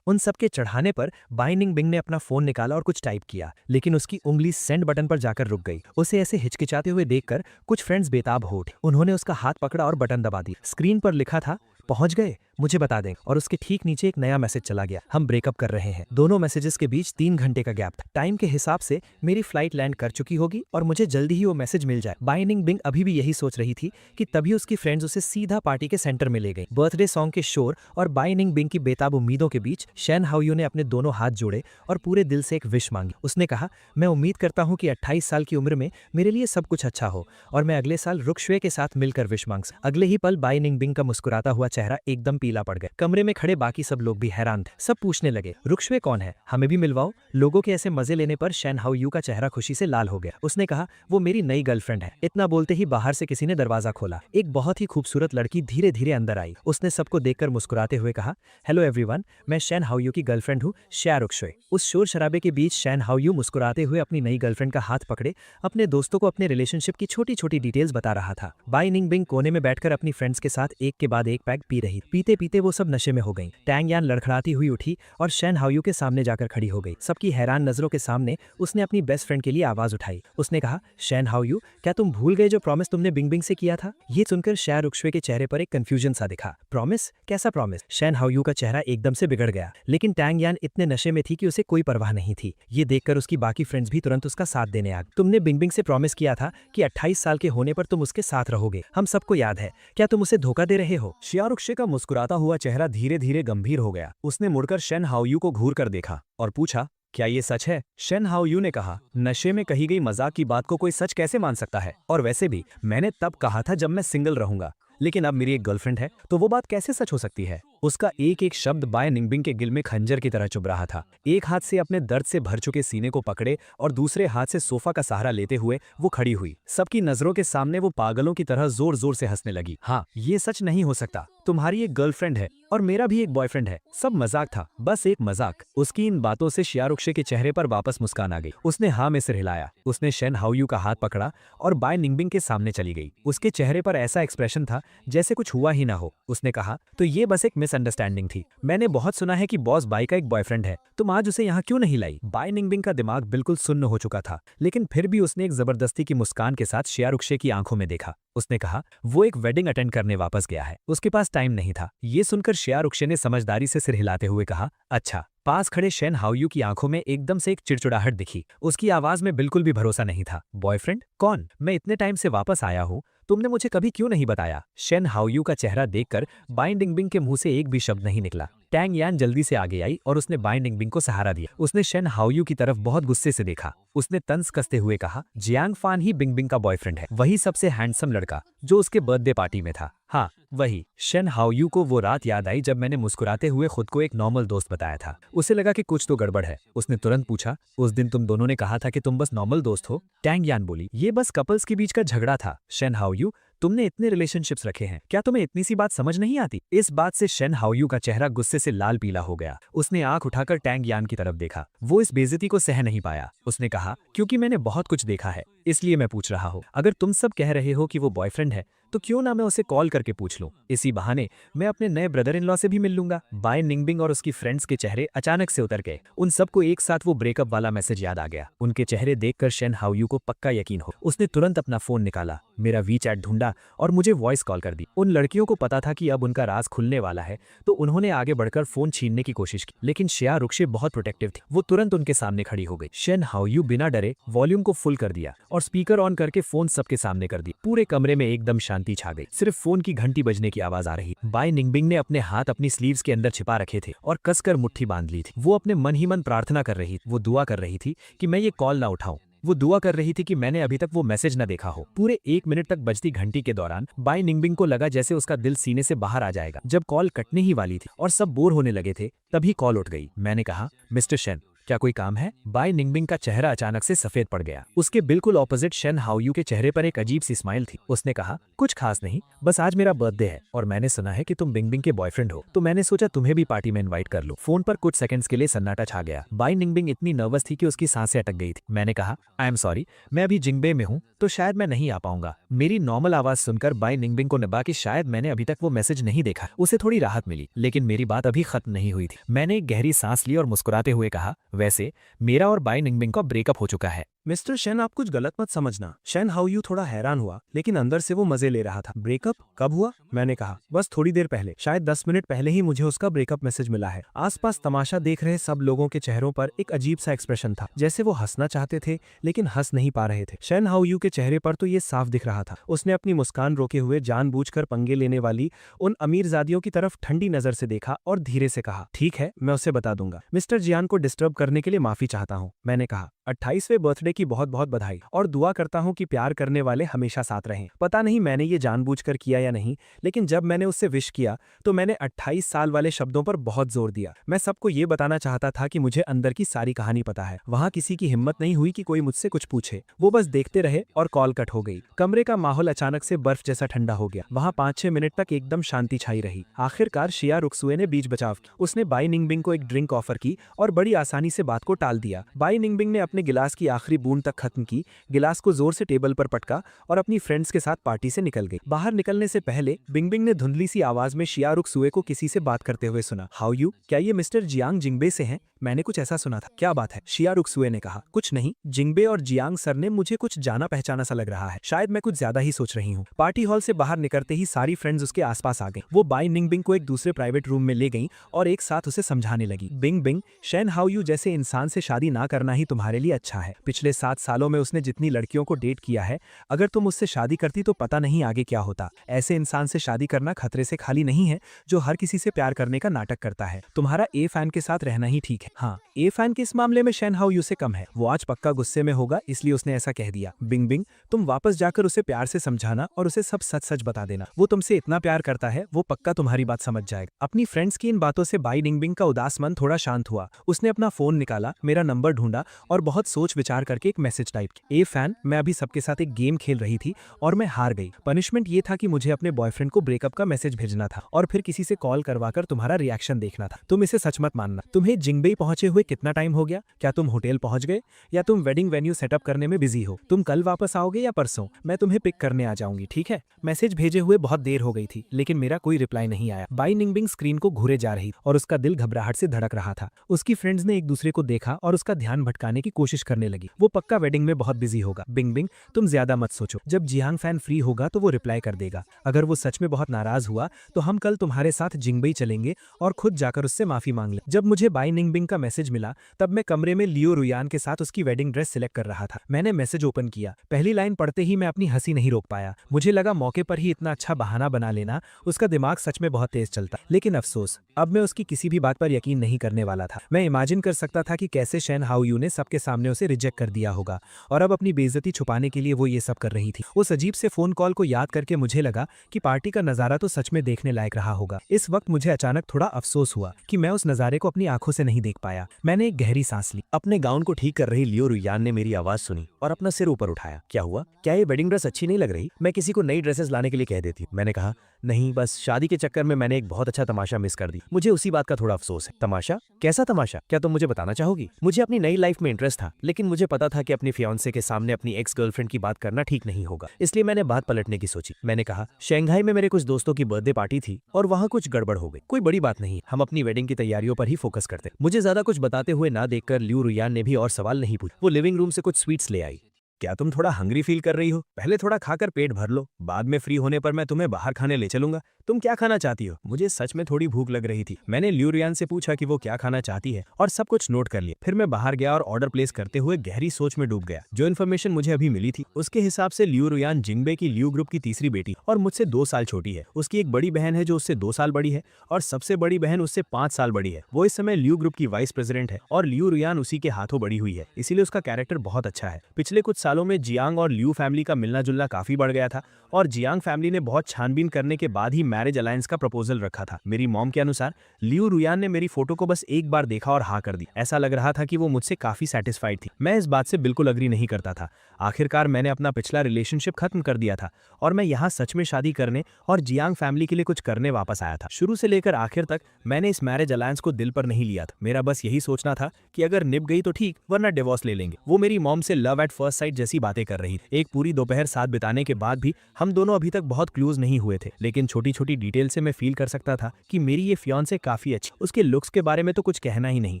उन सबके चढ़ाने पर बाई निंगबिंग ने अपना फोन निकाला और कुछ टाइप किया, लेकिन उसकी उंगली सेंड बटन पर जाकर रुक गई। उसे ऐसे हिचकिचाते हुए देखकर कुछ फ्रेंड्स बेताब हो उठे। उन्होंने उसका हाथ पकड़ा और बटन दबा दी। स्क्रीन पर लिखा था, पहुंच गए, मुझे बता दें। और उसके ठीक नीचे एक नया मैसेज चला गया, हम ब्रेकअप कर रहे हैं। दोनों मैसेजेस के बीच 3 घंटे का गैप था। टाइम के हिसाब से मेरी फ्लाइट लैंड कर चुकी होगी और मुझे जल्दी ही वो मैसेज मिल जाए। बाई निंगबिंग अभी भी यही सोच रही थी कि तभी उसकी फ्रेंड्स उसे सीधा पार्टी के सेंटर में ले गई। बर्थडे सॉन्ग के शोर और बाई निंगबिंग की बेताब उम्मीदों के बीच शेन हाओयू ने अपने दोनों हाथ जोड़े और पूरे दिल से एक विश मांगी। उसने कहा, मैं उम्मीद करता हूँ कि 28 साल की उम्र में मेरे लिए सब कुछ अच्छा हो और मैं अगले साल रुक्शवे के साथ मिलकर विश मांग सकूं। अगले ही पल बाई निंगबिंग का मुस्कुराता हुआ चेहरा एकदम पीला पड़ गया। कमरे में खड़े बाकी सब लोग भी हैरान थे। सब पूछने लगे, रुक्शवे कौन है, हमें भी मिलवाओ। लोगों के ऐसे मजे लेने पर शेन हाओयू का चेहरा खुशी से लाल हो गया। उसने कहा, वो मेरी नई गर्लफ्रेंड है। इतना बोलते ही बाहर से किसी ने दरवाजा खोला। एक बहुत ही खूबसूरत लड़की धीरे धीरे अंदर आई। उसने सबको देखकर मुस्कुराते हुए कहा, हेलो एवरीवन, मैं शेन हाओयू की गर्लफ्रेंड हूँ, शिया रुक्शवे। उस शोर शराबे के बीच शेन हाओयू मुस्कुराते हुए अपनी नई गर्लफ्रेंड का हाथ पकड़े अपने दोस्तों को अपने रिलेशनशिप की छोटी छोटी डिटेल्स बता रहा था। बाई निंगबिंग कोने में बैठकर अपनी फ्रेंड्स के साथ एक के बाद एक पैक पी रही। पीते पीते वो सब नशे में हो गई। टैंग यान लड़खड़ाती हुई उठी और शेन हाओयू के सामने जाकर खड़ी हो गई। सबकी हैरान नजरों के सामने उसने अपनी बेस्ट फ्रेंड के लिए आवाज उठाई। उसने कहा, शेन हाओयू, क्या तुम भूल गए जो प्रॉमिस तुमने बिंगबिंग से किया था? ये सुनकर शिया रुक्शवे के चेहरे पर एक कंफ्यूजन सा दिखा। प्रॉमिस? कैसा प्रॉमिस? शेन हाओयू का चेहरा एकदम से बिगड़ गया, लेकिन टैंग यान इतने नशे में थी कि उसे कोई परवाह नहीं थी। ये देखकर उसकी बाकी फ्रेंड्स भी तुरंत उसका साथ देने आ गए। तुमने बिंगबिंग से प्रॉमिस किया था कि 28 साल के होने पर तुम उसके साथ रहोगे, हम सबको याद है। क्या तुम उसे धोखा दे रहे हो? शिया रुक्शवे का मुस्कुराता हुआ चेहरा धीरे धीरे गंभीर हो गया। उसने मुड़कर शेन हाओयू को घूर कर देखा और पूछा, क्या ये सच है? शेन हाओयू ने कहा, नशे में कही गई मजाक की बात को कोई सच कैसे मान सकता है? और वैसे भी मैंने तब कहा था जब मैं सिंगल रहूंगा, लेकिन अब मेरी एक गर्लफ्रेंड है, तो वो बात कैसे सच हो सकती है? उसका एक एक शब्द बाय निंगबिंग के गिल में खंजर की तरह चुभ रहा था। एक हाथ से अपने दर्द से भर चुके सीने को पकड़े और दूसरे हाथ से सोफा का सहारा लेते हुए वो खड़ी हुई। सबकी नजरों के सामने वो पागलों की तरह जोर जोर से हंसने लगी। हाँ, ये सच नहीं हो सकता। तुम्हारी एक गर्लफ्रेंड है और मेरा भी एक बॉयफ्रेंड है। सब मजाक था, बस एक मजाक। उसकी इन बातों से शिया रुक्शवे के चेहरे पर वापस मुस्कान आ गई। उसने हाँ में सिर हिलाया। उसने शेन हाओयू का हाथ पकड़ा और बाय निंगबिंग के सामने चली गई। उसके चेहरे पर ऐसा एक्सप्रेशन था जैसे कुछ हुआ ही ना हो। उसने कहा, तो ये बस एक मिसअंडरस्टैंडिंग थी। मैंने बहुत सुना है कि बॉस बाई का एक बॉयफ्रेंड है, तुम आज उसे यहाँ क्यों नहीं लाई? बाय निंगबिंग का दिमाग बिल्कुल सुन्न हो चुका था, लेकिन फिर भी उसने एक जबरदस्ती की मुस्कान के साथ शिया रुक्शवे की आंखों में देखा। उसने कहा, वो एक वेडिंग अटेंड करने वापस गया है, उसके पास टाइम नहीं था। ये सुनकर शिया रुक्शवे ने समझदारी से सिर हिलाते हुए कहा, अच्छा। पास खड़े शेन हाओयू की आंखों में एकदम से एक चिड़चिड़ाहट दिखी। उसकी आवाज में बिल्कुल भी भरोसा नहीं था। बॉयफ्रेंड? कौन? मैं इतने टाइम से वापस आया हूँ, तुमने मुझे कभी क्यों नहीं बताया? शेन हाओयू का चेहरा देखकर बाय निंगबिंग के मुंह से एक भी शब्द नहीं निकला। टैंग यान जल्दी से आगे आई और उसने बाय निंगबिंग को सहारा दिया। उसने शेन हाओयू की तरफ बहुत गुस्से से देखा। उसने तंज कसते हुए कहा, जियांग फान ही बिंगबिंग का बॉयफ्रेंड है, वही सबसे हैंडसम लड़का जो उसके बर्थडे पार्टी में था। हाँ, वही। शेन हाओयू को वो रात याद आई जब मैंने मुस्कुराते हुए खुद को एक नॉर्मल दोस्त बताया था। उसे लगा कि कुछ तो गड़बड़ है। उसने तुरंत पूछा, उस दिन तुम दोनों ने कहा था कि तुम बस नॉर्मल दोस्त हो? टैंग यान बोली, ये बस कपल्स के बीच का झगड़ा था। शेन हाओयू, तुमने इतने रिलेशनशिप्स रखे हैं, क्या तुम्हें इतनी सी बात समझ नहीं आती? इस बात से शेन हाओयू का चेहरा गुस्से से लाल पीला हो गया। उसने आंख उठाकर टैंग यान की तरफ देखा। वो इस बेइज्जती को सह नहीं पाया। उसने कहा, क्योंकि मैंने बहुत कुछ देखा है, इसलिए मैं पूछ रहा हूँ। अगर तुम सब कह रहे हो कि वो बॉयफ्रेंड है, तो क्यों ना मैं उसे कॉल करके पूछ लूं। इसी बहाने मैं अपने नए ब्रदर इन लॉ से भी मिल लूंगा। बाय निंगबिंग और उसकी फ्रेंड्स के चेहरे अचानक से उतर गए। उन सबको एक साथ वो ब्रेकअप वाला मैसेज याद आ गया। उनके चेहरे देखकर शेन हाओयू को पक्का यकीन हो। उसने तुरंत अपना फोन निकाला, मेरा वीचैट ढूंढा और मुझे वॉइस कॉल कर दी। उन लड़कियों को पता था कि अब उनका राज खुलने वाला है, तो उन्होंने आगे बढ़कर फोन छीनने की कोशिश की, लेकिन शिया रुक्शे बहुत प्रोटेक्टिव थी। वो तुरंत उनके सामने खड़ी हो गई। शेन हाओयू बिना डरे वॉल्यूम को फुल कर दिया और स्पीकर ऑन करके फोन सबके सामने कर दी। पूरे कमरे में एकदम शांति छा गई। सिर्फ फोन की घंटी बजने की आवाज आ रही। बाय निंगबिंग ने अपने हाथ अपनी स्लीव्स के अंदर छिपा रखे थे और कसकर मुट्ठी बांध ली थी। वो अपने मन ही मन प्रार्थना कर रही, वो दुआ कर रही थी कि मैं ये कॉल ना उठाऊं। वो दुआ कर रही थी कि मैंने अभी तक वो मैसेज न देखा हो। पूरे 1 मिनट तक बजती घंटी के दौरान बाय निंगबिंग को लगा जैसे उसका दिल सीने से बाहर आ जाएगा। जब कॉल कटने ही वाली थी और सब बोर होने लगे थे, तभी कॉल उठ गई। मैंने कहा, मिस्टर शेन, क्या कोई काम है? बाय निंगबिंग का चेहरा अचानक से सफेद पड़ गया। उसके बिल्कुल ऑपोजिट शेन हाओयू के चेहरे पर एक अजीब सी स्माइल थी। उसने कहा, कुछ खास नहीं, बस आज मेरा बर्थडे है और मैंने सुना है कि तुम बिंगबिंग के बॉयफ्रेंड हो, तो मैंने सोचा तुम्हें भी पार्टी में इनवाइट कर लूं। फोन पर कुछ सेकंड्स के लिए सन्नाटा छा गया। बाय निंगबिंग इतनी नर्वस थी कि उसकी सांसें अटक गई थी। मैंने कहा, आई एम सॉरी, मैं अभी जिंगबे में हूँ, तो शायद मैं नहीं आ पाऊंगा। मेरी नॉर्मल आवाज सुनकर बाय निंगबिंग को लगा कि शायद मैंने अभी तक वो मैसेज नहीं देखा। उसे थोड़ी राहत मिली, लेकिन मेरी बात अभी खत्म नहीं हुई थी। मैंने एक गहरी सांस ली और मुस्कुराते हुए कहा, वैसे मेरा और बाय निंगबिंग का ब्रेकअप हो चुका है। मिस्टर शेन, आप कुछ गलत मत समझना। शेन हाओयू थोड़ा हैरान हुआ, लेकिन अंदर से वो मजे ले रहा था। ब्रेकअप कब हुआ? मैंने कहा, बस थोड़ी देर पहले, शायद 10 मिनट पहले ही मुझे उसका ब्रेकअप मैसेज मिला है। आसपास तमाशा देख रहे सब लोगों के चेहरों पर एक अजीब सा एक्सप्रेशन था, जैसे वो हंसना चाहते थे लेकिन हंस नहीं पा रहे थे। शेन हाओयू के चेहरे पर तो ये साफ दिख रहा था। उसने अपनी मुस्कान रोके हुए जानबूझकर पंगे लेने वाली उन अमीरजादियों की तरफ ठंडी नजर से देखा और धीरे से कहा, ठीक है, मैं उसे बता दूंगा। मिस्टर जियान को डिस्टर्ब करने के लिए माफी चाहता हूँ। मैंने कहा, 28वें बर्थडे की बहुत बहुत बधाई और दुआ करता हूँ कि प्यार करने वाले हमेशा साथ रहें। पता नहीं मैंने ये जानबूझकर किया या नहीं, लेकिन जब मैंने उससे विश किया तो मैंने 28 साल वाले शब्दों पर बहुत जोर दिया। मैं सबको ये बताना चाहता था कि मुझे अंदर की सारी कहानी पता है। वहाँ किसी की हिम्मत नहीं हुई कि कोई मुझसे कुछ पूछे। वो बस देखते रहे और कॉल कट हो गई। कमरे का माहौल अचानक से बर्फ जैसा ठंडा हो गया। वहाँ 5-6 मिनट तक एकदम शांति छाई रही। आखिरकार शिया रुक्सुए ने बीच बचाव की। उसने बाय निंगबिंग को एक ड्रिंक ऑफर की और बड़ी आसानी से बात को टाल दिया। बाय निंगबिंग ने अपने गिलास की आखिरी बूंद तक खत्म की, गिलास को जोर से टेबल पर पटका और अपनी फ्रेंड्स के साथ पार्टी से निकल गई। बाहर निकलने से पहले बिंगबिंग ने धुंधली सी आवाज में शिया रुक्सुए को किसी से बात करते हुए सुना, हाउ यू, क्या ये मिस्टर जियांग जिंगबे से हैं? मैंने कुछ ऐसा सुना था, क्या बात है? शिया रुक्सुए ने कहा, कुछ नहीं, जिंगबे और जियांग सर ने मुझे कुछ जाना पहचाना सा लग रहा है। शायद मैं कुछ ज्यादा ही सोच रही हूँ। पार्टी हॉल से बाहर निकलते ही सारी फ्रेंड्स उसके आसपास आ गईं। वो बाय निंगबिंग को एक दूसरे प्राइवेट रूम में ले गईं और एक साथ उसे समझाने लगी, बिंगबिंग, शेन हाओयू जैसे इंसान से शादी ना करना ही तुम्हारे लिए अच्छा है। पिछले 7 सालों में उसने जितनी लड़कियों को डेट किया है, अगर तुम उससे शादी करती तो पता नहीं आगे क्या होता। ऐसे इंसान से शादी करना खतरे से खाली नहीं है जो हर किसी से प्यार करने का नाटक करता है। तुम्हारा ए फैन के साथ रहना ही ठीक है। हाँ, ए फैन के इस मामले में शेन हाओयू से कम है। वो आज पक्का गुस्से में होगा, इसलिए उसने ऐसा कह दिया। बिंगबिंग, तुम वापस जाकर उसे प्यार से समझाना और उसे सब सच सच बता देना। वो तुमसे इतना प्यार करता है, वो पक्का तुम्हारी बात समझ जाएगा। अपनी फ्रेंड्स की इन बातों से बाय निंगबिंग का उदास मन थोड़ा शांत हुआ। उसने अपना फोन निकाला, मेरा नंबर ढूंढा और बहुत सोच विचार करके एक मैसेज टाइप किया, ए फैन, मैं अभी सबके साथ एक गेम खेल रही थी और मैं हार गई। पनिशमेंट ये था कि मुझे अपने बॉयफ्रेंड को ब्रेकअप का मैसेज भेजना था और फिर किसी से कॉल करवाकर तुम्हारा रिएक्शन देखना था। तुम इसे सच मत मानना। तुम्हें जिंगबे पहुंचे हुए कितना टाइम हो गया? क्या तुम होटल पहुंच गए या तुम वेडिंग वेन्यू सेटअप करने में बिजी हो? तुम कल वापस आओगे या परसों? मैं तुम्हें पिक करने आ जाऊंगी, ठीक है? मैसेज भेजे हुए बहुत देर हो गई थी, लेकिन मेरा कोई रिप्लाई नहीं आया। बाय निंगबिंग स्क्रीन को घूरे जा रही और उसका दिल घबराहट से धड़क रहा था। उसकी फ्रेंड्स ने एक दूसरे को देखा और उसका ध्यान भटकाने की कोशिश करने लगी। वो पक्का वेडिंग में बहुत बिजी होगा। बिंगबिंग, तुम ज्यादा मत सोचो, जब जियांग फैन फ्री होगा तो वो रिप्लाई कर देगा। अगर वो सच में बहुत नाराज हुआ तो हम कल तुम्हारे साथ जिंगबे चलेंगे और खुद जाकर उससे माफी मांग ले। जब मुझे बाय निंगबिंग का मैसेज मिला तब मैं कमरे में लियो रुयान के साथ उसकी वेडिंग ड्रेस सिलेक्ट कर रहा था। मैंने मैसेज ओपन किया। पहली लाइन पढ़ते ही मैं अपनी हंसी नहीं रोक पाया। मुझे लगा मौके पर ही इतना अच्छा बहाना बना लेना, उसका दिमाग सच में बहुत तेज चलता। लेकिन अफसोस, अब मैं उसकी किसी भी बात पर यकीन नहीं करने वाला था। मैं इमेजिन कर सकता था कि कैसे शेन हाओयू ने सबके सामने उसे रिजेक्ट कर दिया होगा और अब अपनी बेइज्जती छुपाने के लिए वो ये सब कर रही थी। उस अजीब से फोन कॉल को याद करके मुझे लगा कि पार्टी का नजारा तो सच में देखने लायक रहा होगा। इस वक्त मुझे अचानक थोड़ा अफसोस हुआ कि मैं उस नजारे को अपनी आंखों से नहीं देख पाया। मैंने एक गहरी सांस ली। अपने गाउन को ठीक कर रही लियो रुयान ने मेरी आवाज सुनी और अपना सिर ऊपर उठाया। क्या हुआ? क्या ये वेडिंग ड्रेस अच्छी नहीं लग रही? मैं किसी को नई ड्रेसेस लाने के लिए कह देती हूँ। मैंने कहा, नहीं, बस शादी के चक्कर में मैंने एक बहुत अच्छा तमाशा मिस कर दी। मुझे उसी बात का थोड़ा अफसोस है। तमाशा? कैसा तमाशा? क्या तुम मुझे बताना चाहोगी? मुझे अपनी नई लाइफ में इंटरेस्ट था, लेकिन मुझे पता था कि अपनी फियांसे के सामने अपनी एक्स गर्लफ्रेंड की बात करना ठीक नहीं होगा, इसलिए मैंने बात पलटने की सोची। मैंने कहा, शंघाई में मेरे कुछ दोस्तों की बर्थडे पार्टी थी और वहाँ कुछ गड़बड़ हो गई। कोई बड़ी बात नहीं, हम अपनी वेडिंग की तैयारियों पर ही फोकस करते। मुझे ज्यादा कुछ बताते हुए ना देखकर लियू रुयान ने भी और सवाल नहीं पूछे। वो लिविंग रूम से कुछ स्वीट्स ले आई। क्या तुम थोड़ा हंग्री फील कर रही हो? पहले थोड़ा खाकर पेट भर लो, बाद में फ्री होने पर मैं तुम्हें बाहर खाने ले चलूंगा। तुम क्या खाना चाहती हो? मुझे सच में थोड़ी भूख लग रही थी। मैंने लियू रुयान से पूछा कि वो क्या खाना चाहती है और सब कुछ नोट कर लिया। फिर मैं बाहर गया और ऑर्डर प्लेस करते हुए गहरी सोच में डूब गया। जो इन्फॉर्मेशन मुझे अभी मिली थी उसके हिसाब से लियू रुयान जिंगबे की लियू ग्रुप की तीसरी बेटी और मुझसे 2 साल छोटी है। उसकी एक बड़ी बहन है जो उससे 2 साल बड़ी है और सबसे बड़ी बहन उससे 5 साल बड़ी है। वो इस समय लियू ग्रुप की वाइस प्रेसिडेंट है और लियू रुयान उसी के हाथों बड़ी हुई है, इसीलिए उसका कैरेक्टर बहुत अच्छा है। पिछले कुछ सालों में जियांग और लियू फैमिली का मिलना जुलना काफी बढ़ गया था और जियांग फैमिली ने बहुत छानबीन करने के बाद ही मैरिज अलायंस का प्रपोजल रखा था। मेरी मॉम के अनुसार लियू रुयान ने मेरी फोटो को बस एक बार देखा और हाँ कर दी। ऐसा लग रहा था कि वो मुझसे काफी सेटिस्फाइड थी। मैं इस बात से बिल्कुल अग्री नहीं करता था। आखिरकार मैंने अपना पिछला रिलेशनशिप खत्म कर दिया था और मैं यहाँ सच में शादी करने और जियांग फैमिली के लिए कुछ करने वापस आया था। शुरू से लेकर आखिर तक मैंने इस मैरिज अलायंस को दिल पर नहीं लिया था। मेरा बस यही सोचना था कि अगर निभ गई तो ठीक, वरना डिवोर्स ले लेंगे। वो मेरी मॉम से लव एट फर्स्ट साइट जैसी बातें कर रही थी। एक पूरी दोपहर साथ बिताने के बाद भी हम दोनों अभी तक बहुत क्लोज नहीं हुए थे, लेकिन छोटी छोटी डिटेल से मैं फील कर सकता था कि मेरी ये फियांसे काफी अच्छी। उसके लुक्स के बारे में तो कुछ कहना ही नहीं,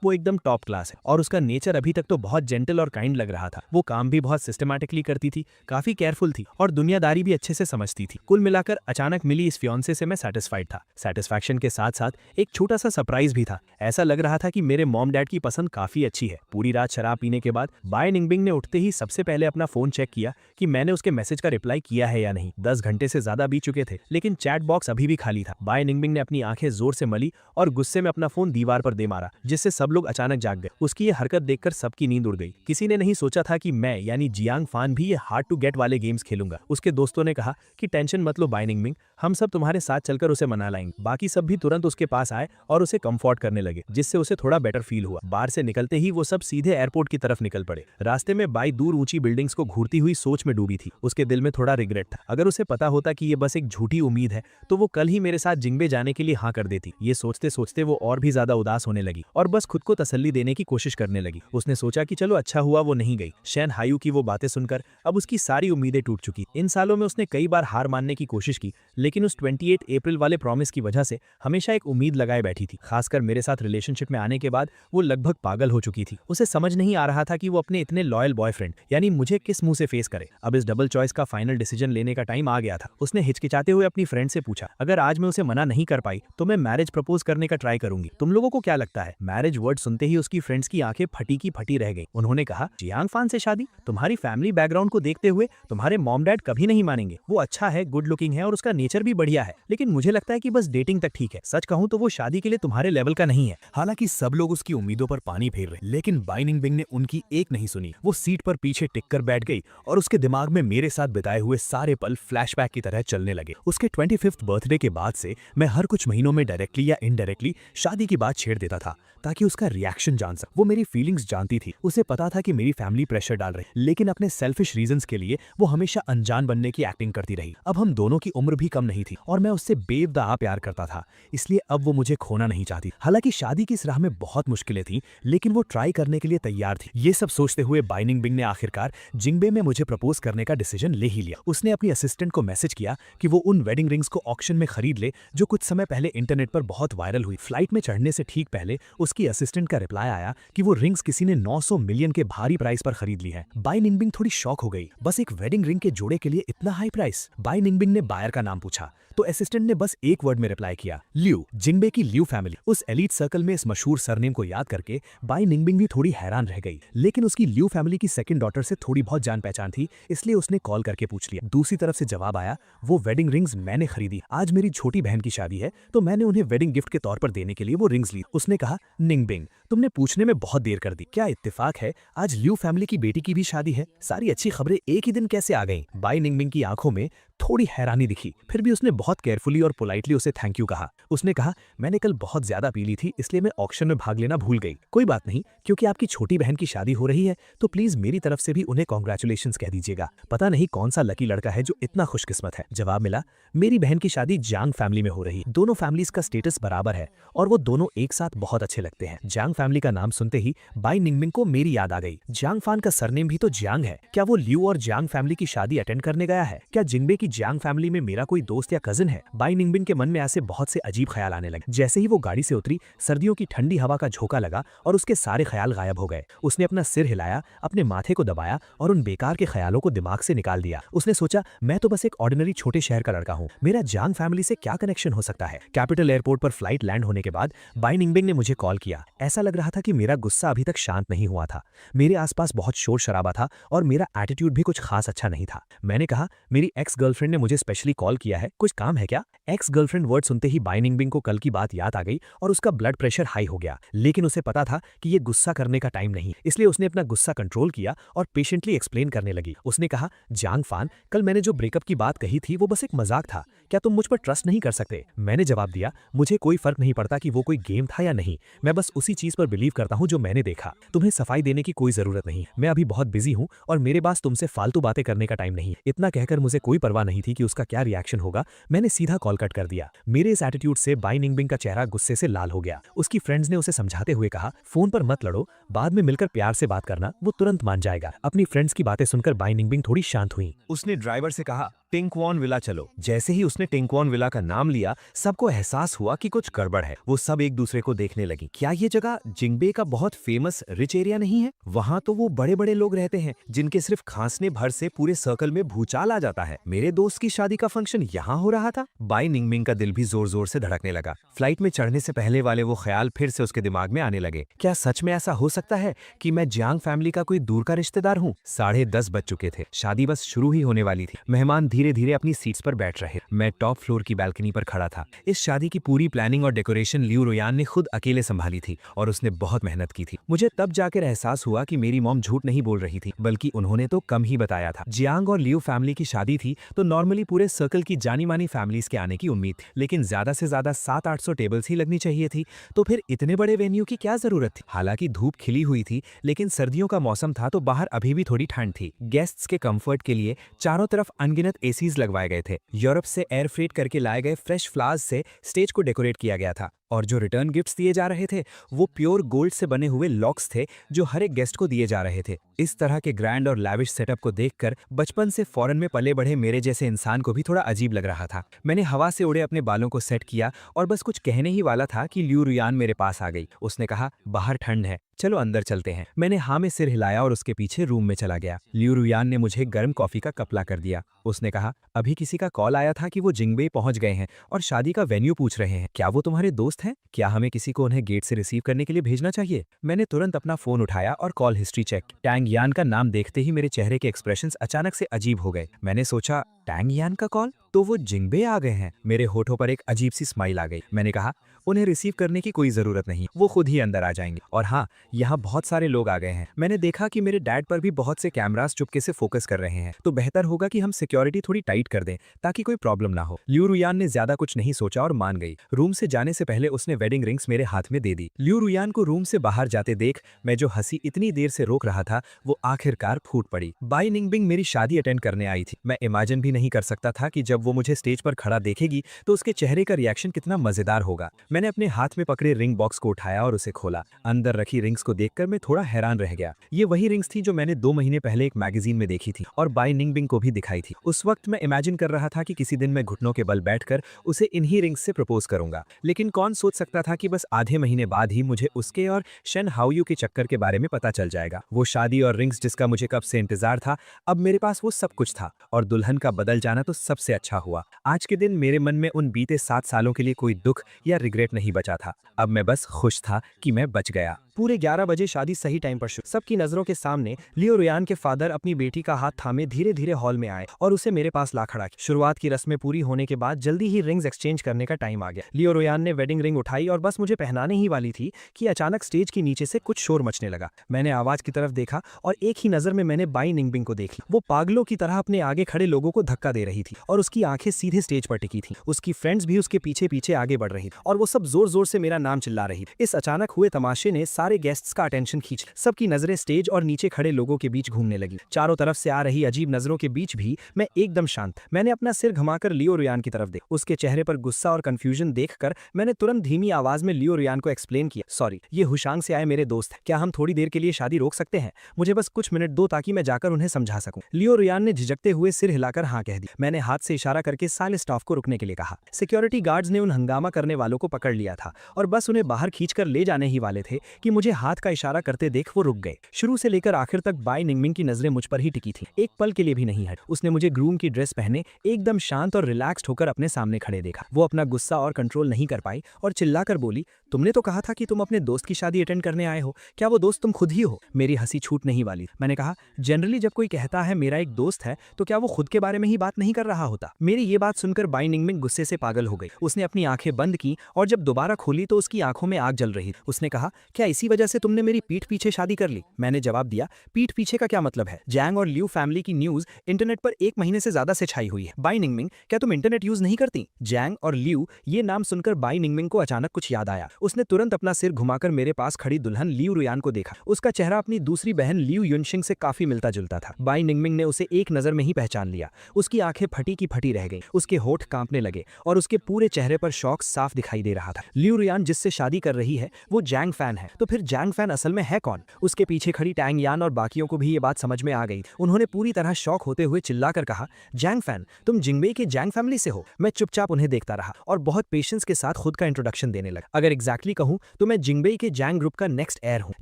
वो एकदम टॉप क्लास है और उसका नेचर अभी तक तो बहुत जेंटल और काइंड लग रहा था। वो काम भी बहुत सिस्टमैटिकली करती थी, काफी केयरफुल थी और दुनियादारी भी अच्छे से समझती थी। कुल मिलाकर अचानक मिली इस फियांसे से मैं सेटिस्फाइड था। सेटिस्फैक्शन के साथ साथ एक छोटा सा सरप्राइज भी था। ऐसा लग रहा था कि मेरे मॉम डैड की पसंद काफी अच्छी है। पूरी रात शराब पीने के बाद बाय निंगबिंग ने उठते ही सबसे पहले अपना फोन चेक किया कि मैंने उसके मैसेज का रिप्लाई किया है या नहीं। 10 घंटे से ज्यादा बीत चुके थे, लेकिन चैट बॉक्स अभी भी खाली था। बाय निंगबिंग ने अपनी आंखें जोर से मली और गुस्से में अपना फोन दीवार पर दे मारा, जिससे सब लोग अचानक जाग गए। उसकी ये हरकत देखकर सबकी नींद उड़ गई। किसी ने नहीं सोचा था कि मैं यानी जियांग फान भी ये हार्ड टू गेट वाले गेम्स खेलूंगा। उसके दोस्तों ने कहा कि टेंशन मत लो बाय निंगबिंग, हम सब तुम्हारे साथ चलकर उसे मना लाएंगे। बाकी सब भी तुरंत उसके पास आए और उसे कंफर्ट करने लगे, जिससे उसे थोड़ा बेटर फील हुआ। बार से निकलते ही वो सब सीधे एयरपोर्ट की तरफ निकल पड़े। रास्ते में बाई दूर ऊंची बिल्डिंग्स को घूरती हुई सोच में डूबी थी। उसके दिल में थोड़ा रिग्रेट था। अगर उसे पता होता कि ये बस एक झूठी उम्मीद है तो वो कल ही मेरे साथ जिंगबे जाने के लिए हाँ कर देती। ये सोचते सोचते वो और भी ज्यादा उदास होने लगी और बस खुद को तसल्ली देने की कोशिश करने लगी। उसने सोचा कि चलो अच्छा हुआ वो नहीं गई। शैन हायू की वो बातें सुनकर अब उसकी सारी उम्मीदें टूट चुकी। इन सालों में उसने कई बार हार मानने की कोशिश की, लेकिन उस 28 अप्रैल वाले प्रॉमिस की वजह से हमेशा एक उम्मीद लगाए बैठी थी। खासकर मेरे साथ रिलेशनशिप में आने के बाद वो लगभग पागल हो चुकी थी। उसे समझ नहीं आ रहा था कि वो अपने इतने लॉयल बॉयफ्रेंड यानी मुझे किस मुंह से फेस करे। अब इस डबल चॉइस का फाइनल डिसीजन लेने का टाइम आ गया था। उसने हिचकिचाते हुए अपनी फ्रेंड से पूछा, अगर आज मैं उसे मना नहीं कर पाई तो मैं मैरिज प्रपोज करने का ट्राई करूंगी। तुम लोगों को क्या लगता है? मैरिज वर्ड सुनते ही उसकी फ्रेंड्स की आंखें फटी की फटी रह गई। उन्होंने कहा, जियांग फान से शादी? तुम्हारी फैमिली बैकग्राउंड को देखते हुए तुम्हारे मॉम डैड कभी नहीं मानेंगे। वो अच्छा है, गुड लुकिंग है और उसका नेचर भी बढ़िया है, लेकिन मुझे लगता है कि बस डेटिंग तक ठीक है। सच कहूं तो वो शादी के लिए तुम्हारे लेवल का नहीं है। हालांकि सब लोग उसकी उम्मीदों पर पानी फेर रहे, लेकिन बाय निंगबिंग ने उनकी एक नहीं सुनी। वो सीट पर पीछे टिककर बैठ गई और उसके दिमाग में मेरे साथ बिताए हुए सारे पल फ्लैशबैक की तरह चलने लगे। उसके 25th बर्थडे के बाद से मैं हर कुछ महीनों में डायरेक्टली या इनडायरेक्टली शादी की बात छेड़ देता था ताकि उसका रिएक्शन जान सक। वो मेरी फीलिंग्स जानती थी। उसे पता था कि मेरी फैमिली प्रेशर डाल रही, लेकिन अपने सेल्फिश रीजंस के लिए वो हमेशा अनजान बनने की एक्टिंग करती रही। अब हम दोनों की उम्र भी कम नहीं थी और मैं उससे बेवजह प्यार करता था, इसलिए अब वो मुझे खोना नहीं चाहती। हालांकि शादी की इस राह में बहुत मुश्किलें थी, लेकिन वो ट्राई करने के लिए तैयार थी। ये सब सोचते हुए बाय निंगबिंग ने आखिरकार जिंगबे में मुझे प्रपोज करने का डिसीजन ले ही लिया। उसने अपनी असिस्टेंट को मैसेज किया कि वो उन वेडिंग रिंग्स को ऑक्शन में खरीद ले जो कुछ समय पहले इंटरनेट पर बहुत वायरल हुई। फ्लाइट में चढ़ने से ठीक पहले उसकी असिस्टेंट का रिप्लाई आया कि वो रिंग्स किसी ने 900 मिलियन के भारी प्राइस पर खरीद ली है। बाय निंगबिंग थोड़ी शॉक हो गई। बस एक वेडिंग रिंग के जोड़े के लिए इतना हाई प्राइस? बाय निंगबिंग ने बायर का नाम पूछा तो असिस्टेंट ने बस एक वर्ड में रिप्लाई किया, लियू। जिंगबे की लियू फैमिली। उस एलीट सर्कल में इस मशहूर सरनेम को याद करके बाय निंगबिंग भी थोड़ी हैरान रह गई, लेकिन उसकी लियू फैमिली की सेकंड डॉटर से थोड़ी बहुत जान पहचान थी, इसलिए उसने कॉल करके पूछ लिया। दूसरी तरफ से जवाब आया, वो वेडिंग रिंग्स मैंने खरीदी। आज मेरी छोटी बहन की शादी है तो मैंने उन्हें वेडिंग गिफ्ट के तौर पर देने के लिए वो रिंग्स ली। उसने कहा, निंगबिंग तुमने पूछने में बहुत देर कर दी। क्या इत्तेफाक है, आज लियू फैमिली की बेटी की भी शादी है? सारी अच्छी खबरें एक ही दिन कैसे आ गईं? बाय निंगबिंग की आंखों में थोड़ी हैरानी दिखी, फिर भी उसने बहुत केयरफुली और पोलाइटली उसे थैंक यू कहा। उसने कहा, मैंने कल बहुत ज्यादा पी ली थी, इसलिए मैं ऑक्शन में भाग लेना भूल गई। कोई बात नहीं, क्योंकि आपकी छोटी बहन की शादी हो रही है तो प्लीज मेरी तरफ से भी उन्हें कॉन्ग्रेचुलेशंस कह दीजिएगा। पता नहीं कौन सा लकी लड़का है जो इतना खुशकिस्मत है। जवाब मिला, मेरी बहन की शादी जांग फैमिली में हो रही है। दोनों फैमिलीज का स्टेटस बराबर है और वो दोनों एक साथ बहुत अच्छे लगते हैं। जांग फैमिली का नाम सुनते ही बाई निंगमिंग को मेरी याद आ गई। जांग फान का सरनेम भी तो जियांग है। क्या वो लियू और जांग फैमिली की शादी अटेंड करने गया है? क्या जिंगबे की जांग फैमिली में मेरा कोई दोस्त या कजिन है? बाई निंगबिन के मन में ऐसे बहुत से अजीब ख्याल आने लगे। जैसे ही वो गाड़ी से उतरी, सर्दियों की ठंडी हवा का झोंका लगा और उसके सारे ख्याल गायब हो गए। उसने अपना सिर हिलाया, अपने माथे को दबाया और उन बेकार के ख्यालों को दिमाग से निकाल दिया। उसने सोचा, मैं तो बस एक ऑर्डिनरी छोटे शहर का लड़का हूँ, मेरा जांग फैमिली से क्या कनेक्शन हो सकता है? कैपिटल एयरपोर्ट पर फ्लाइट लैंड होने के बाद बाई निंगबिंग ने मुझे कॉल किया। ऐसा लग रहा था कि मेरा गुस्सा अभी तक शांत नहीं हुआ था। मेरे आसपास बहुत शोर शराबा था और मेरा एटीट्यूड भी कुछ खास अच्छा नहीं था। मैंने कहा, मेरी एक्स गर्लफ्रेंड ने मुझे स्पेशली कॉल किया है, कुछ काम है क्या? एक्स गर्लफ्रेंड वर्ड सुनते ही बाई निंगबिंग को कल की बात याद आ गई और उसका ब्लड प्रेशर हाई हो गया। लेकिन उसे पता था कि ये गुस्सा करने का टाइम नहीं, इसलिए उसने अपना गुस्सा कंट्रोल किया और पेशेंटली एक्सप्लेन करने लगी। उसने कहा, जांग फान, कल मैंने जो ब्रेकअप की बात कही थी वो बस एक मजाक था, क्या तुम मुझ पर ट्रस्ट नहीं कर सकते? मैंने जवाब दिया, मुझे कोई फर्क नहीं पड़ता कि वो कोई गेम था या नहीं, मैं बस उसी चीज पर बिलीव करता हूँ जो मैंने देखा। तुम्हें सफाई देने की कोई जरूरत नहीं, मैं अभी बहुत बिजी हूँ और मेरे पास तुमसे फालतू बातें करने का टाइम नहीं। इतना कहकर मुझे कोई परवाह नहीं थी कि उसका क्या रिएक्शन होगा। मैंने सीधा कॉल कट कर दिया। मेरे इस एटीट्यूड से बाई निंगबिंग का चेहरा गुस्से से लाल हो गया। उसकी फ्रेंड्स ने उसे समझाते हुए कहा, फोन पर मत लड़ो, बाद में मिलकर प्यार से बात करना, वो तुरंत मान जाएगा। अपनी फ्रेंड्स की बातें सुनकर बाई निंगबिंग थोड़ी शांत हुई। उसने ड्राइवर से कहा, टिंकवॉन विला चलो। जैसे ही उसने टिंकवॉन विला का नाम लिया, सबको एहसास हुआ कि कुछ गड़बड़ है। वो सब एक दूसरे को देखने लगी। क्या ये जगह जिंगबे का बहुत फेमस रिच एरिया नहीं है? वहां तो वो बड़े बड़े लोग रहते हैं जिनके सिर्फ खांसने भर से पूरे सर्कल में भूचाल आ जाता है। मेरे दोस्त की शादी का फंक्शन यहाँ हो रहा था। बाई निंगमिंग का दिल भी जोर जोर से धड़कने लगा। फ्लाइट में चढ़ने से पहले वाले वो ख्याल फिर से उसके दिमाग में आने लगे। क्या सच में ऐसा हो सकता है कि मैं जियांग फैमिली का कोई दूर का रिश्तेदार हूँ? 10:30 बज चुके थे। शादी बस शुरू ही होने वाली थी। मेहमान धीरे धीरे अपनी सीट्स पर बैठ रहे। मैं टॉप फ्लोर की बैल्कनी पर खड़ा था। इस शादी की पूरी प्लानिंग और डेकोरेशन लियू रुयान ने खुद अकेले संभाली थी और उसने बहुत मेहनत की थी। मुझे तब जाकर एहसास हुआ कि मेरी मॉम झूठ नहीं बोल रही थी, बल्कि उन्होंने तो कम ही बताया था। जियांग और लियू फैमिली की शादी थी तो नॉर्मली पूरे सर्कल की जानी मानी फैमिलीज के आने की उम्मीद थी, लेकिन ज्यादा से ज्यादा 700-800 टेबल्स ही लगनी चाहिए थी। तो फिर इतने बड़े वेन्यू की क्या जरूरत थी? हालांकि धूप खिली हुई थी, लेकिन सर्दियों का मौसम था तो बाहर अभी भी थोड़ी ठंड थी। गेस्ट्स के कंफर्ट के लिए चारों तरफ अनगिनत एसीज लगवाए गए थे। यूरोप से एयर फ्रेट करके लाए गए फ्रेश फ्लावर्स से स्टेज को डेकोरेट किया गया था और जो रिटर्न गिफ्ट्स दिए जा रहे थे वो प्योर गोल्ड से बने हुए लॉक्स थे जो हर एक गेस्ट को दिए जा रहे थे। इस तरह के ग्रैंड और लैविश सेटअप को देखकर बचपन से फॉरेन में पले बढ़े मेरे जैसे इंसान को भी थोड़ा अजीब लग रहा था। मैंने हवा से उड़े अपने बालों को सेट किया और बस कुछ कहने ही वाला था कि लियू रुयान मेरे पास आ गई। उसने कहा, बाहर ठंड है, चलो अंदर चलते हैं। मैंने हाँ में सिर हिलाया और उसके पीछे रूम में चला गया। लियू रुयान ने मुझे गर्म कॉफी का कप ला कर दिया। उसने कहा, अभी किसी का कॉल आया था कि वो जिंगबे पहुंच गए हैं और शादी का वेन्यू पूछ रहे हैं। क्या वो तुम्हारे दोस्त हैं? क्या हमें किसी को उन्हें गेट से रिसीव करने के लिए भेजना चाहिए? मैंने तुरंत अपना फोन उठाया और कॉल हिस्ट्री चेक। टैंग यान का नाम देखते ही मेरे चेहरे के एक्सप्रेशंस अचानक से अजीब हो गए। मैंने सोचा, टैंग यान का कॉल? तो वो जिंगबे आ गए हैं। मेरे होठों पर एक अजीब सी स्माइल आ गई। मैंने कहा, उन्हें रिसीव करने की कोई जरूरत नहीं, वो खुद ही अंदर आ जाएंगे। और हाँ, यहाँ बहुत सारे लोग आ गए हैं। मैंने देखा कि मेरे डैड पर भी बहुत से कैमरास चुपके से फोकस कर रहे हैं, तो बेहतर होगा कि हम सिक्योरिटी थोड़ी टाइट कर दें ताकि कोई प्रॉब्लम ना हो। लियू रुयान ने ज्यादा कुछ नहीं सोचा और मान गई। रूम से जाने से पहले उसने वेडिंग रिंग्स मेरे हाथ में दे दी। लियू रुयान को रूम से बाहर जाते देख मैं जो हंसी इतनी देर से रोक रहा था वो आखिरकार फूट पड़ी। बाई निंगबिंग मेरी शादी अटेंड करने आई थी। मैं इमेजिन भी नहीं कर सकता था कि जब वो मुझे स्टेज पर खड़ा देखेगी तो उसके चेहरे का रिएक्शन कितना मजेदार होगा। मैंने अपने हाथ में पकड़े रिंग बॉक्स को उठाया और उसे खोला। अंदर रखी रिंग्स को देखकर मैं थोड़ा हैरान रह गया। ये वही रिंग्स थी जो मैंने 2 महीने पहले एक मैगजीन में देखी थी और बाई निंगबिंग को भी दिखाई थी। उस वक्त मैं इमेजिन कर रहा था कि किसी दिन मैं घुटनों के बल बैठकर उसे इन्हीं रिंग्स से प्रपोज करूंगा। लेकिन कौन सोच सकता था कि बस आधे महीने बाद ही मुझे उसके और शेन हाओयू के चक्कर के बारे में पता चल जाएगा। वो शादी और रिंग्स जिसका मुझे कब से इंतजार था, अब मेरे पास वो सब कुछ था और दुल्हन का बदल जाना तो सबसे अच्छा हुआ। आज के दिन मेरे मन में उन बीते 7 सालों के लिए कोई दुख या रिग्रेट नहीं बचा था। अब मैं बस खुश था कि मैं बच गया। पूरे 11 बजे शादी सही टाइम पर शुरू। सबकी नजरों के सामने लियो रुयान के फादर अपनी बेटी का हाथ थामे धीरे धीरे हॉल में आए और उसे मेरे पास ला खड़ा किया। शुरुआत की रस्में पूरी होने के बाद जल्दी ही रिंग्स एक्सचेंज करने का टाइम आ गया। लियो रुयान ने वेडिंग रिंग उठाई और बस मुझे पहनाने ही वाली थी कि अचानक स्टेज के नीचे से कुछ शोर मचने लगा। मैंने आवाज की तरफ देखा और एक ही नजर में मैंने बाई निंगबिंग को देख ली। वो पागलों की तरह अपने आगे खड़े लोगों को धक्का दे रही थी और उसकी आंखें सीधे स्टेज पर टिकी थी। उसकी फ्रेंड्स भी उसके पीछे पीछे आगे बढ़ रही थी और वो सब जोर जोर से मेरा नाम चिल्ला रही थी। इस अचानक हुए तमाशे ने सारे गेस्ट्स का अटेंशन खींच। सबकी नजरें स्टेज और नीचे खड़े लोगों के बीच घूमने लगी। चारों तरफ से आ रही अजीब नजरों के बीच भी मैं एकदम शांत। मैंने अपना सिर घुमाकर लियो रुयान की तरफ देखा। उसके चेहरे पर गुस्सा और कंफ्यूजन देखकर मैंने तुरंत धीमी आवाज में लियो रुयान को एक्सप्लेन किया, सॉरी, ये हुशांग से आए मेरे दोस्त हैं। क्या हम थोड़ी देर के लिए शादी रोक सकते हैं? मुझे बस कुछ मिनट दो ताकि मैं जाकर उन्हें समझा सकूं। लियो रुयान ने झिझकते हुए सिर हिलाकर हाँ कह दी। मैंने हाथ से इशारा करके साले स्टाफ को रुकने के लिए कहा। सिक्योरिटी गार्ड्स ने उन हंगामा करने वालों को पकड़ लिया था और बस उन्हें बाहर खींचकर ले जाने ही वाले थे कि मुझे हाथ का इशारा करते देख वो रुक गए। शुरू से लेकर आखिर तक बाई निंगमिंग की नजरें मुझ पर ही टिकी थी, एक पल के लिए भी नहीं हट। उसने मुझे ग्रूम की ड्रेस पहने एकदम शांत और रिलैक्स्ड होकर अपने सामने खड़े देखा। वो अपना गुस्सा और कंट्रोल नहीं कर पाई और चिल्लाकर बोली, तुमने तो कहा था कि तुम अपने दोस्त की शादी अटेंड करने आए हो, क्या वो दोस्त तुम खुद ही हो? मेरी हंसी छूट नहीं वाली। मैंने कहा, जनरली जब कोई कहता है मेरा एक दोस्त है तो क्या वो खुद के बारे में ही बात नहीं कर रहा होता? मेरी ये बात सुनकर बाई निंगमिंग गुस्से से पागल हो गई। उसने अपनी आंखें बंद की और जब दोबारा खोली तो उसकी आंखों में आग जल रही थी। उसने कहा, क्या इसी वजह से तुमने मेरी पीठ पीछे शादी कर ली? मैंने जवाब दिया, पीठ पीछे का क्या मतलब है? जैंग और लियू फैमिली की न्यूज इंटरनेट पर 1 महीने से ज्यादा से छाई हुई है। बाई निंगमिंग, क्या तुम इंटरनेट यूज नहीं करती? जैंग और लियू, ये नाम सुनकर बाई निंगमिंग को अचानक कुछ याद आया। उसने तुरंत अपना सिर घुमाकर मेरे पास खड़ी दुल्हन लियू रुयान को देखा। उसका चेहरा अपनी दूसरी बहन लियू युनशिंग से काफी मिलता जुलता था। बाई निंगमिंग ने उसे एक नजर में ही पहचान लिया। उसकी आंखें फटी की फटी रह गईं, उसके होठ कांपने लगे और उसके पूरे चेहरे पर शौक साफ दिखाई दे रहा था। लियू रुयान जिससे शादी कर रही है वो जैंग फैन है, तो फिर जैंग फैन असल में है कौन? उसके पीछे खड़ी टैंग यान और बाकियों को भी ये बात समझ में आ गई। उन्होंने पूरी तरह शौक होते हुए चिल्लाकर कहा, जैंग फैन, तुम जिंगबेई के जैंग फैमिली से हो? मैं चुपचाप उन्हें देखता रहा और बहुत पेशेंस के साथ खुद का इंट्रोडक्शन देने लगा। अगर एग्जैक्टली कहूं तो मैं जिंगबेई के जैंग ग्रुप का नेक्स्ट एयर हूं,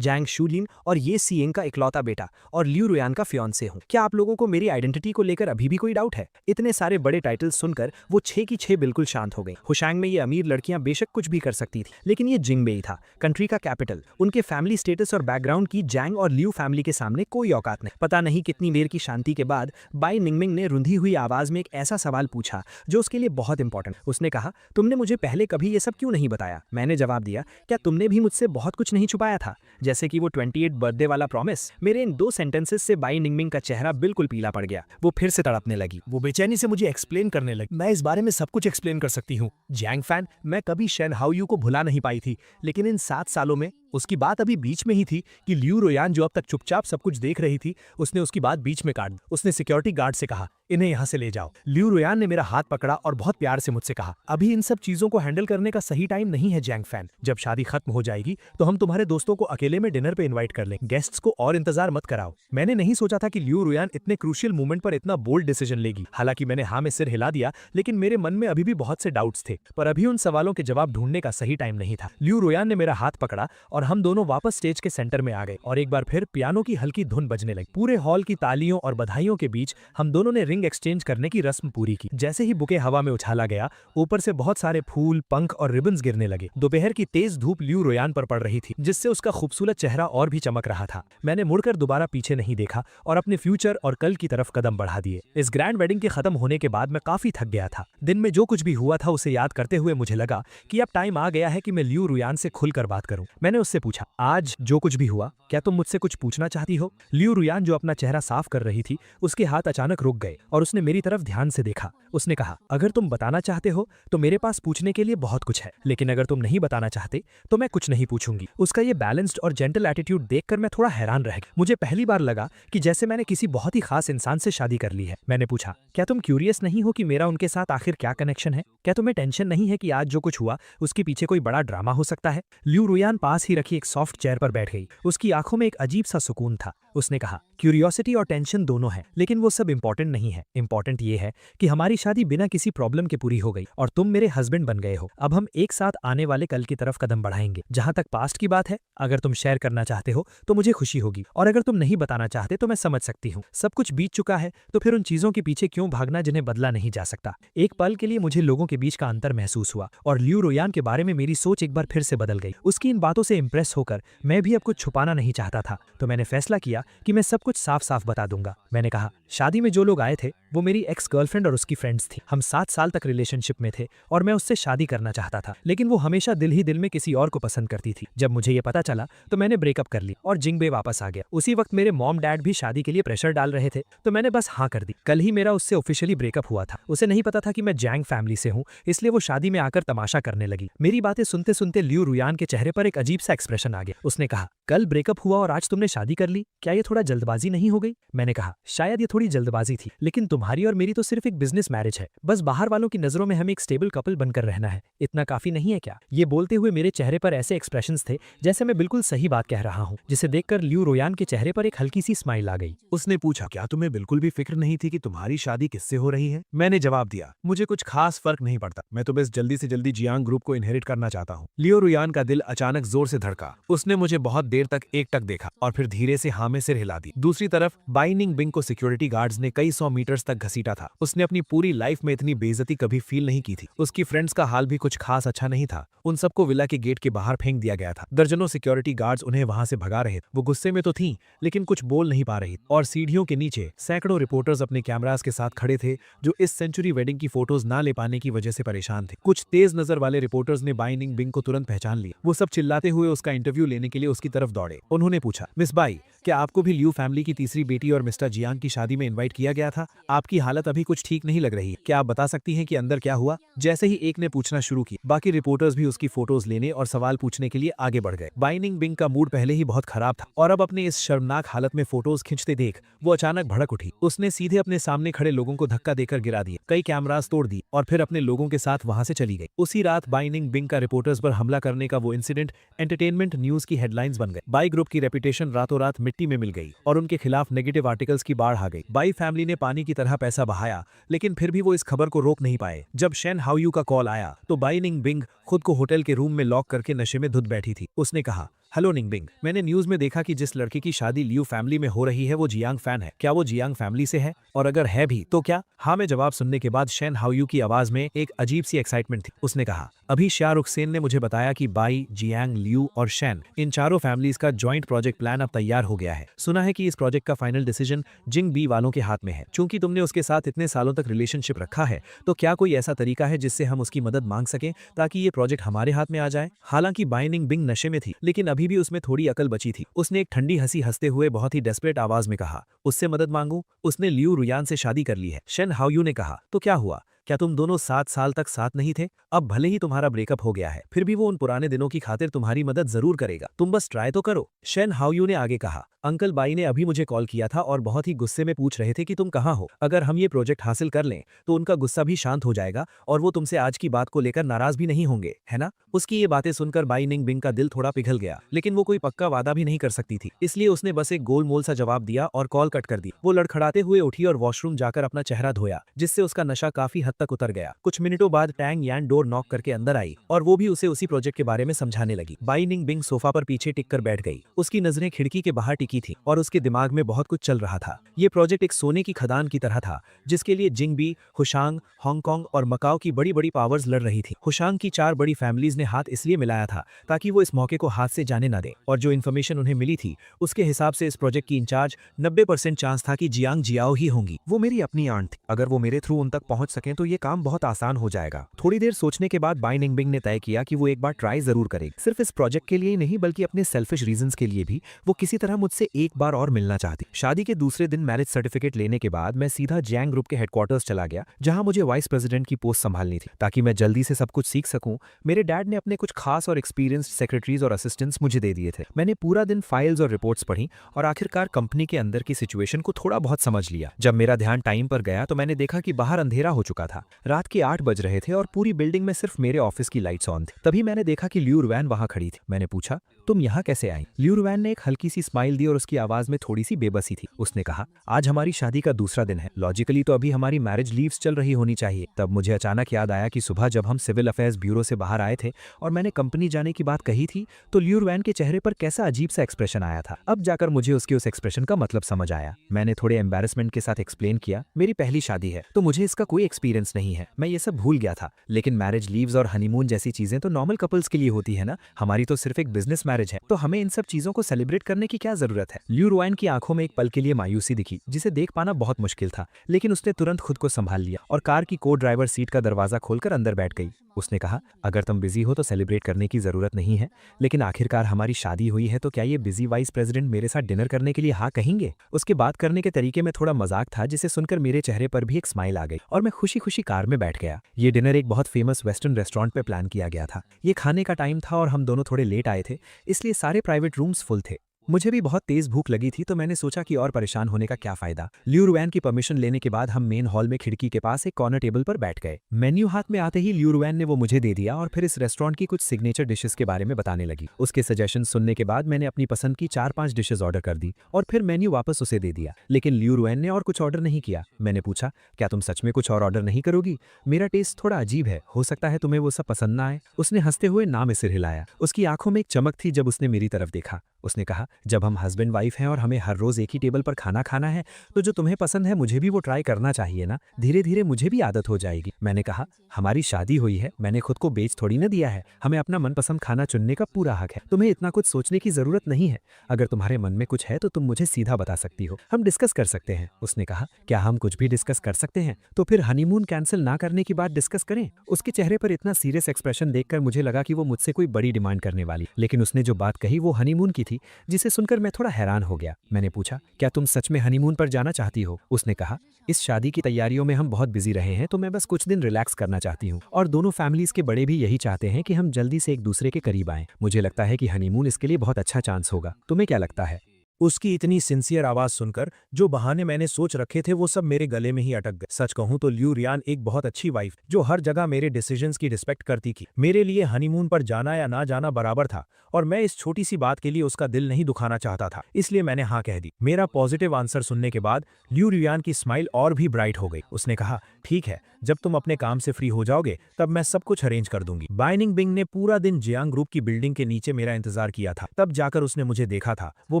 जैंग शूलिन और ये सीएंग का इकलौता बेटा और लियू रुयान का फियांसे हूं। क्या आप लोगों को मेरी आइडेंटिटी को लेकर अभी भी कोई डाउट है? इतने सारे बड़े टाइटल्स सुनकर वो 6 की 6 बिल्कुल शांत हो गई। हुशांग में ये अमीर लड़कियां बेशक कुछ भी कर सकती थी, लेकिन ये जिंगबेई था, कंट्री का कैपिटल। उनके फैमिली स्टेटस और बैकग्राउंड की जैंग और लियू फैमिली के सामने कोई औकात नहीं। पता नहीं कितनी देर की शांति के बाद बाई निंगमिंग ने रुंधी हुई आवाज में एक ऐसा सवाल पूछा जो उसके लिए बहुत इंपॉर्टेंट। उसने कहा, तुमने मुझे पहले कभी ये सब क्यों नहीं बताया? मैंने जवाब दिया, क्या तुमने भी मुझसे बहुत कुछ नहीं छुपाया था, जैसे कि वो 28 बर्थडे वाला प्रॉमिस? मेरे इन 2 सेंटेंसेस से बाई निंगमिंग का चेहरा बिल्कुल पीला पड़ गया। वो फिर से तड़पने लगी। वो बेचैनी से मुझे एक्सप्लेन करने लगी। मैं इस बारे में सब कुछ एक्सप्लेन कर सकती हूँ जैंग फैन। मैं कभी शेन हाओयू को भुला नहीं पाई थी, लेकिन इन 7 सालों में उसकी बात अभी बीच में ही थी कि लियू रुयान जो अब तक चुपचाप सब कुछ देख रही थी, उसने उसकी बात बीच में काट दी। उसने सिक्योरिटी गार्ड से कहा, इन्हें यहाँ से ले जाओ। लियू रुयान ने मेरा हाथ पकड़ा और बहुत प्यार से मुझसे कहा, अभी इन सब चीजों को हैंडल करने का सही टाइम नहीं है जैंग फैन। जब शादी खत्म हो जाएगी तो हम तुम्हारे दोस्तों को अकेले में डिनर पे इन्वाइट कर लेंगे। गेस्ट्स को और इंतजार मत कराओ। मैंने नहीं सोचा था कि लियू रुयान इतने क्रूशियल मोमेंट पर इतना बोल्ड डिसीजन लेगी। हालांकि मैंने हाँ में सिर हिला दिया, लेकिन मेरे मन में अभी भी बहुत से डाउट्स थे। पर अभी उन सवालों के जवाब ढूंढने का सही टाइम नहीं था। लियू रुयान ने मेरा हाथ पकड़ा और हम दोनों वापस स्टेज के सेंटर में आ गए और एक बार फिर पियानो की हल्की धुन बजने लगी। पूरे हॉल की तालियों और बधाइयों के बीच हम दोनों ने रिंग एक्सचेंज करने की रस्म पूरी की। जैसे ही बुके हवा में उछाला गया, ऊपर से बहुत सारे फूल, पंख और रिबन्स गिरने लगे। दोपहर की तेज धूप लियू रुयान पर पड़ रही थी, जिससे उसका खूबसूरत चेहरा और भी चमक रहा था। मैंने मुड़कर दोबारा पीछे नहीं देखा और अपने फ्यूचर और कल की तरफ कदम बढ़ा दिए। इस ग्रैंड वेडिंग के खत्म होने के बाद मैं काफी थक गया था। दिन में जो कुछ भी हुआ था उसे याद करते हुए मुझे लगा कि अब टाइम आ गया है कि मैं लियू रुयान से खुलकर बात करूं। मैंने उससे पूछा, आज जो कुछ भी हुआ, क्या तुम मुझसे कुछ पूछना चाहती हो? लियू रुयान जो अपना चेहरा साफ कर रही थी, उसके हाथ अचानक रुक गए और उसने मेरी तरफ ध्यान से देखा। उसने कहा, अगर तुम बताना चाहते हो तो मेरे पास पूछने के लिए बहुत कुछ है, लेकिन अगर तुम नहीं बताना चाहते तो मैं कुछ नहीं पूछूंगी। उसका ये बैलेंस्ड और जेंटल एटीट्यूड देखकर मैं थोड़ा हैरान रह गया। मुझे पहली बार लगा कि जैसे मैंने किसी बहुत ही खास इंसान से शादी कर ली है। मैंने पूछा, क्या तुम क्यूरियस नहीं हो कि मेरा उनके साथ आखिर क्या कनेक्शन है? क्या तुम्हें टेंशन नहीं है कि आज जो कुछ हुआ उसके पीछे कोई बड़ा ड्रामा हो सकता है? लियू रुयान पास ही रखी एक सॉफ्ट चेयर पर बैठ गई। उसकी आंखों में एक अजीब सा सुकून था। उसने कहा, क्यूरियोसिटी और टेंशन दोनों है, लेकिन वो सब इंपॉर्टेंट नहीं है। इंपॉर्टेंट ये है कि हमारी शादी बिना किसी प्रॉब्लम के पूरी हो गई और तुम मेरे हस्बैंड बन गए हो। अब हम एक साथ आने वाले कल की तरफ कदम बढ़ाएंगे। जहां तक पास्ट की बात है, अगर तुम शेयर करना चाहते हो तो मुझे खुशी होगी, और अगर तुम नहीं बताना चाहते तो मैं समझ सकती हूँ। सब कुछ बीत चुका है, तो फिर उन चीजों के पीछे क्यों भागना जिन्हें बदला नहीं जा सकता। एक पल के लिए मुझे लोगों के बीच का अंतर महसूस हुआ और लियू रोयान के बारे में मेरी सोच एक बार फिर से बदल गई। उसकी इन बातों से इंप्रेस होकर मैं भी अब कुछ छुपाना नहीं चाहता था, तो मैंने फैसला किया कि मैं सब कुछ साफ साफ बता दूंगा। मैंने कहा, शादी में जो लोग आए थे वो मेरी एक्स गर्लफ्रेंड और उसकी फ्रेंड्स थी। हम 7 साल तक रिलेशनशिप में थे और मैं उससे शादी करना चाहता था, लेकिन वो हमेशा दिल ही दिल में किसी और को पसंद करती थी। जब मुझे ये पता चला तो मैंने ब्रेकअप कर ली और जिंगबे वापस आ गया। उसी वक्त मेरे मॉम डैड भी शादी के लिए प्रेशर डाल रहे थे, तो मैंने बस हाँ कर दी। कल ही मेरा उससे ऑफिशियली ब्रेकअप हुआ था। उसे नहीं पता था कि मैं जैंग फैमिली से हूँ, इसलिए वो शादी में आकर तमाशा करने लगी। मेरी बातें सुनते सुनते लियू रुयान के चेहरे पर एक अजीब सा एक्सप्रेशन आ गया। उसने कहा, कल ब्रेकअप हुआ और आज तुमने शादी कर ली, क्या ये थोड़ा जल्दबाजी नहीं हो गई? मैंने कहा, शायद ये थोड़ी जल्दबाजी थी, लेकिन तुम्हारी और मेरी तो सिर्फ एक बिजनेस मैरिज है। बस बाहर वालों की नजरों में हमें एक स्टेबल कपल बनकर रहना है, इतना काफी नहीं है क्या? ये बोलते हुए मेरे चेहरे पर ऐसे एक्सप्रेशंस थे जैसे मैं बिल्कुल सही बात कह रहा हूँ, जिसे देखकर लियू रोयान के चेहरे पर एक हल्की सी स्माइल आ गई। उसने पूछा, क्या तुम्हें बिल्कुल भी फिक्र नहीं थी कि तुम्हारी शादी किससे हो रही है? मैंने जवाब दिया, मुझे कुछ खास फर्क नहीं पड़ता, मैं तो बस जल्दी से जल्दी जियांग ग्रुप को इनहेरिट करना चाहता हूँ। लियो रुयान का दिल अचानक जोर से धड़का। उसने मुझे बहुत देर तक एकटक देखा और फिर धीरे से हाँ में सिर हिला दी। दूसरी तरफ बाई निंगबिंग को सिक्योरिटी गार्ड्स ने कई 100 मीटर्स तक घसीटा था। उसने अपनी पूरी लाइफ में इतनी बेइज्जती कभी फील नहीं की थी। उसकी फ्रेंड्स का हाल भी कुछ खास अच्छा नहीं था। उन सबको विला के गेट के बाहर फेंक दिया गया था। दर्जनों सिक्योरिटी गार्ड्स उन्हें वहां से भगा रहे थे। वो गुस्से में तो थीं, लेकिन कुछ बोल नहीं पा रही, और सीढ़ियों के नीचे सैकड़ों रिपोर्टर्स अपने कैमरास के साथ खड़े थे, जो इस सेंचुरी वेडिंग की फोटोज ना ले पाने की वजह से परेशान थे। कुछ तेज नजर वाले रिपोर्टर्स ने बाई निंगबिंग को तुरंत पहचान लिया। वो सब चिल्लाते हुए उसका इंटरव्यू लेने के लिए उसकी तरफ दौड़े। उन्होंने पूछा, मिस बाई, क्या आपको भी लियू फैमिली की तीसरी बेटी और मिस्टर जियांग की शादी में इनवाइट किया गया था? आपकी हालत अभी कुछ ठीक नहीं लग रही है, क्या आप बता सकती हैं कि अंदर क्या हुआ? जैसे ही एक ने पूछना शुरू किया, बाकी रिपोर्टर्स भी उसकी फोटोज लेने और सवाल पूछने के लिए आगे बढ़ गए। बाई निंगबिंग का मूड पहले ही बहुत खराब था, और अब अपने इस शर्मनाक हालत में फोटोज खींचते देख वो अचानक भड़क उठी। उसने सीधे अपने सामने खड़े लोगों को धक्का देकर गिरा दिया, कई कैमरास तोड़ दी और फिर अपने लोगों के साथ वहां से चली गई। उसी रात बाई निंगबिंग का रिपोर्टर्स पर हमला करने का वो इंसिडेंट एंटरटेनमेंट न्यूज की हेडलाइंस बन गए। बाई ग्रुप की रेपुटेशन रातों रात मिट्टी में मिल गई और उनके खिलाफ नेगेटिव आर्टिकल्स की बाढ़ आ गई। बाई फैमिली ने पानी की तरह पैसा बहाया, लेकिन फिर भी वो इस खबर को रोक नहीं पाए। जब शेन हाओयू का कॉल आया तो बाई निंगबिंग खुद को होटल के रूम में लॉक करके नशे में धुत बैठी थी। उसने कहा, हेलो निंगबिंग, मैंने न्यूज में देखा कि जिस लड़के की शादी लियू फैमिली में हो रही है वो जियांग फैन है। क्या वो जियांग फैमिली से है? और अगर है भी तो क्या? हाँ में जवाब सुनने के बाद शेन हाओयू की आवाज में एक अजीब सी एक्साइटमेंट थी। उसने कहा, अभी शाहरुख सेन ने मुझे बताया कि बाई, जियांग, लियू और शेन, इन चारों फैमिलीज का जॉइंट प्रोजेक्ट प्लान अब तैयार हो गया है। सुना है कि इस प्रोजेक्ट का फाइनल डिसीजन जिंग बी वालों के हाथ में है। चूंकि तुमने उसके साथ इतने सालों तक रिलेशनशिप रखा है, तो क्या कोई ऐसा तरीका है जिससे हम उसकी मदद मांग सकें ताकि ये प्रोजेक्ट हमारे हाथ में आ जाए? हालांकि बाई निंगबिंग नशे में थी, लेकिन अभी भी उसमें थोड़ी अकल बची थी। उसने एक ठंडी हंसी हंसते हुए बहुत ही डेस्परेट आवाज में कहा, उससे मदद मांगू? उसने लियू रुयान से शादी कर ली है। शेन हाओयू ने कहा, तो क्या हुआ? क्या तुम दोनों 7 साल तक साथ नहीं थे? अब भले ही तुम्हारा ब्रेकअप हो गया है, फिर भी वो उन पुराने दिनों की खातिर तुम्हारी मदद जरूर करेगा। तुम बस ट्राई तो करो। शेन हाओयू ने आगे कहा, अंकल बाई ने अभी मुझे कॉल किया था और बहुत ही गुस्से में पूछ रहे थे कि तुम कहाँ हो। अगर हम ये प्रोजेक्ट हासिल कर लें तो उनका गुस्सा भी शांत हो जाएगा और वो तुमसे आज की बात को लेकर नाराज भी नहीं होंगे, है ना? उसकी ये बातें सुनकर बाई निंगबिंग का दिल थोड़ा पिघल गया, लेकिन वो कोई पक्का वादा भी नहीं कर सकती थी, इसलिए उसने बस एक गोलमोल सा जवाब दिया और कॉल कट कर दी। वो लड़खड़ाते हुए उठी और वॉशरूम जाकर अपना चेहरा धोया, जिससे उसका नशा काफी हद तक उतर गया। कुछ मिनटों बाद टैंग यान डोर नॉक करके अंदर आई और वो भी उसे उसी प्रोजेक्ट के बारे में समझाने लगी। बाई निंगबिंग सोफा पर पीछे टिक कर बैठ गई। उसकी नजरें खिड़की के बाहर टिकी थी और उसके दिमाग में बहुत कुछ चल रहा था। ये प्रोजेक्ट एक सोने की खदान की तरह था, जिसके लिए जिंगबी, हुशांग, हांगकांग और मकाओ की बड़ी बड़ी पावर्स लड़ रही थी। हुशांग की 4 बड़ी फैमिलीज ने हाथ इसलिए मिलाया था ताकि वो इस मौके को हाथ से जाने न दें, और जो इन्फॉर्मेशन उन्हें मिली थी उसके हिसाब से इस प्रोजेक्ट की इंचार्ज 90% चांस था कि जियांग जियाओ ही होंगी। वो मेरी अपनी आंट थी, अगर वो मेरे थ्रू उन तक पहुंच सकें तो ये काम बहुत आसान हो जाएगा। थोड़ी देर सोचने के बाद बाई निंगबिंग ने तय किया कि वो एक बार ट्राई जरूर करेगी। सिर्फ इस प्रोजेक्ट के लिए ही नहीं, बल्कि अपने सेल्फिश रीजंस के लिए भी। वो किसी तरह मुझसे एक बार और मिलना चाहती। शादी के दूसरे दिन मैरिज सर्टिफिकेट लेने के बाद मैं सीधा जियांग ग्रुप के हेडक्वार्टर्स चला गया, जहां मुझे वाइस प्रेसिडेंट की पोस्ट संभालनी थी, ताकि मैं जल्दी से सब कुछ सीख सकूं। मेरे डैड ने अपने कुछ खास और एक्सपीरियंस्ड सेक्रेटरीज और असिस्टेंट्स मुझे दे दिए थे। मैंने पूरा दिन फाइल्स और रिपोर्ट्स पढ़ी और आखिरकार कंपनी के अंदर की सिचुएशन को थोड़ा बहुत समझ लिया। जब मेरा ध्यान टाइम पर गया तो मैंने देखा कि बाहर अंधेरा हो चुका था। रात के 8 बज रहे थे और पूरी बिल्डिंग में सिर्फ मेरे ऑफिस की लाइट्स ऑन थी। तभी मैंने देखा कि लियू रुयान वहां खड़ी थी। मैंने पूछा, तुम यहाँ कैसे आई? लियू रुआन ने एक हल्की सी स्माइल दी और उसकी आवाज में थोड़ी सी बेबसी थी। उसने कहा, आज हमारी शादी का दूसरा दिन है, लॉजिकली तो अभी हमारी मैरिज लीव्स चल रही होनी चाहिए। तब मुझे अचानक याद आया कि सुबह जब हम सिविल अफेयर्स ब्यूरो से बाहर आए थे और मैंने कंपनी जाने की बात कही थी तो लियू रुआन के चेहरे पर कैसा अजीब सा एक्सप्रेशन आया था। अब जाकर मुझे उसके उस एक्सप्रेशन का मतलब समझ आया। मैंने थोड़े एम्बैरेसमेंट के साथ एक्सप्लेन किया, मेरी पहली शादी है तो मुझे इसका कोई एक्सपीरियंस नहीं है, मैं ये सब भूल गया था। लेकिन मैरिज लीव्स और हनीमून जैसी चीजें तो नॉर्मल कपल्स के लिए होती है ना, हमारी तो सिर्फ एक बिजनेस मैरिज है, तो हमें इन सब चीजों को सेलिब्रेट करने की क्या जरूरत है? लियू रुआन की आंखों में एक पल के लिए मायूसी दिखी जिसे देख पाना बहुत मुश्किल था, लेकिन उसने तुरंत खुद को संभाल लिया और कार की को ड्राइवर सीट का दरवाजा खोलकर अंदर बैठ गई। उसने कहा, अगर तुम बिजी हो तो सेलिब्रेट करने की जरूरत नहीं है, लेकिन आखिरकार हमारी शादी हुई है तो क्या ये बिजी वाइस प्रेसिडेंट मेरे साथ डिनर करने के लिए हाँ कहेंगे? उसके बात करने के तरीके में थोड़ा मजाक था जिसे सुनकर मेरे चेहरे पर भी एक स्माइल आ गई और मैं खुशी खुशी कार में बैठ गया। ये डिनर एक बहुत फेमस वेस्टर्न रेस्टोरेंट पे प्लान किया गया था। ये खाने का टाइम था और हम दोनों थोड़े लेट आए थे, इसलिए सारे प्राइवेट रूम्स फुल थे। मुझे भी बहुत तेज भूख लगी थी तो मैंने सोचा कि और परेशान होने का क्या फायदा। लियू रुआन की परमिशन लेने के बाद हम मेन हॉल में खिड़की के पास एक कॉर्नर टेबल पर बैठ गए। मेन्यू हाथ में आते ही लियू रुआन ने वो मुझे दे दिया और फिर इस रेस्टोरेंट की कुछ सिग्नेचर डिशेस के बारे में बताने लगी। उसके सजेशन सुनने के बाद मैंने अपनी पसंद की 4-5 डिशेस ऑर्डर कर दी और फिर मेन्यू वापस उसे दे दिया। लेकिन लियू रुआन ने और कुछ ऑर्डर नहीं किया। मैंने पूछा, क्या तुम सच में कुछ और ऑर्डर नहीं करोगी? मेरा टेस्ट थोड़ा अजीब है, हो सकता है तुम्हें वो सब पसंद ना आए। उसने हंसते हुए ना में सिर हिलाया। उसकी आंखों में एक चमक थी जब उसने मेरी तरफ देखा। उसने कहा, जब हम हस्बैंड वाइफ हैं और हमें हर रोज एक ही टेबल पर खाना खाना है तो जो तुम्हें पसंद है मुझे भी वो ट्राई करना चाहिए ना, धीरे धीरे मुझे भी आदत हो जाएगी। मैंने कहा, हमारी शादी हुई है, मैंने खुद को बेच थोड़ी ना दिया है, हमें अपना मनपसंद खाना चुनने का पूरा हक है, तुम्हें इतना कुछ सोचने की जरूरत नहीं है। अगर तुम्हारे मन में कुछ है तो तुम मुझे सीधा बता सकती हो, हम डिस्कस कर सकते हैं। उसने कहा, क्या हम कुछ भी डिस्कस कर सकते हैं? तो फिर हनीमून कैंसिल ना करने की बात डिस्कस करें। उसके चेहरे पर इतना सीरियस एक्सप्रेशन देखकर मुझे लगा कि वो मुझसे कोई बड़ी डिमांड करने वाली, लेकिन उसने जो बात कही वो हनीमून की थी, जिसे सुनकर मैं थोड़ा हैरान हो गया। मैंने पूछा, क्या तुम सच में हनीमून पर जाना चाहती हो? उसने कहा, इस शादी की तैयारियों में हम बहुत बिजी रहे हैं तो मैं बस कुछ दिन रिलैक्स करना चाहती हूँ और दोनों फैमिलीज के बड़े भी यही चाहते हैं कि हम जल्दी से एक दूसरे के करीब आएं। मुझे लगता है कि हनीमून इसके लिए बहुत अच्छा चांस होगा। तुम्हें क्या लगता है? उसकी इतनी सिंसियर आवाज सुनकर जो बहाने मैंने सोच रखे थे वो सब मेरे गले में ही अटक गए। सच कहूं तो लियू रियान एक बहुत अच्छी वाइफ जो हर जगह मेरे डिसीजंस की रिस्पेक्ट करती थी। मेरे लिए हनीमून पर जाना या ना जाना बराबर था और मैं इस छोटी सी बात के लिए उसका दिल नहीं दुखाना चाहता था, इसलिए मैंने हाँ कह दी। मेरा पॉजिटिव आंसर सुनने के बाद लियू रियान की स्माइल और भी ब्राइट हो गई। उसने कहा, ठीक है, जब तुम अपने काम से फ्री हो जाओगे तब मैं सब कुछ अरेंज कर दूंगी। बाइनिंग बिंग ने पूरा दिन जियांग ग्रुप की बिल्डिंग के नीचे मेरा इंतजार किया था। तब जाकर उसने मुझे देखा था। वो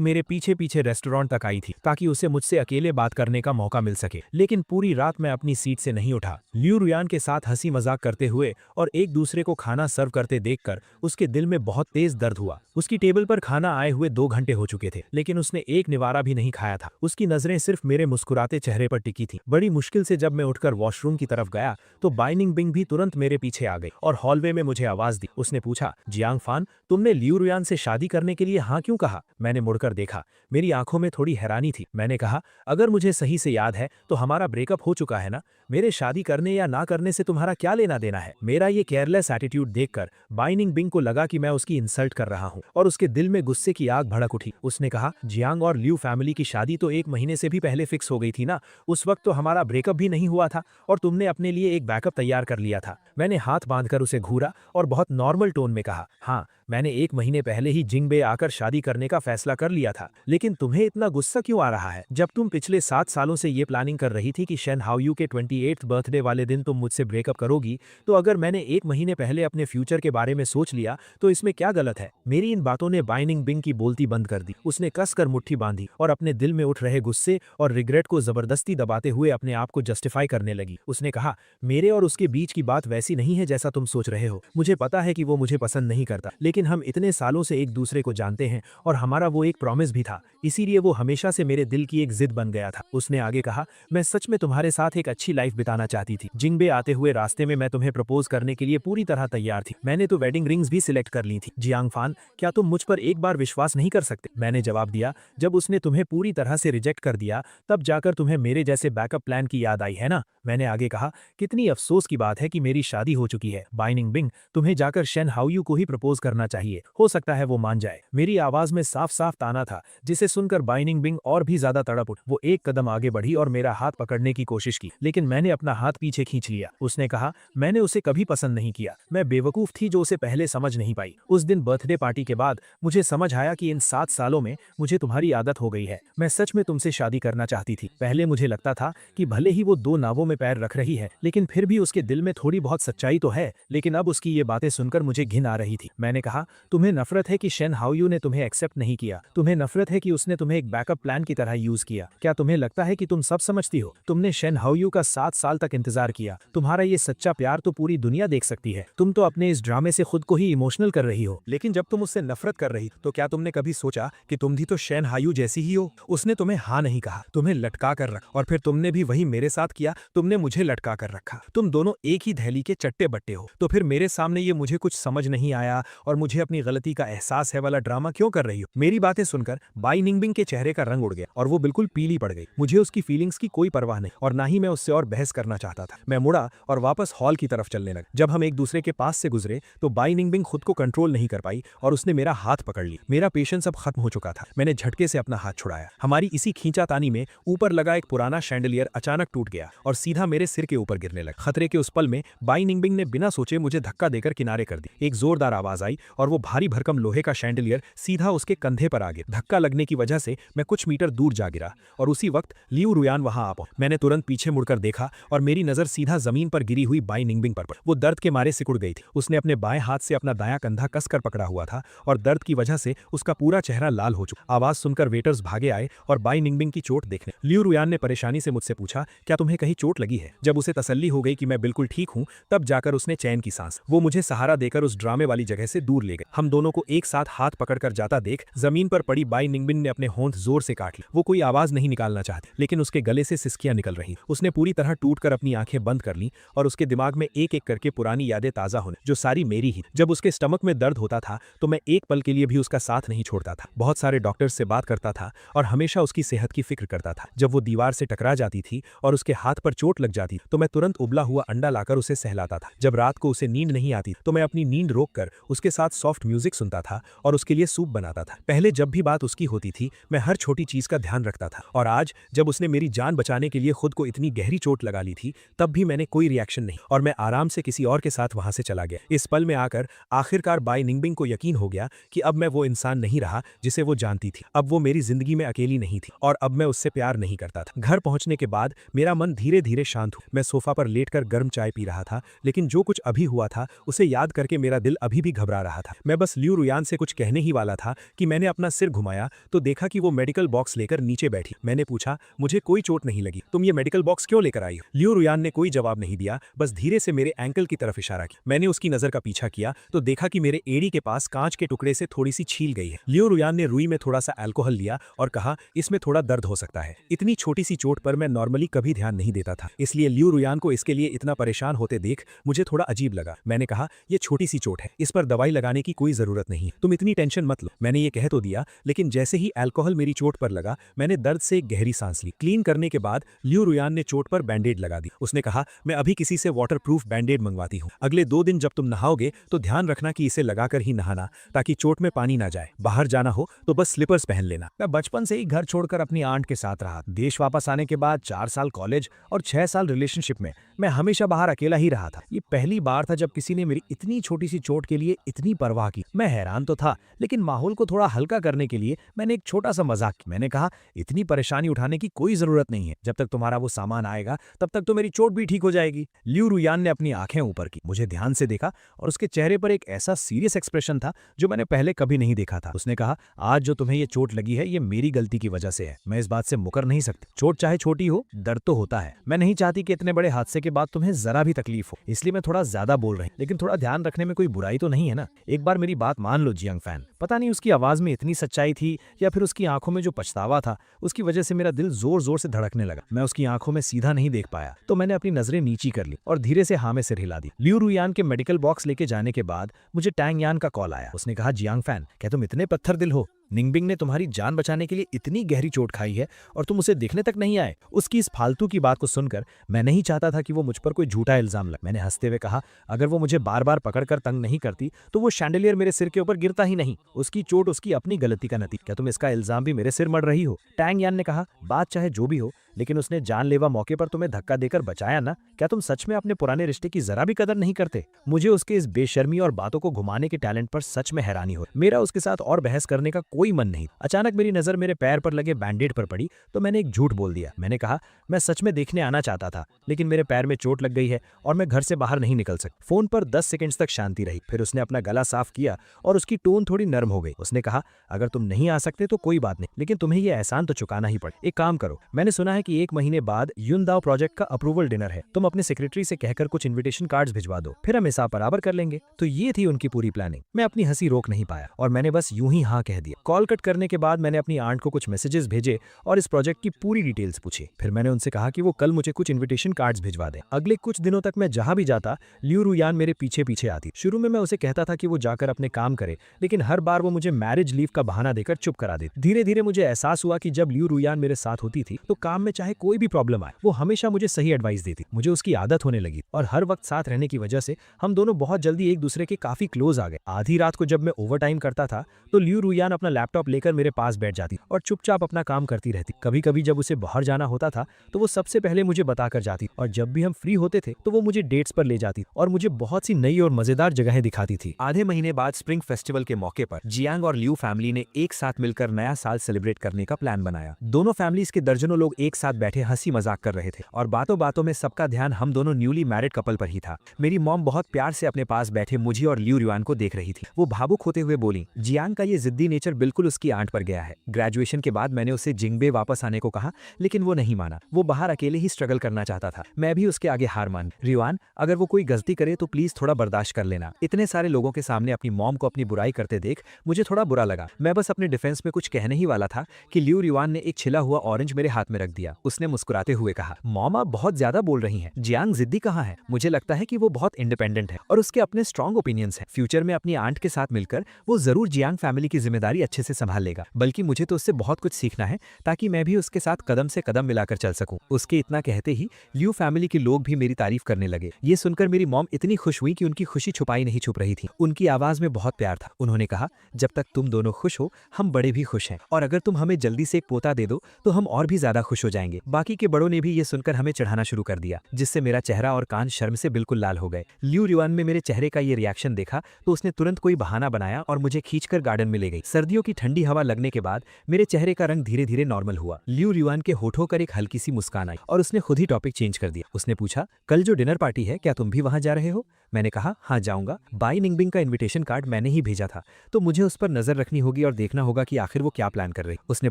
मेरे पीछे पीछे रेस्टोरेंट तक आई थी ताकि उसे मुझसे अकेले बात करने का मौका मिल सके, लेकिन पूरी रात मैं अपनी सीट से नहीं उठा। लियू रियान के साथ हंसी मजाक करते हुए और एक दूसरे को खाना सर्व करते देखकर उसके दिल में बहुत तेज दर्द हुआ। उसकी टेबल पर खाना आए हुए 2 घंटे हो चुके थे, लेकिन उसने एक निवारा भी नहीं खाया था। उसकी नजरें सिर्फ मेरे मुस्कुराते चेहरे पर टिकी थी। बड़ी मुश्किल से जब मैं उठकर वॉशरूम की तरफ गया तो बाइनिंग बिंग भी तुरंत मेरे पीछे आ गई और हॉलवे में मुझे आवाज दी। उसने पूछा, जियांग फान, तुमने लियू रियान से शादी करने के लिए हाँ क्यों कहा? मैंने मुड़कर देखा। मेरी आंखों में थोड़ी हैरानी थी। मैंने कहा, अगर मुझे सही से याद है तो हमारा ब्रेकअप हो चुका है ना, मेरे शादी करने या ना करने से तुम्हारा क्या लेना देना है? मेरा ये केयरलेस एटीट्यूड देखकर बाइनिंग बिंग को लगा कि मैं उसकी इंसल्ट कर रहा हूँ और उसके दिल में गुस्से की आग भड़क उठी। उसने कहा, जियांग और लियू फैमिली की शादी तो 1 महीने से भी पहले फिक्स हो गई थी ना, उस वक्त तो हमारा ब्रेकअप भी नहीं हुआ था और तुमने अपने लिए एक बैकअप तैयार कर लिया था। मैंने हाथ बांधकर उसे घूरा और बहुत नॉर्मल टोन में कहा, हाँ, मैंने 1 महीने पहले ही जिंगबे आकर शादी करने का फैसला कर लिया था, लेकिन तुम्हें इतना गुस्सा क्यों आ रहा है? जब तुम पिछले 7 सालों से ये प्लानिंग कर रही थी कि शेन हाओयू के 28th बर्थडे वाले दिन तुम मुझसे ब्रेकअप करोगी, तो अगर मैंने 1 महीने पहले अपने फ्यूचर के बारे में सोच लिया तो इसमें क्या गलत है? मेरी इन बातों ने बाइनिंग बिंग की बोलती बंद कर दी। उसने कसकर मुट्ठी बांधी और अपने दिल में उठ रहे गुस्से और रिग्रेट को जबरदस्ती दबाते हुए अपने आप को जस्टिफाई करने लगी। उसने कहा, मेरे और उसके बीच की बात वैसी नहीं है जैसा तुम सोच रहे हो। मुझे पता है कि वो मुझे पसंद नहीं करता, लेकिन हम इतने सालों से एक दूसरे को जानते हैं और हमारा वो एक प्रॉमिस भी था, इसीलिए वो हमेशा से मेरे दिल की एक जिद बन गया था। उसने आगे कहा, मैं सच में तुम्हारे साथ एक अच्छी लाइफ बिताना चाहती थी। जिंगबे आते हुए रास्ते में मैं तुम्हें प्रपोज करने के लिए पूरी तरह तैयार थी। मैंने तो वेडिंग रिंग्स भी सिलेक्ट कर ली थी। जियांग फान, क्या तुम मुझ पर एक बार विश्वास नहीं कर सकते? मैंने जवाब दिया, जब उसने तुम्हें पूरी तरह से रिजेक्ट कर दिया तब जाकर तुम्हें मेरे जैसे बैकअप प्लान की याद आई है ना? मैंने आगे कहा, कितनी अफसोस की बात है कि मेरी शादी हो चुकी है। बाइनिंग बिंग, तुम्हें जाकर शेन हाओयू को ही प्रपोज करना चाहिए, हो सकता है वो मान जाए। मेरी आवाज में साफ साफ ताना था, जिसे सुनकर बाई निंगबिंग और भी ज्यादा तड़प उठी। वो एक कदम आगे बढ़ी और मेरा हाथ पकड़ने की कोशिश की, लेकिन मैंने अपना हाथ पीछे खींच लिया। उसने कहा, मैंने उसे कभी पसंद नहीं किया। मैं बेवकूफ थी जो उसे पहले समझ नहीं पाई। उस दिन बर्थडे पार्टी के बाद मुझे समझ आया कि इन 7 सालों में मुझे तुम्हारी आदत हो गई है। मैं सच में तुमसे शादी करना चाहती थी। पहले मुझे लगता था कि भले ही वो 2 नावों में पैर रख रही है, लेकिन फिर भी उसके दिल में थोड़ी बहुत सच्चाई तो है। लेकिन अब उसकी ये बातें सुनकर मुझे घिन आ रही थी। मैंने कहा, तुम्हें नफरत है कि शेन हाओयू ने तुम्हें एक्सेप्ट नहीं किया। तुम्हें नफरत है कि उसने तुम्हें एक बैकअप प्लान की तरह यूज किया। क्या तुम्हें लगता है कि तुम सब समझती हो? तुमने शेन हाओयू का 7 साल तक इंतजार किया। तुम्हारा ये सच्चा प्यार तो पूरी दुनिया देख सकती है। तुम तो अपने इस ड्रामे से खुद को ही इमोशनल कर रही हो। लेकिन जब तुम उससे नफरत कर रही तो क्या तुमने कभी सोचा कि तुम भी तो शेन हायू जैसी ही हो? उसने तुम्हें हाँ नहीं कहा, तुम्हें लटका कर रखा, और फिर तुमने भी वही मेरे साथ किया। तुमने मुझे लटका कर रखा। तुम दोनों एक ही थैली के चट्टे बट्टे हो। तो फिर मेरे सामने ये मुझे कुछ समझ नहीं आया और मुझे अपनी गलती का एहसास है वाला ड्रामा क्यों कर रही हो? मेरी बातें सुनकर बाई निंगबिंग के चेहरे का रंग उड़ गया और वो बिल्कुल पीली पड़ गई। मुझे उसकी फीलिंग्स की कोई परवाह नहीं और ना ही मैं उससे और बहस करना चाहता था। मैं मुड़ा और वापस हॉल की तरफ चलने लगा। जब हम एक दूसरे के पास से गुजरे तो बाई निंगबिंग खुद को कंट्रोल नहीं कर पाई और उसने मेरा हाथ पकड़ ली। मेरा पेशेंस अब खत्म हो चुका था। मैंने झटके से अपना हाथ छुड़ाया। हमारी इसी खींचातानी में ऊपर लगा एक पुराना शैंडलियर अचानक टूट गया और सीधा मेरे सिर के ऊपर गिरने लगा। खतरे के उस पल में बाई निंगबिंग ने बिना सोचे मुझे धक्का देकर किनारे कर दी। एक जोरदार आवाज आई और वो भारी भरकम लोहे का शैंडलियर सीधा उसके कंधे पर आ गया। धक्का लगने की वजह से मैं कुछ मीटर दूर जा गिरा और उसी वक्त लियू रुयान वहां आ पहुंचा। मैंने तुरंत पीछे मुड़कर देखा और मेरी नजर सीधा जमीन पर गिरी हुई बाई निंगबिंग पर पड़ी। वो दर्द के मारे सिकुड़ गई थी। उसने अपने बाएं हाथ से अपना दायां कंधा कसकर पकड़ा हुआ था और दर्द की वजह से उसका पूरा चेहरा लाल हो चुका। आवाज सुनकर वेटर्स भागे आए और बाई निंगबिंग की चोट देखने। लियू रुयान ने परेशानी से मुझसे पूछा, क्या तुम्हें कहीं चोट लगी है? जब उसे तसल्ली हो गई कि मैं बिल्कुल ठीक हूं, तब जाकर उसने चैन की सांस। वो मुझे सहारा देकर उस ड्रामे वाली जगह से दूर ले गए। हम दोनों को एक साथ हाथ पकड़कर जाता देख जमीन पर पड़ी बाई निंगबिंग ने अपने होंठ जोर से काट ली। वो कोई आवाज नहीं निकालना चाहती, लेकिन उसके गले से सिसकियां निकल रही। उसने पूरी तरह टूटकर अपनी आंखें बंद कर ली और उसके दिमाग में एक एक करके पुरानी यादें ताजा होने, जो सारी मेरी ही। जब उसके स्टमक में दर्द होता था तो मैं एक पल के लिए भी उसका साथ नहीं छोड़ता था। बहुत सारे डॉक्टर्स से बात करता था और हमेशा उसकी सेहत की फिक्र करता था। जब वो दीवार से टकरा जाती थी और उसके हाथ पर चोट लग जाती तो मैं तुरंत उबला हुआ अंडा लाकर उसे सहलाता था। जब रात को उसे नींद नहीं आती तो मैं अपनी नींद रोककर उसके साथ सॉफ्ट म्यूजिक सुनता था और उसके लिए सूप बनाता था। पहले जब भी बात उसकी होती थी मैं हर छोटी चीज का ध्यान रखता था, और आज जब उसने मेरी जान बचाने के लिए खुद को इतनी गहरी चोट लगा ली थी तब भी मैंने कोई रिएक्शन नहीं और मैं आराम से किसी और के साथ वहां से चला गया। इस पल में आकर आखिरकार बाई निंगबिंग को यकीन हो गया कि अब मैं वो इंसान नहीं रहा जिसे वो जानती थी। अब वो मेरी जिंदगी में अकेली नहीं थी और अब मैं उससे प्यार नहीं करता था। घर पहुंचने के बाद मेरा मन धीरे धीरे शांत हुआ। मैं सोफा पर लेटकर गर्म चाय पी रहा था, लेकिन जो कुछ अभी हुआ था उसे याद करके मेरा दिल अभी भी घबरा रहा था। मैं बस लियू रुयान से कुछ कहने ही वाला था कि मैंने अपना सिर घुमाया तो देखा कि वो मेडिकल बॉक्स लेकर नीचे बैठी। मैंने पूछा, मुझे कोई चोट नहीं लगी, तुम ये मेडिकल बॉक्स क्यों लेकर आई हो? लियू रुयान ने कोई जवाब नहीं दिया, बस धीरे से मेरे एंकल की तरफ इशारा किया। मैंने उसकी नजर का पीछा किया तो देखा कि मेरे एड़ी के पास कांच के टुकड़े से थोड़ी सी छील गई है। लियू रुयान ने रुई में थोड़ा सा अल्कोहल लिया और कहा, इसमें थोड़ा दर्द हो सकता है। इतनी छोटी सी चोट पर मैं नॉर्मली कभी ध्यान नहीं देता था, इसलिए लियू रुयान को इसके लिए इतना परेशान होते देख मुझे थोड़ा अजीब लगा। मैंने कहा, ये छोटी सी चोट है, इस पर दवाई लगाने की कोई जरूरत नहीं, तुम इतनी टेंशन मत लो। मैंने ये कह तो दिया, लेकिन जैसे ही अल्कोहल मेरी चोट पर लगा मैंने दर्द से एक गहरी सांस ली। क्लीन करने के बाद लियू रुयान ने चोट पर बैंडेड लगा दी। उसने कहा, मैं अभी किसी से वाटरप्रूफ बैंडेड मंगवाती हूँ। अगले 2 दिन जब तुम नहाओगे तो ध्यान रखना कि इसे लगाकर ही नहाना, ताकि चोट में पानी ना जाए। बाहर जाना हो तो बस स्लीपर्स पहन लेना। मैं बचपन से ही घर छोड़कर अपनी आंट के साथ रहा। देश वापस आने के बाद 4 साल कॉलेज और 6 साल रिलेशनशिप में मैं हमेशा बाहर अकेला ही रहा था। ये पहली बार था जब किसी ने मेरी इतनी छोटी सी चोट के लिए इतनी परवाह की। मैं हैरान तो था, लेकिन माहौल को थोड़ा हल्का करने के लिए मैंने एक छोटा सा मजाक किया। मैंने कहा, इतनी परेशानी उठाने की कोई जरूरत नहीं है, जब तक तुम्हारा वो सामान आएगा तब तक तो मेरी चोट भी ठीक हो जाएगी। लियू रुयान ने अपनी आंखें ऊपर की, मुझे ध्यान से देखा और उसके चेहरे पर एक ऐसा सीरियस एक्सप्रेशन था जो मैंने पहले कभी नहीं देखा था। उसने कहा, आज जो तुम्हें ये चोट लगी है ये मेरी गलती की वजह से है, मैं इस बात से मुकर नहीं सकती। चोट चाहे छोटी हो, दर्द तो होता है। मैं नहीं चाहती कि इतने बड़े हादसे के बाद तुम्हें जरा भी तकलीफ हो, इसलिए मैं थोड़ा ज्यादा बोल रही, लेकिन थोड़ा ध्यान रखने में कोई बुराई तो नहीं है ना। एक बार मेरी बात मान लो जियांग फैन। पता नहीं उसकी आवाज में इतनी सच्चाई थी या फिर उसकी आंखों में जो पछतावा था उसकी वजह से मेरा दिल जोर जोर से धड़कने लगा। मैं उसकी आंखों में सीधा नहीं देख पाया तो मैंने अपनी नजरें नीची कर ली और धीरे से हाँ में सिर हिला दी। लियू रुयान के मेडिकल बॉक्स लेके जाने के बाद मुझे टैंग यान का कॉल आया। उसने कहा, जियांग फैन, क्या तुम इतने पत्थर दिल हो? निंगबिंग ने तुम्हारी जान बचाने के लिए इतनी गहरी चोट खाई है और तुम उसे देखने तक नहीं आए। उसकी इस फालतू की बात को सुनकर मैं नहीं चाहता था कि वो मुझ पर कोई झूठा इल्जाम लगे। मैंने हंसते हुए कहा, अगर वो मुझे बार बार पकड़कर तंग नहीं करती तो वो शैंडलियर मेरे सिर के ऊपर गिरता ही नहीं। उसकी चोट उसकी अपनी गलती का नतीजा। क्या तुम इसका इल्जाम भी मेरे सिर मढ़ रही हो? टैंग यान ने कहा, बात चाहे जो भी हो, लेकिन उसने जानलेवा मौके पर तुम्हें धक्का देकर बचाया ना। क्या तुम सच में अपने पुराने रिश्ते की जरा भी कदर नहीं करते? मुझे उसके इस बेशर्मी और बातों को घुमाने के टैलेंट पर सच में हैरानी हो। मेरा उसके साथ और बहस करने का कोई मन नहीं। अचानक मेरी नजर मेरे पैर पर लगे बैंडेड पर पड़ी तो मैंने एक झूठ बोल दिया। मैंने कहा, मैं सच में देखने आना चाहता था, लेकिन मेरे पैर में चोट लग गई है और मैं घर से बाहर नहीं निकल सकता। फोन पर 10 सेकंड्स तक शांति रही। फिर उसने अपना गला साफ किया और उसकी टोन थोड़ी नर्म हो गई। उसने कहा, अगर तुम नहीं आ सकते तो कोई बात नहीं, लेकिन तुम्हें यह एहसान तो चुकाना ही पड़े। एक काम करो, मैंने सुना है कि 1 महीने बाद युनदाओ प्रोजेक्ट का अप्रूवल डिनर है। तुम अपने सेक्रेटरी से कहकर कुछ इन्विटेशन कार्ड्स भिजवा दो, फिर हम हिसाब बराबर कर लेंगे। तो ये थी उनकी पूरी प्लानिंग। मैं अपनी हंसी रोक नहीं पाया और मैंने बस यूं ही हाँ कह दिया। कॉल कट करने के बाद मैंने अपनी आंट को कुछ मैसेजेस भेजे और इस प्रोजेक्ट की पूरी डिटेल्स पूछी। फिर मैंने उनसे कहा कि वो कल मुझे कुछ इन्विटेशन कार्ड्स भिजवा दें। अगले कुछ दिनों तक मैं जहां भी जाता, लियू रुयान मेरे पीछे पीछे आती। शुरू में मैं उसे कहता था कि वो जाकर अपने काम करे, लेकिन हर बार वो मुझे मैरिज लीव का बहाना देकर चुप करा देती। धीरे धीरे मुझे एहसास हुआ कि जब लियू रुयान मेरे साथ होती थी तो काम में चाहे कोई भी प्रॉब्लम आए, वो हमेशा मुझे सही एडवाइस देती। मुझे उसकी आदत होने लगी और हर वक्त साथ रहने की वजह से हम दोनों बहुत जल्दी एक दूसरे के काफी क्लोज आ गए। आधी रात को जब मैं ओवर टाइम करता था तो लियू रुयान अपना लैपटॉप लेकर मेरे पास बैठ जाती और चुपचाप अपना काम करती रहती। कभी कभी जब उसे बाहर जाना होता था तो वो सबसे पहले मुझे बताकर जाती और जब भी हम फ्री होते थे तो वो मुझे डेट्स पर ले जाती और मुझे बहुत सी नई और मजेदार जगहें दिखाती थी। आधे महीने बाद स्प्रिंग फेस्टिवल के मौके पर जियांग और लियू फैमिली ने एक साथ मिलकर नया साल सेलिब्रेट करने का प्लान बनाया। दोनों फैमिलीज के दर्जनों लोग एक साथ बैठे हंसी मजाक कर रहे थे और बातों बातों में सबका ध्यान हम दोनों न्यूली मैरिड कपल पर ही था। मेरी मॉम बहुत प्यार से अपने पास बैठे मुझे और लियू रुयान को देख रही थी। वो भावुक होते हुए बोली, जियांग का ये जिद्दी नेचर बिल्कुल उसकी आंट पर गया है। ग्रेजुएशन के बाद मैंने उसे जिंगबे वापस आने को कहा, लेकिन वो नहीं माना। वो बाहर अकेले ही स्ट्रगल करना चाहता था। मैं भी उसके आगे हार मान। रुयान, अगर वो कोई गलती करे तो प्लीज थोड़ा बर्दाश्त कर लेना। इतने सारे लोगों के सामने अपनी मॉम को अपनी बुराई करते देख मुझे थोड़ा बुरा लगा। मैं बस अपने डिफेंस में कुछ कहने ही वाला था कि लियू रुयान ने एक छिला हुआ ऑरेंज मेरे हाथ में रख दिया। उसने मुस्कुराते हुए कहा, मॉम आप बहुत ज्यादा बोल रही हैं। जियांग जिद्दी कहाँ है? मुझे लगता है कि वो बहुत इंडिपेंडेंट है और उसके अपने स्ट्रॉन्ग ओपिनियंस हैं। फ्यूचर में अपनी आंट के साथ मिलकर वो जरूर जियांग फैमिली की जिम्मेदारी अच्छे से संभाल लेगा। बल्कि मुझे तो उससे बहुत कुछ सीखना है ताकि मैं भी उसके साथ कदम से कदम मिलाकर चल सकूं। उसके इतना कहते ही लियू फैमिली के लोग भी मेरी तारीफ करने लगे। ये सुनकर मेरी मॉम इतनी खुश हुई कि उनकी खुशी छुपाई नहीं छुप रही थी। उनकी आवाज में बहुत प्यार था। उन्होंने कहा, जब तक तुम दोनों खुश हो हम बड़े भी खुश हैं, और अगर तुम हमें जल्दी से एक पोता दे दो तो हम और भी ज्यादा खुश हो जाएंगे। बाकी के बड़ों ने भी ये सुनकर हमें चढ़ाना शुरू कर दिया, जिससे मेरा चेहरा और कान शर्म से बिल्कुल लाल हो गए। लियू रुयान में मेरे चेहरे का ये रिएक्शन देखा तो उसने तुरंत कोई बहाना बनाया और मुझे खींचकर गार्डन में ले गई। सर्दियों की ठंडी हवा लगने के बाद मेरे चेहरे का रंग धीरे धीरे नॉर्मल हुआ। लियू रुयान के होठों पर एक हल्की सी मुस्कान आई और उसने खुद ही टॉपिक चेंज कर दिया। उसने पूछा, कल जो डिनर पार्टी है क्या तुम भी वहां जा रहे हो? मैंने कहा, हाँ जाऊंगा। बाई निंगबिंग का इन्विटेशन कार्ड मैंने ही भेजा था, तो मुझे उस पर नजर रखनी होगी और देखना होगा कि आखिर वो क्या प्लान कर रही। उसने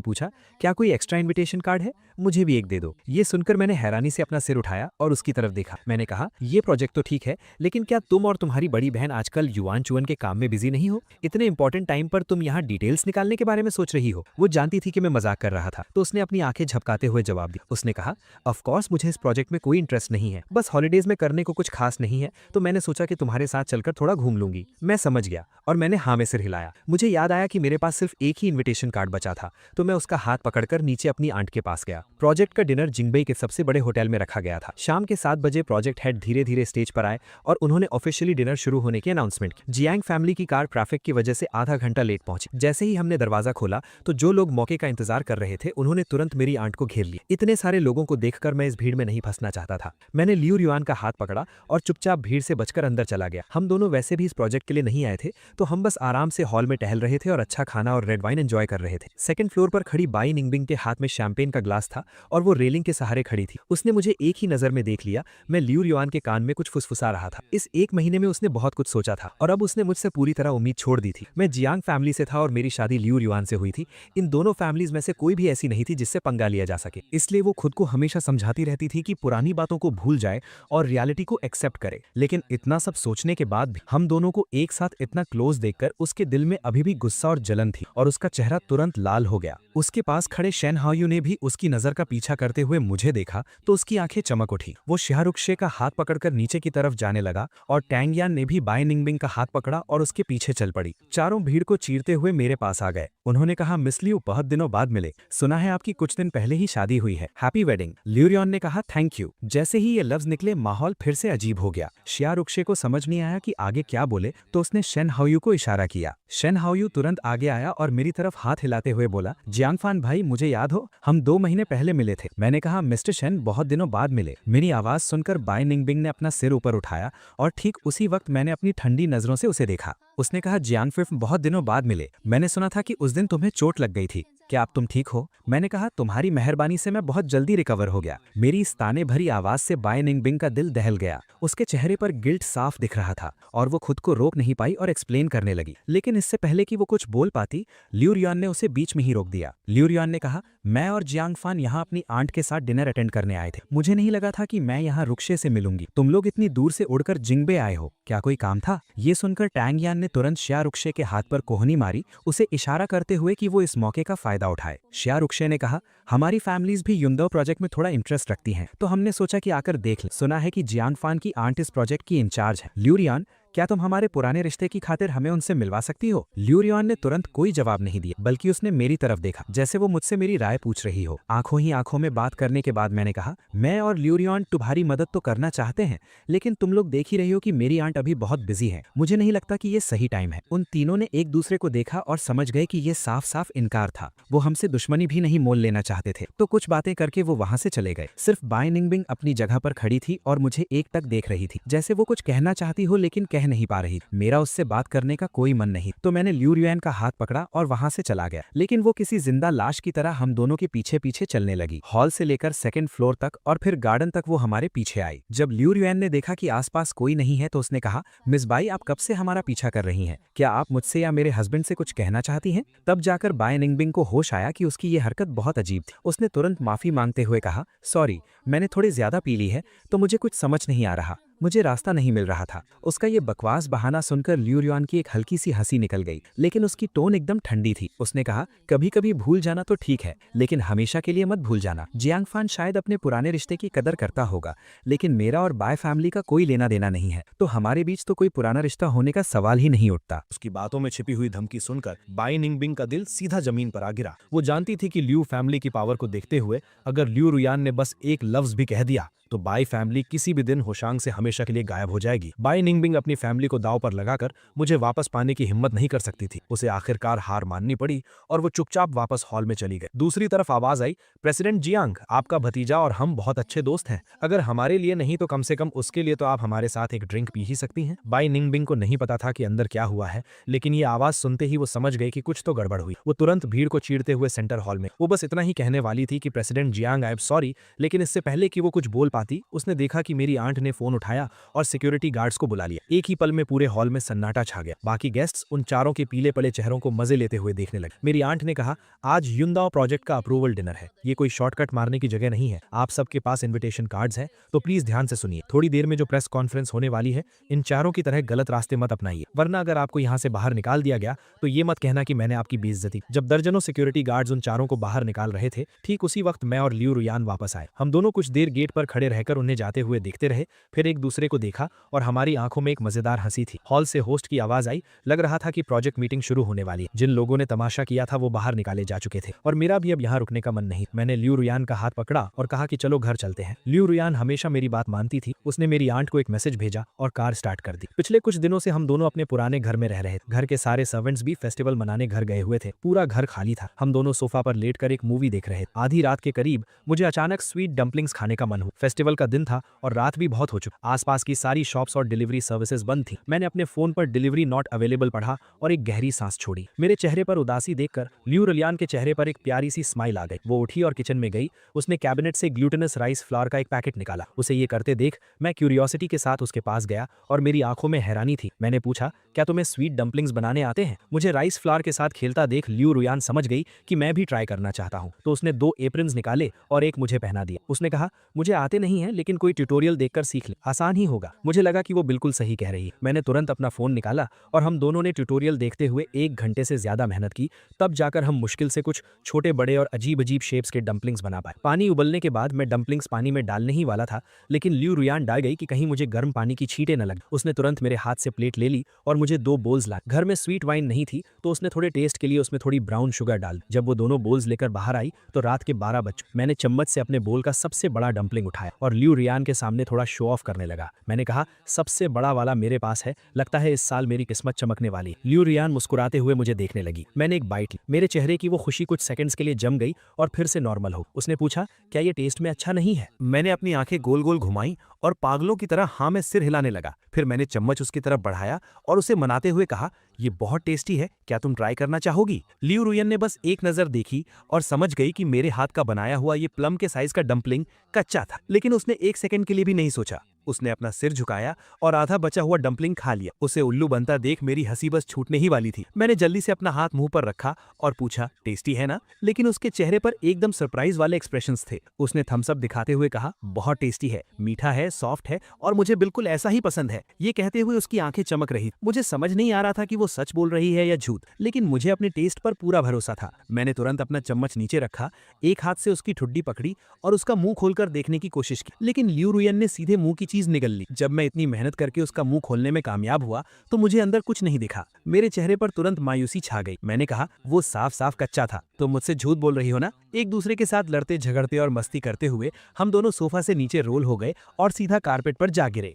पूछा, क्या कोई एक्स्ट्रा इन्विटेशन कार्ड है? मुझे भी एक दे दो। ये सुनकर मैंने हैरानी से अपना सिर उठाया और उसकी तरफ देखा। मैंने कहा, ये प्रोजेक्ट तो ठीक है, लेकिन क्या तुम और तुम्हारी बड़ी बहन आजकल युआन चुअन के काम में बिजी नहीं हो? इतने इंपॉर्टेंट टाइम पर तुम यहाँ डिटेल्स निकालने के बारे में सोच रही हो? वो जानती थी कि मैं मजाक कर रहा था, तो उसने अपनी आंखें झपकाते हुए जवाब दिया। उसने कहा, ऑफ कोर्स मुझे इस प्रोजेक्ट में कोई इंटरेस्ट नहीं है, बस हॉलीडेज में करने को कुछ खास नहीं है, तो मैंने सोचा कि तुम्हारे साथ चलकर थोड़ा घूम लूंगी। मैं समझ गया और मैंने हाँ में सिर हिलाया। मुझे याद आया कि मेरे पास सिर्फ एक ही इन्विटेशन कार्ड बचा था, तो मैं उसका हाथ पकड़कर नीचे अपनी आंट के पास गया। प्रोजेक्ट का डिनर जिंगबे के सबसे बड़े होटल में रखा गया था। शाम के 7 बजे प्रोजेक्ट हेड धीरे धीरे स्टेज पर आए और उन्होंने ऑफिशियली डिनर शुरू होने की अनाउंसमेंट की। जियांग फैमिली की कार ट्रैफिक की वजह से आधा घंटा लेट पहुंची। जैसे ही हमने दरवाजा खोला तो जो लोग मौके का इंतजार कर रहे थे उन्होंने तुरंत मेरी आंट को घेर लिया। इतने सारे लोगों को देखकर मैं इस भीड़ में नहीं फंसना चाहता था। मैंने लियू रुयान का हाथ पकड़ा और चुपचाप भीड़ से बचकर अंदर चला गया। हम दोनों वैसे भी इस प्रोजेक्ट के लिए नहीं आए थे, तो हम बस आराम से हॉल में टहल रहे थे और अच्छा खाना और रेड वाइन एंजॉय कर रहे थे। सेकंड फ्लोर पर खड़ी बाई निंगबिंग के हाथ में शैंपेन का ग्लास था और वो रेलिंग के सहारे खड़ी थी। उसने मुझे एक ही नजर में देख लिया। मैं लियू रुयान के कान में कुछ फुसफुसा रहा था। इस 1 महीने में उसने बहुत कुछ सोचा था और अब उसने मुझसे पूरी तरह उम्मीद छोड़ दी थी। मैं जियांग फैमिली से था और मेरी शादी लियू रुयान से हुई थी। इन दोनों फैमिलीज में से कोई भी ऐसी नहीं थी जिससे पंगा लिया जा सके, इसलिए वो खुद को हमेशा समझाती रहती थी कि पुरानी बातों को भूल जाए और रियलिटी को एक्सेप्ट करे। लेकिन इतना सब सोचने के बाद भी हम दोनों को एक साथ इतना क्लोज देखकर उसके दिल में अभी भी गुस्सा और जलन थी और उसका चेहरा तुरंत लाल हो गया। उसके पास खड़े शेन हाओयू ने भी उसकी नजर का पीछा करते हुए मुझे देखा तो उसकी आंखें चमक उठी। वो शाहरुखे का हाथ पकड़कर नीचे की तरफ जाने लगा और टैंग यान ने भी बाय निंगबिंग का हाथ पकड़ा और उसके पीछे चल पड़ी। चारों भीड़ को चीरते हुए मेरे पास आ गए। उन्होंने कहा, मिस लियू, बहुत दिनों बाद मिले। सुना है आपकी कुछ दिन पहले ही शादी हुई है। Happy wedding. ल्यूरियन ने कहा, थैंक यू। जैसे ही ये लफ्ज निकले माहौल फिर से अजीब हो गया। शाहरुखे को समझ नहीं आया कि आगे क्या बोले तो उसने शेन हाओयू को इशारा किया। शेन हाओयू तुरंत आगे आया और मेरी तरफ हाथ हिलाते हुए बोला, जियांगफान भाई, मुझे याद हो, हम 2 महीने पहले मिले थे। मैंने कहा, मिस्टर शेन, बहुत दिनों बाद मिले। मेरी आवाज सुनकर बाय निंगबिंग ने अपना सिर ऊपर उठाया और ठीक उसी वक्त मैंने अपनी ठंडी नजरों से उसे देखा। उसने कहा, जियांगफिफ, बहुत दिनों बाद मिले। मैंने सुना था कि उस दिन तुम्हें चोट लग गई थी। क्या अब तुम ठीक हो? मैंने कहा, तुम्हारी मेहरबानी से मैं बहुत जल्दी रिकवर हो गया। मेरी इस ताने भरी आवाज से बाय निंगबिंग का दिल दहल गया। उसके चेहरे पर गिल्ट साफ दिख रहा था और वो खुद को रोक नहीं पाई और एक्सप्लेन करने लगी। लेकिन इससे पहले कि वो कुछ बोल पाती, ल्यूरियन ने उसे बीच में ही रोक दिया। ल्यूरियन ने कहा, मैं और जियांगफान यहाँ अपनी आंट के साथ डिनर अटेंड करने आए थे। मुझे नहीं लगा था कि मैं यहाँ रुक्षे से मिलूंगी। तुम लोग इतनी दूर से उड़कर जिंगबे आए हो, क्या कोई काम था? ये सुनकर टैंग यान ने तुरंत शाहरुखे के हाथ पर कोहनी मारी, उसे इशारा करते हुए कि वो इस मौके का फायदा उठाए। शाहरुखे ने कहा, हमारी फैमिलीज भी युंदो प्रोजेक्ट में थोड़ा इंटरेस्ट रखती हैं, तो हमने सोचा कि आकर देख लें। सुना है कि जियांगफान की आंट इस प्रोजेक्ट की इंचार्ज है। ल्यूरियन, क्या तुम हमारे पुराने रिश्ते की खातिर हमें उनसे मिलवा सकती हो? ल्यूरियन ने तुरंत कोई जवाब नहीं दिया, बल्कि उसने मेरी तरफ देखा जैसे वो मुझसे मेरी राय पूछ रही हो। आंखों ही आंखों में बात करने के बाद मैंने कहा, मैं और ल्यूरियन तुम्हारी मदद तो करना चाहते हैं, लेकिन तुम लोग देख ही रही हो कि मेरी आंट अभी बहुत बिजी है। मुझे नहीं लगता कि ये सही टाइम है। उन तीनों ने एक दूसरे को देखा और समझ गए कि ये साफ साफ इनकार था। वो हमसे दुश्मनी भी नहीं मोल लेना चाहते थे, तो कुछ बातें करके वो वहां से चले गए। सिर्फ बाय निंगबिंग अपनी जगह पर खड़ी थी और मुझे एक टक देख रही थी, जैसे वो कुछ कहना चाहती हो लेकिन कह नहीं पा रही। मेरा उससे बात करने का कोई मन नहीं, तो मैंने ल्यूरियन का हाथ पकड़ा और वहां से चला गया। लेकिन वो किसी जिंदा लाश की तरह हम दोनों के पीछे पीछे चलने लगी। हॉल से लेकर 2nd फ्लोर तक और फिर गार्डन तक वो हमारे पीछे आई। जब ल्यूरियन ने देखा कि आसपास कोई नहीं है तो उसने कहा, मिस बाई, आप कब से हमारा पीछा कर रही हैं? क्या आप मुझसे या मेरे हस्बैंड से कुछ कहना चाहती हैं? तब जाकर बाय निंगबिंग को होश आया कि उसकी ये हरकत बहुत अजीब थी। उसने तुरंत माफी मांगते हुए कहा, सॉरी, मैंने थोड़ी ज्यादा पी ली है तो मुझे कुछ समझ नहीं आ रहा, मुझे रास्ता नहीं मिल रहा था। उसका ये बकवास बहाना सुनकर ल्यूरियन की एक हल्की सी हंसी निकल गई, लेकिन उसकी टोन एकदम ठंडी थी। उसने कहा, कभी कभी भूल जाना तो ठीक है, लेकिन हमेशा के लिए मत भूल जाना। जियांगफान शायद अपने पुराने रिश्ते की कदर करता होगा, लेकिन मेरा और बाय फैमिली का कोई लेना देना नहीं है, तो हमारे बीच तो कोई पुराना रिश्ता होने का सवाल ही नहीं उठता। उसकी बातों में छिपी हुई धमकी सुनकर बाय निंगबिंग का दिल सीधा जमीन पर आ गिरा। वो जानती थी कि ल्यू फैमिली की पावर को देखते हुए अगर ल्यू रुयान ने बस एक लफ्ज भी कह दिया तो बाय फैमिली किसी भी दिन होशांग से हमेशा के लिए गायब हो जाएगी। बाय निंगबिंग अपनी फैमिली को दांव पर लगाकर मुझे वापस पाने की हिम्मत नहीं कर सकती थी। उसे आखिरकार हार माननी पड़ी और वो चुपचाप वापस हॉल में चली गई। दूसरी तरफ आवाज आई, प्रेसिडेंट जियांग, आपका भतीजा और हम बहुत अच्छे दोस्त हैं। अगर हमारे लिए नहीं तो कम से कम उसके लिए तो आप हमारे साथ एक ड्रिंक पी ही सकती हैं। बाय निंगबिंग को नहीं पता था कि अंदर क्या हुआ है, लेकिन ये आवाज सुनते ही वो समझ गई कि कुछ तो गड़बड़ हुई। वो तुरंत भीड़ को चीरते हुए सेंटर हॉल में। वो बस इतना ही कहने वाली थी कि president Jiang, I am sorry, लेकिन इससे पहले कि वो कुछ बोल पाती उसने देखा कि मेरी आंट ने फोन उठाया और सिक्योरिटी गार्ड्स को बुला लिया। एक ही पल में पूरे हॉल में सन्नाटा छा गया। बाकी गेस्ट्स उन चारों के पीले पड़े चेहरों को मजे लेते हुए देखने लगे। मेरी आंट ने कहा, आज युंदाओ प्रोजेक्ट का अप्रूवल डिनर है, ये कोई शॉर्टकट मारने की जगह नहीं है। आप सबके पास इन्विटेशन कार्ड्स हैं, तो प्लीज ध्यान से सुनिए। थोड़ी देर में जो प्रेस कॉन्फ्रेंस होने वाली है, इन चारों की तरह गलत रास्ते मत अपनाइए, वरना अगर आपको यहाँ से बाहर निकाल दिया गया तो ये मत कहना कि मैंने आपकी बेइज्जती। जब दर्जनों सिक्योरिटी गार्ड्स उन चारों को बाहर निकाल रहे थे, ठीक उसी वक्त मैं और ल्यू रुयान वापस आए। हम दोनों कुछ देर गेट पर खड़े रहकर उन्हें जाते हुए देखते रहे, फिर एक दूसरे को देखा और हमारी आंखों में एक मजेदार हंसी थी। हॉल से होस्ट की आवाज आई, लग रहा था कि प्रोजेक्ट मीटिंग शुरू होने वाली है। जिन लोगों ने तमाशा किया था वो बाहर निकाले जा चुके थे और मेरा भी अब यहाँ रुकने का मन नहीं। मैंने ल्यू रुयान का हाथ पकड़ा और कहा कि चलो घर चलते हैं। ल्यू रुयान हमेशा मेरी बात मानती थी। उसने मेरी आंट को एक मैसेज भेजा और कार स्टार्ट कर दी। पिछले कुछ दिनों से हम दोनों अपने पुराने घर में रह रहे थे। घर के सारे सर्वेंट्स भी फेस्टिवल मनाने घर गए हुए थे। पूरा घर खाली था। हम दोनों सोफा पर लेटकर एक मूवी देख रहे थे। आधी रात के करीब मुझे अचानक स्वीट डम्पलिंग्स खाने का मन हुआ। फेस्टिवल का दिन था और रात भी बहुत हो चुकी। आसपास की सारी शॉप्स और डिलीवरी सर्विसेज बंद थी। मैंने अपने फोन पर डिलीवरी नॉट अवेलेबल पढ़ा और एक गहरी सांस छोड़ी। मेरे चेहरे पर उदासी देखकर ल्यू रुयान के चेहरे पर एक प्यारी सी स्माइल आ गई। वो उठी और किचन में गई। उसने कैबिनेट से ग्लूटेनस राइस फ्लावर का एक पैकेट निकाला। उसे ये करते देख मैं क्यूरियोसिटी के साथ उसके पास गया और मेरी आंखों में हैरानी थी। मैंने पूछा, क्या तुम्हें स्वीट डम्पलिंग्स बनाने आते हैं? मुझे राइस फ्लावर के साथ खेलता देख ल्यू रुयान समझ गई कि मैं भी ट्राई करना चाहता हूँ, तो उसने 2 एप्रन्स निकाले और एक मुझे पहना दिया। उसने कहा, मुझे आते नहीं नहीं है, लेकिन कोई ट्यूटोरियल देखकर सीख ले, आसान ही होगा। मुझे लगा कि वो बिल्कुल सही कह रही है। मैंने तुरंत अपना फोन निकाला और हम दोनों ने ट्यूटोरियल देखते हुए 1 घंटे से ज्यादा मेहनत की। तब जाकर हम मुश्किल से कुछ छोटे बड़े और अजीब अजीब शेप्स के डंपलिंग्स बना पाए। पानी उबलने के बाद मैं डंपलिंग्स पानी में डालने ही वाला था, लेकिन ल्यू रुयान डाल गई कि कहीं मुझे गर्म पानी की छींटे न लगे। उसने तुरंत मेरे हाथ से प्लेट ले ली और मुझे 2 बोल्स ला। घर में स्वीट वाइन नहीं थी, तो उसने थोड़े टेस्ट के लिए उसमें थोड़ी ब्राउन शुगर डाल। जब वो दोनों बोल्स लेकर बाहर आई तो रात के 12 बज चुके। मैंने चम्मच से अपने बोल का सबसे बड़ा डंपलिंग उठाया और ल्यू रियान के सामने थोड़ा शो ऑफ करने लगा। मैंने कहा, सबसे बड़ा वाला मेरे पास है, लगता है इस साल मेरी किस्मत चमकने वाली। ल्यू रियान मुस्कुराते हुए मुझे देखने लगी। मैंने एक बाइट ली। मेरे चेहरे की वो खुशी कुछ सेकंड्स के लिए जम गई और फिर से नॉर्मल हो। उसने पूछा, क्या ये टेस्ट में अच्छा नहीं है? मैंने अपनी आंखें गोल गोल घुमाई और पागलों की तरह हाँ में सिर हिलाने लगा। फिर मैंने चम्मच उसकी तरफ बढ़ाया और उसे मनाते हुए कहा, ये बहुत टेस्टी है, क्या तुम ट्राई करना चाहोगी? ल्यू रुयन ने बस एक नजर देखी और समझ गई कि मेरे हाथ का बनाया हुआ ये प्लम के साइज का डंपलिंग कच्चा था, लेकिन उसने 1 सेकंड के लिए भी नहीं सोचा। उसने अपना सिर झुकाया और आधा बचा हुआ डंपलिंग खा लिया। उसे उल्लू बनता देख मेरी हंसी बस छूटने ही वाली थी। मैंने जल्दी से अपना हाथ मुंह पर रखा और पूछा, टेस्टी है ना? लेकिन उसके चेहरे पर एकदम सरप्राइज वाले एक्सप्रेशंस थे। उसने थम्स अप दिखाते हुए कहा, बहुत टेस्टी है, मीठा है, सॉफ्ट है और मुझे बिल्कुल ऐसा ही पसंद है। ये कहते हुए उसकी आंखें चमक रही। मुझे समझ नहीं आ रहा था कि वो सच बोल रही है या झूठ, लेकिन मुझे अपने टेस्ट पर पूरा भरोसा था। मैंने तुरंत अपना चम्मच नीचे रखा, एक हाथ से उसकी ठुड्डी पकड़ी और उसका मुंह खोलकर देखने की कोशिश की, लेकिन ल्यू रुयन ने सीधे मुंह की चीज निगल ली। जब मैं इतनी मेहनत करके उसका मुंह खोलने में कामयाब हुआ तो मुझे अंदर कुछ नहीं दिखा। मेरे चेहरे पर तुरंत मायूसी छा गई। मैंने कहा, वो साफ साफ कच्चा था। तुम मुझसे झूठ बोल रही हो ना? एक दूसरे के साथ लड़ते झगड़ते और मस्ती करते हुए हम दोनों सोफा से नीचे रोल हो गए और सीधा कारपेट पर जा गिरे।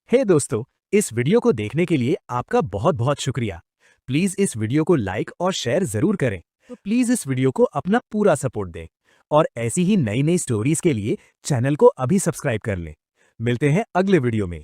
हे दोस्तों, इस वीडियो को देखने के लिए आपका बहुत बहुत शुक्रिया। प्लीज इस वीडियो को लाइक और शेयर जरूर करें। तो प्लीज इस वीडियो को अपना पूरा सपोर्ट दें और ऐसी ही नई नई स्टोरीज के लिए चैनल को अभी सब्सक्राइब कर लें। मिलते हैं अगले वीडियो में।